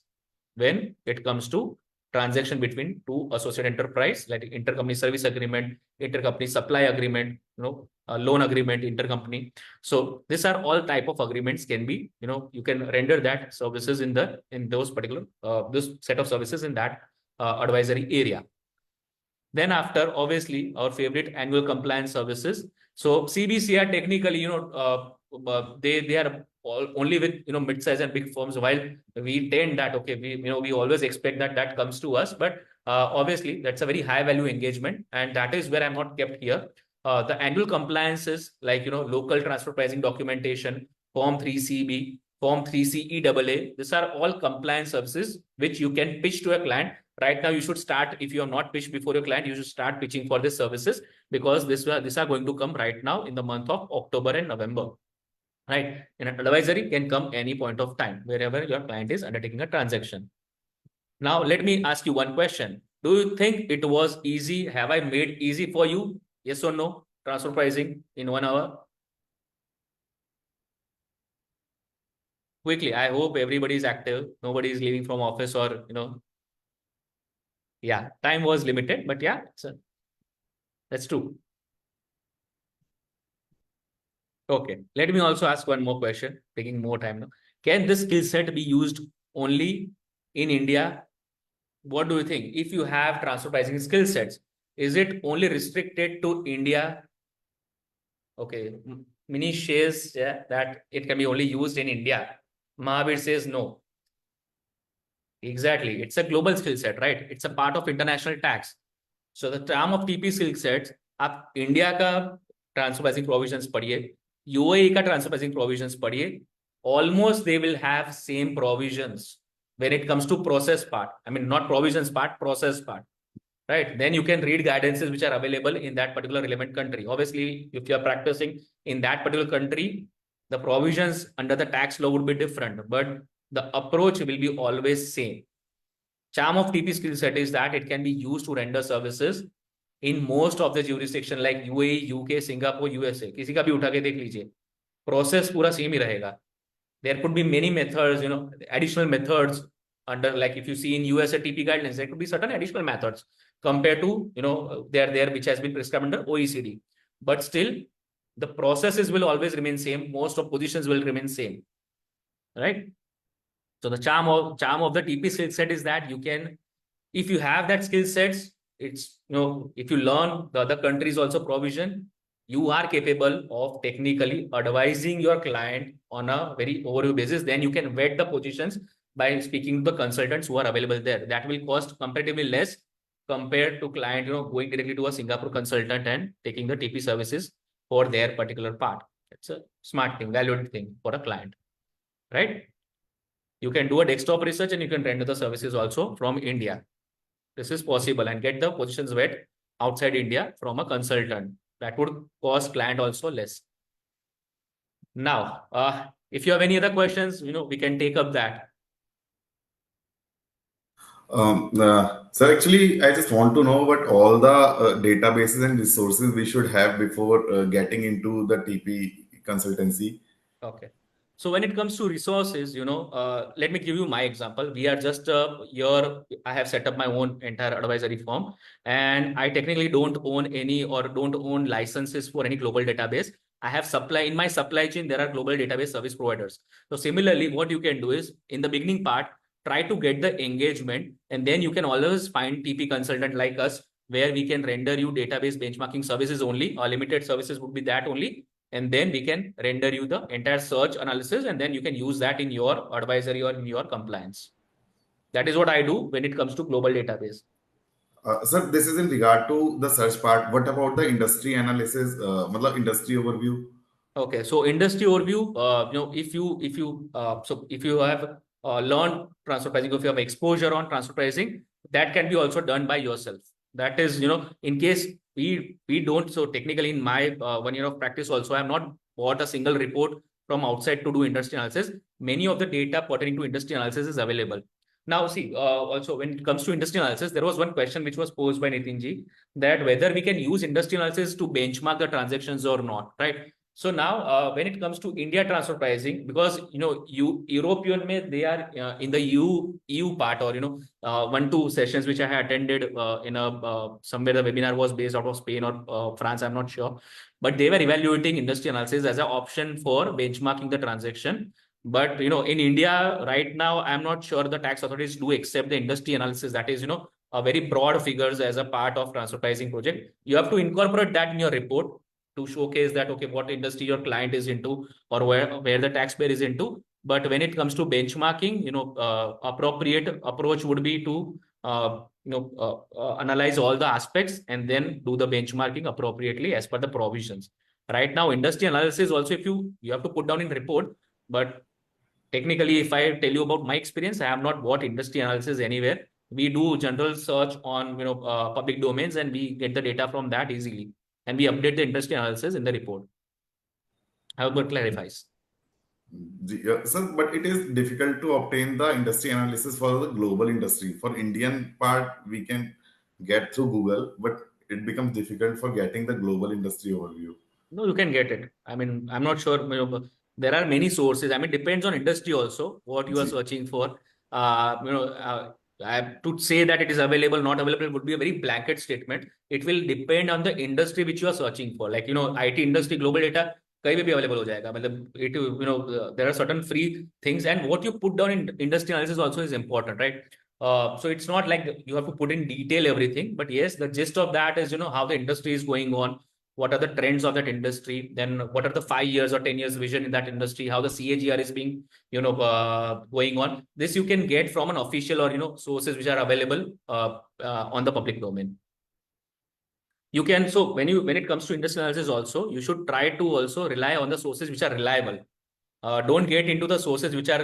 When it comes to transaction between two associate enterprise, like intercompany service agreement, intercompany supply agreement, loan agreement, intercompany. So these are all type of agreements can be, you can render that services in those particular this set of services in that advisory area. Then after, obviously, our favorite annual compliance services. So CBCR technically, they are only with mid-size and big firms, while we tend that okay, we always expect that comes to us, but obviously that's a very high value engagement, and that is where I'm not kept here. The annual compliances like local transfer pricing documentation, Form 3CB, Form 3CEAA, these are all compliance services which you can pitch to a client. Right now, you should start, if you have not pitched before your client, you should start pitching for these services, because these are going to come right now in the month of October and November. Right? And an advisory can come any point of time, wherever your client is undertaking a transaction. Now, let me ask you one question. Do you think it was easy? Have I made easy for you? Yes or no? Transfer pricing in 1 hour? Quickly, I hope everybody is active. Nobody is leaving from office or, yeah, time was limited, but yeah, that's true. Okay, let me also ask one more question, taking more time now. Can this skill set be used only in India? What do you think? If you have transfer pricing skill sets, is it only restricted to India? Okay, Mini shares that it can be only used in India. Mahavir says no. Exactly. It's a global skill set, right? It's a part of international tax. So the term of TP skill sets, आप India का transfer pricing provisions पढ़िए, UAE का transfer pricing provisions पढ़िए, almost they will have same provisions when it comes to process part. I mean, not provisions part, process part, right? Then you can read guidances which are available in that particular relevant country. Obviously, if you are practicing in that particular country, the provisions under the tax law would be different, but the approach will be always same. Charm of TP skill set is that it can be used to render services in most of the jurisdiction like UAE, UK, Singapore, USA. किसी का भी उठा के देख लीजिए, process पूरा same ही रहेगा. There could be many methods, additional methods under, like if you see in USA TP guidelines, there could be certain additional methods compared to, there which has been prescribed under OECD. But still, the processes will always remain same. Most of positions will remain same, right? So the charm of the TP skill set is that you can, if you have that skill sets, it's, if you learn the other countries also provision, you are capable of technically advising your client on a very overview basis. Then you can vet the positions by speaking to the consultants who are available there. That will cost comparatively less compared to client, going directly to a Singapore consultant and taking the TP services for their particular part. It's a smart thing, valued thing for a client, right? You can do a desktop research and you can render the services also from India. This is possible, and get the positions vet outside India from a consultant. That would cost client also less. Now, if you have any other questions, we can take up that. Sir, actually, I just want to know what all the databases and resources we should have before getting into the TP consultancy. Okay. So when it comes to resources, let me give you my example. We are just here. I have set up my own entire advisory firm, and I technically don't own any or don't own licenses for any global database. I have in my supply chain, there are global database service providers. So similarly, what you can do is in the beginning part, try to get the engagement, and then you can always find TP consultant like us, where we can render you database benchmarking services only. Our limited services would be that only. And then we can render you the entire search analysis, and then you can use that in your advisory or in your compliance. That is what I do when it comes to global database. Sir, this is in regard to the search part. What about the industry analysis, industry overview? Okay, so industry overview. If you have learned transfer pricing, if you have exposure on transfer pricing, that can be also done by yourself. That is, in case we don't. So technically, in my 1 year of practice, also I have not bought a single report from outside to do industry analysis. Many of the data pertaining to industry analysis is available. Now, see, also when it comes to industry analysis, there was one question which was posed by Nitinji, that whether we can use industry analysis to benchmark the transactions or not, right? So now, when it comes to India transfer pricing, because European they are in the EU part, or 1-2 sessions which I had attended in a somewhere the webinar was based out of Spain or France, I'm not sure, but they were evaluating industry analysis as an option for benchmarking the transaction. But in India right now, I'm not sure the tax authorities do accept the industry analysis. That is, a very broad figures as a part of transfer pricing project. You have to incorporate that in your report to showcase that, okay, what industry your client is into, or where the taxpayer is into. But when it comes to benchmarking, appropriate approach would be to analyze all the aspects and then do the benchmarking appropriately as per the provisions. Right now, industry analysis also, if you have to put down in report, but technically, if I tell you about my experience, I have not bought industry analysis anywhere. We do general search on public domains, and we get the data from that easily, and we update the industry analysis in the report. I hope that clarifies. Sir, but it is difficult to obtain the industry analysis for the global industry. For Indian part, we can get through Google, but it becomes difficult for getting the global industry overview. No, you can get it. I mean, I'm not sure. There are many sources. I mean, depends on industry also, what you are searching for. I have to say that it is available, not available would be a very blanket statement. It will depend on the industry which you are searching for. Like, IT industry, global data, कहीं भी available हो जाएगा. मतलब there are certain free things, and what you put down in industry analysis also is important, right? So it's not like you have to put in detail everything, but yes, the gist of that is how the industry is going on, what are the trends of that industry, then what are the 5 years or 10 years vision in that industry, how the CAGR is being, going on. This you can get from an official or, sources which are available on the public domain. You can, so when it comes to industry analysis also, you should try to also rely on the sources which are reliable. Don't get into the sources which are,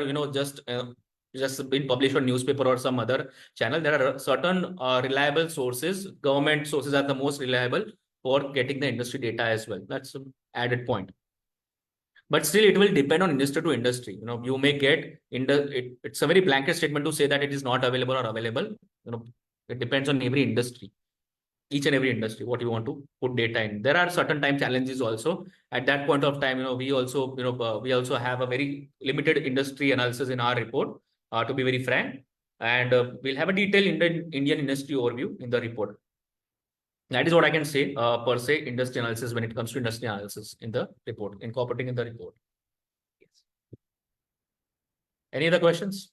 just been published on newspaper or some other channel. There are certain reliable sources. Government sources are the most reliable for getting the industry data as well. That's an added point. But still, it will depend on industry to industry. You may get it's a very blanket statement to say that it is not available or available. It depends on every industry, each and every industry, what you want to put data in. There are certain time challenges also. At that point of time, we also, we also have a very limited industry analysis in our report, to be very frank. And we'll have a detailed Indian industry overview in the report. That is what I can say, per se, industry analysis when it comes to industry analysis in the report, incorporating in the report. Yes. Any other questions?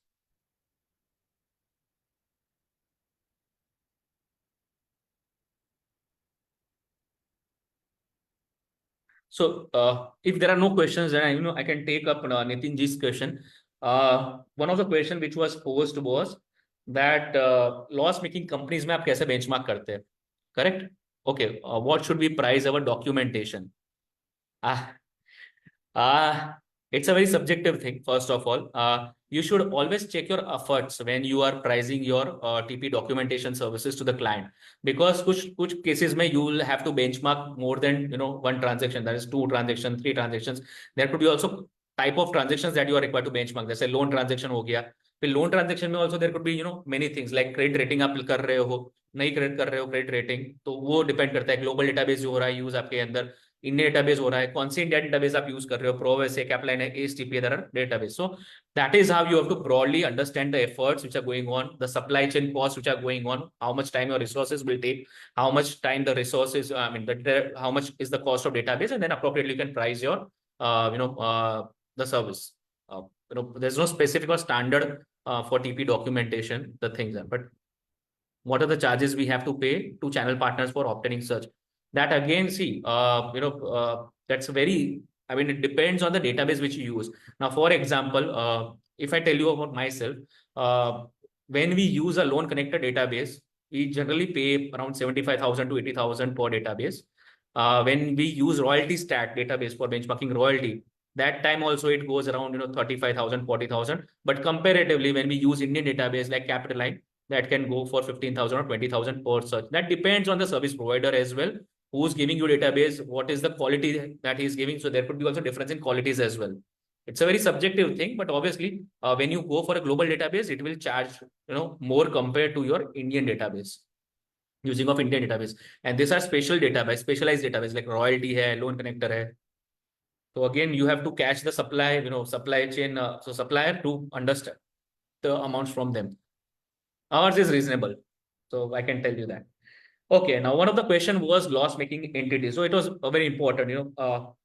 So if there are no questions, then I can take up Nitin ji's question. One of the question which was posed was that loss making companies में आप कैसे benchmark करते हैं? Correct? Okay. What should we price our documentation? It's a very subjective thing. First of all, you should always check your efforts when you are pricing your TP documentation services to the client, because kuch cases mein you will have to benchmark more than one transaction, that is 2 transactions, 3 transactions. There could be also type of transactions that you are required to benchmark. जैसे loan transaction हो गया, फिर loan transaction में also there could be many things like credit rating आप कर रहे हो, नहीं credit कर रहे हो credit rating, तो वो depend करता है global database जो हो रहा है use आपके अंदर, इंडियन डेटाबेस हो रहा है, कौन सी इंडिया डेटाबेस आप यूज कर रहे हो, प्रोवेस है, कैपलाइन है, STP, there are database. So that is how you have to broadly understand the efforts which are going on, the supply chain cost which are going on, how much time your resources will take, how much time the resources, how much is the cost of database, and then appropriately you can price your the service. There's no specific or standard for TP documentation, the things are, but what are the charges we have to pay to channel partners for obtaining such? That again, see, that's very, it depends on the database which you use. Now, for example, if I tell you about myself, when we use a loan connector database, we generally pay around 75,000 to 80,000 per database. When we use royalty stat database for benchmarking royalty, that time also it goes around 35,000, 40,000. But comparatively, when we use Indian database like Capitaline, that can go for 15,000 or 20,000 per search. That depends on the service provider as well, who's giving you database, what is the quality that he's giving. So there could be also difference in qualities as well. It's a very subjective thing, but obviously when you go for a global database, it will charge more compared to your Indian database, using of Indian database. And these are special database, specialized database like royalty hai, loan connector hai. So again, you have to catch the supply, supply chain, so supplier to understand the amounts from them. Ours is reasonable, so I can tell you that. Okay, now one of the question was loss-making entity. So it was a very important,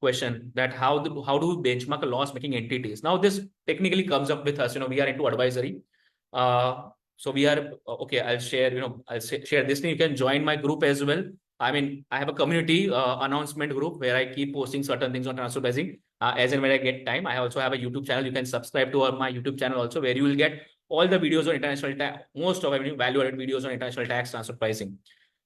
question that how do we benchmark a loss-making entities? Now this technically comes up with us. We are into advisory. So we are okay. I'll share. I'll share this thing. You can join my group as well. I have a community announcement group where I keep posting certain things on transfer pricing as and when I get time. I also have a YouTube channel. You can subscribe to my YouTube channel also, where you will get all the videos on international tax, most of value-added videos on international tax transfer pricing.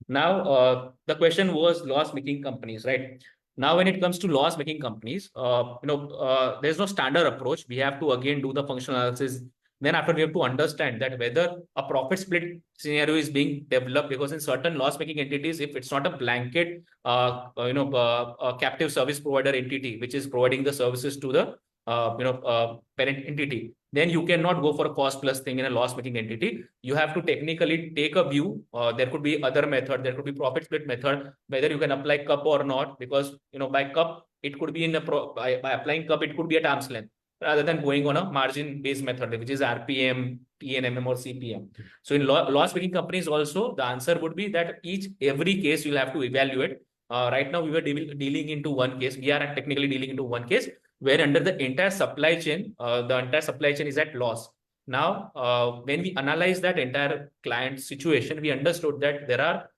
Now, the question was loss-making companies, right? Now, when it comes to loss-making companies, there's no standard approach. We have to again do the functional analysis. Then after, we have to understand that whether a profit split scenario is being developed, because in certain loss-making entities, if it's not a blanket, a captive service provider entity which is providing the services to the parent entity, then you cannot go for a cost plus thing in a loss-making entity. You have to technically take a view. There could be other method. There could be profit split method, whether you can apply cup or not, because by cup it could be in by applying cup it could be at arm's length, rather than going on a margin-based method, which is RPM, TNMM, or CPM. So in loss-making companies also, the answer would be that every case you'll have to evaluate. Right now we were dealing into one case. We are technically dealing into one case where under the entire supply chain, is at loss. Now, when we analyze that entire client situation, we understood that there are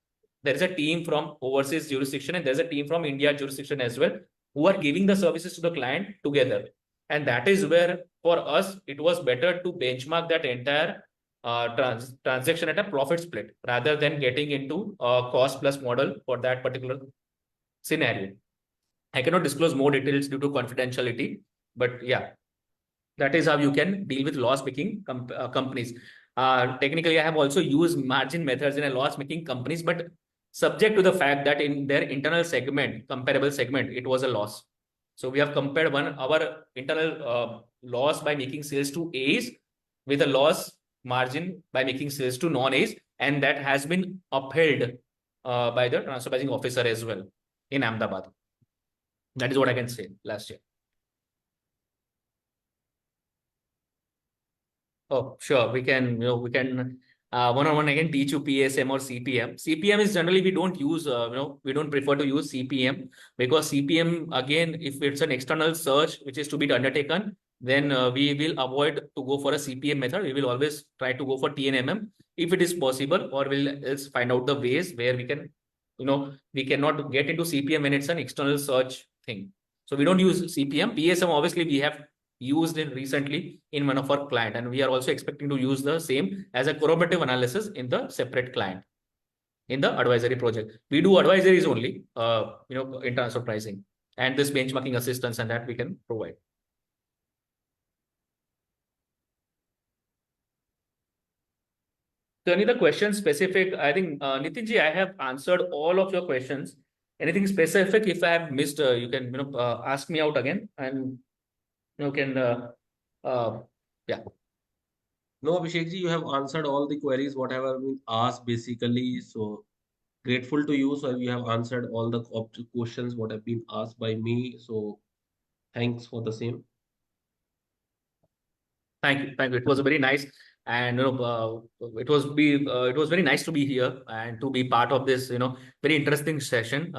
there is a team from overseas jurisdiction and there's a team from India jurisdiction as well, who are giving the services to the client together. And that is where for us, it was better to benchmark that entire transaction at a profit split rather than getting into a cost plus model for that particular scenario. I cannot disclose more details due to confidentiality, but yeah, that is how you can deal with loss-making companies. Technically, I have also used margin methods in a loss-making companies, but subject to the fact that in their internal segment, comparable segment, it was a loss. So we have compared our internal loss by making sales to A's with a loss margin by making sales to non-A's, and that has been upheld by the transfer pricing officer as well in Ahmedabad. That is what I can say last year. Oh, sure. We can, we can one-on-one again teach you PSM or CPM. CPM is generally we don't use, we don't prefer to use CPM because CPM, again, if it's an external search which is to be undertaken, then we will avoid to go for a CPM method. We will always try to go for TNMM if it is possible, or we'll find out the ways where we can, we cannot get into CPM when it's an external search thing. So we don't use CPM. PSM, obviously, we have used it recently in one of our client, and we are also expecting to use the same as a corroborative analysis in the separate client in the advisory project. We do advisories only, in terms of pricing and this benchmarking assistance, and that we can provide. So any other questions specific? I think Nitinji, I have answered all of your questions. Anything specific? If I have missed, you can ask me out again, and you can yeah. No, Abhishek ji, you have answered all the queries, whatever been asked basically. So grateful to you. So you have answered all the questions what have been asked by me. So thanks for the same. Thank you. Thank you. It was a very nice, and it was very nice to be here and to be part of this, very interesting session,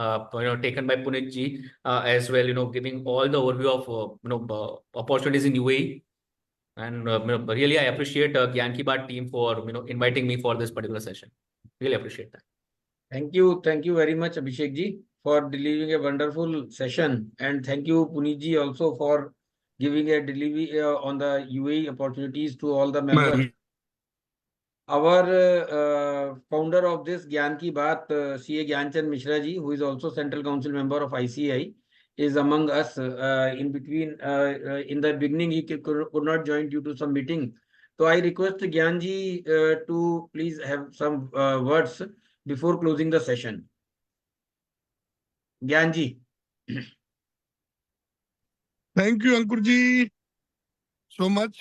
taken by Puneet ji as well, giving all the overview of opportunities in UAE. And really, I appreciate Gyan Ki Baat team for inviting me for this particular session. Really appreciate that. Thank you very much, Abhishek ji, for delivering a wonderful session, and thank you, Puneet ji, also for giving a delivery on the UAE opportunities to all the members. Our founder of this Gyan Ki Baat, CA Gyanchand Mishra ji, who is also Central Council member of ICI, is among us. In the beginning, he could not join due to some meeting. So I request Gyan ji to please have some words before closing the session. Gyan ji. Thank you, Ankur ji, so much.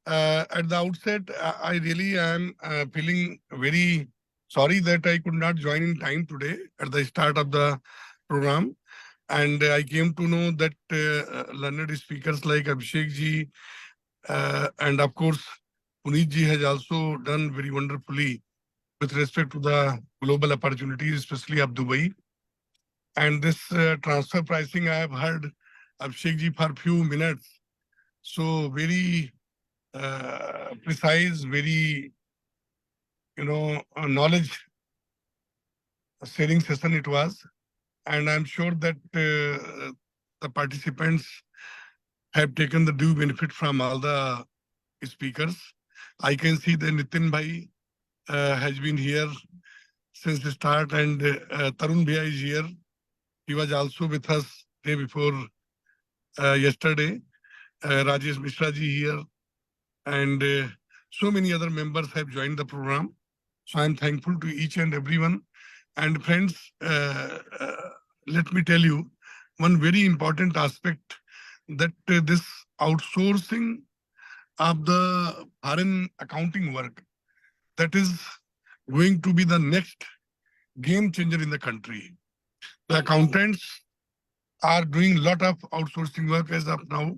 At the outset, I really am feeling very sorry that I could not join in time today at the start of the program. And I came to know that learned speakers like Abhishek ji and of course Puneet ji has also done very wonderfully with respect to the global opportunities, especially of Dubai. And this transfer pricing, I have heard Abhishek ji for a few minutes. So very precise, very, knowledge sharing session it was. And I'm sure that the participants have taken the due benefit from all the speakers. I can see that Nitin Bhai has been here since the start, and Tarun Bhai is here. He was also with us day before yesterday. Rajesh Mishra ji here, and so many other members have joined the program. So I'm thankful to each and everyone. And friends, let me tell you one very important aspect, that this outsourcing of the foreign accounting work, that is going to be the next game changer in the country. The accountants are doing a lot of outsourcing work as of now.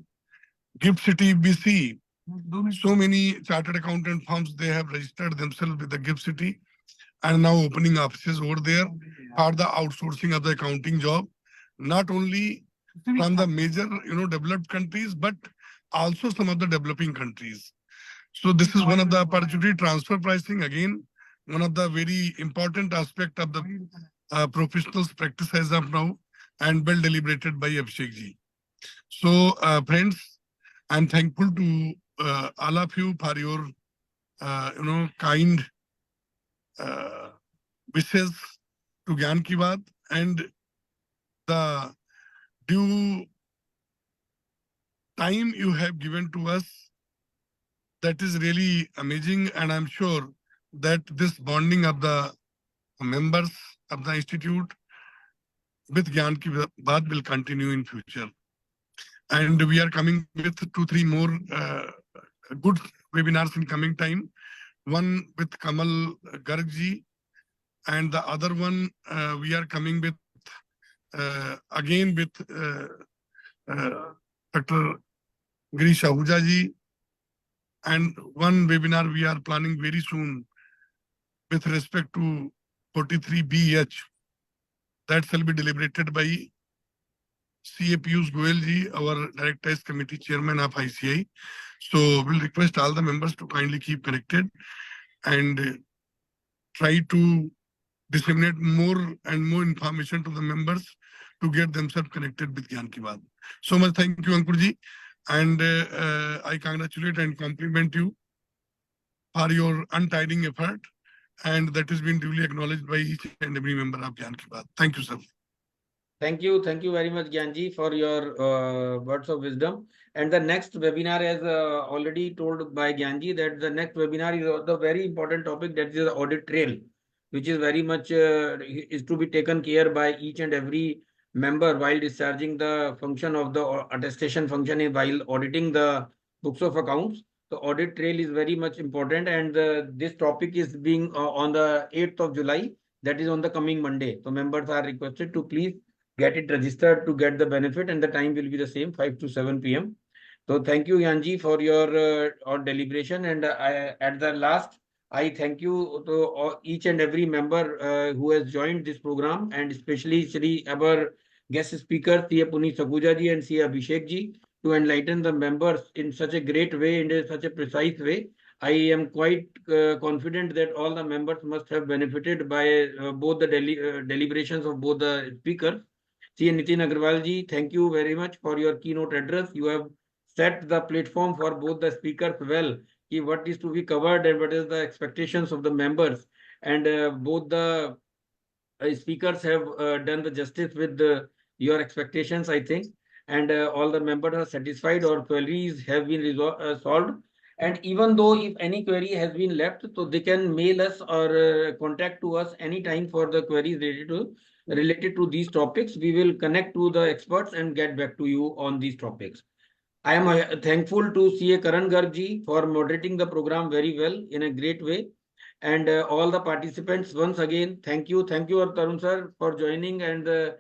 Gift City, BC, so many chartered accountant firms, they have registered themselves with the Gift City and now opening offices over there for the outsourcing of the accounting job, not only from the major, developed countries, but also some of the developing countries. So this is one of the opportunity. Transfer pricing, again, one of the very important aspect of the professionals practice as of now, and well deliberated by Abhishek ji. So, friends, I'm thankful to all of you for your, kind wishes to Gyan Ki Baat, and the due time you have given to us. That is really amazing, and I'm sure that this bonding of the members of the institute with Gyan Ki Baat will continue in future. And we are coming with 2-3 more good webinars in coming time. One with Kamal Garg ji, and the other one we are coming with again with Dr. Sakhuja ji, and one webinar we are planning very soon with respect to 43BH. That shall be deliberated by CA Piyush Goyal ji, our Directors Committee Chairman of ICI. So we'll request all the members to kindly keep connected and try to disseminate more and more information to the members to get themselves connected with Gyan Ki Baat. So much thank you, Ankur ji. And I congratulate and compliment you for your untiring effort. And that has been duly acknowledged by each and every member of Gyan Ki Baat. Thank you, sir. Thank you very much, Gyanji, for your words of wisdom. And the next webinar, as already told by Gyanji, that the next webinar is the very important topic, that is the audit trail, which is very much is to be taken care by each and every member while discharging the function of the attestation function while auditing the books of accounts. The audit trail is very much important, and this topic is being on the 8th of July. That is on the coming Monday. So members are requested to please get it registered to get the benefit, and the time will be the same, 5 to 7 p.m. So thank you, Yanji, for your deliberation. And at the last, I thank you to each and every member who has joined this program, and especially our guest speaker, CA Puneet Sakhuja ji and CA Abhishek ji, to enlighten the members in such a great way, in such a precise way. I am quite confident that all the members must have benefited by both the deliberations of both the speakers. CA Nitin Agarwal ji, thank you very much for your keynote address. You have set the platform for both the speakers well. What is to be covered and what is the expectations of the members. And both the speakers have done the justice with your expectations, I think. And all the members are satisfied, or queries have been solved. And even though if any query has been left, so they can mail us or contact to us anytime for the queries related to these topics. We will connect to the experts and get back to you on these topics. I am thankful to CA Karan Garg ji for moderating the program very well in a great way. And all the participants, once again, thank you, Tarun sir, for joining and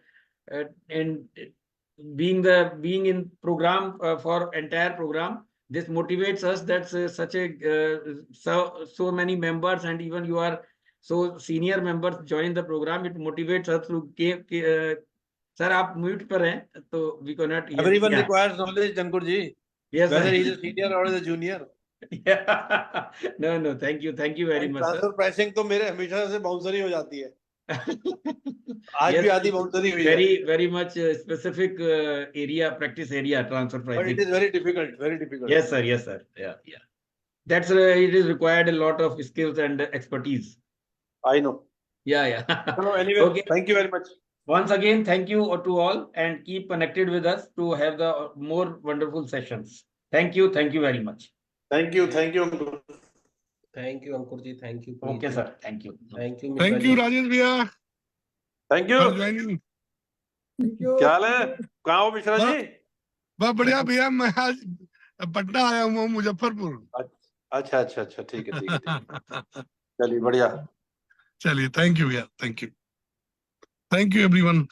being in program for entire program. This motivates us that such a so many members, and even you are so senior members join the program. It motivates us to sir, आप mute पर हैं, तो we cannot hear. Everyone requires knowledge, Ankur ji. Yes, whether sir. he is a senior or a junior. Yeah. No, thank you very much, Transfer sir. pricing तो मेरे हमेशा से bouncer ही हो जाती है. आज Yes, भी आधी bouncer ही हुई है. very much specific practice area, transfer pricing. But it is very difficult. Yes, sir. Yeah. That's it is required a lot of skills and expertise. I know. Yeah. No, anyway, Okay. Thank you very much. Once again, thank you to all, and keep connected with us to have the more wonderful sessions. Thank you very much. Thank you, Ankur. Thank you, Ankur ji. Thank you. Okay, sir. Thank you. Thank you. Thank you, Rajesh Bhaiya. Thank you. For joining. क्या हाल है? कहाँ हो मिश्रा जी? बहुत बढ़िया भैया, मैं आज पटना आया हूँ, मुजफ्फरपुर. अच्छा, ठीक है. चलिए बढ़िया. चलिए, thank you भैया, thank you everyone.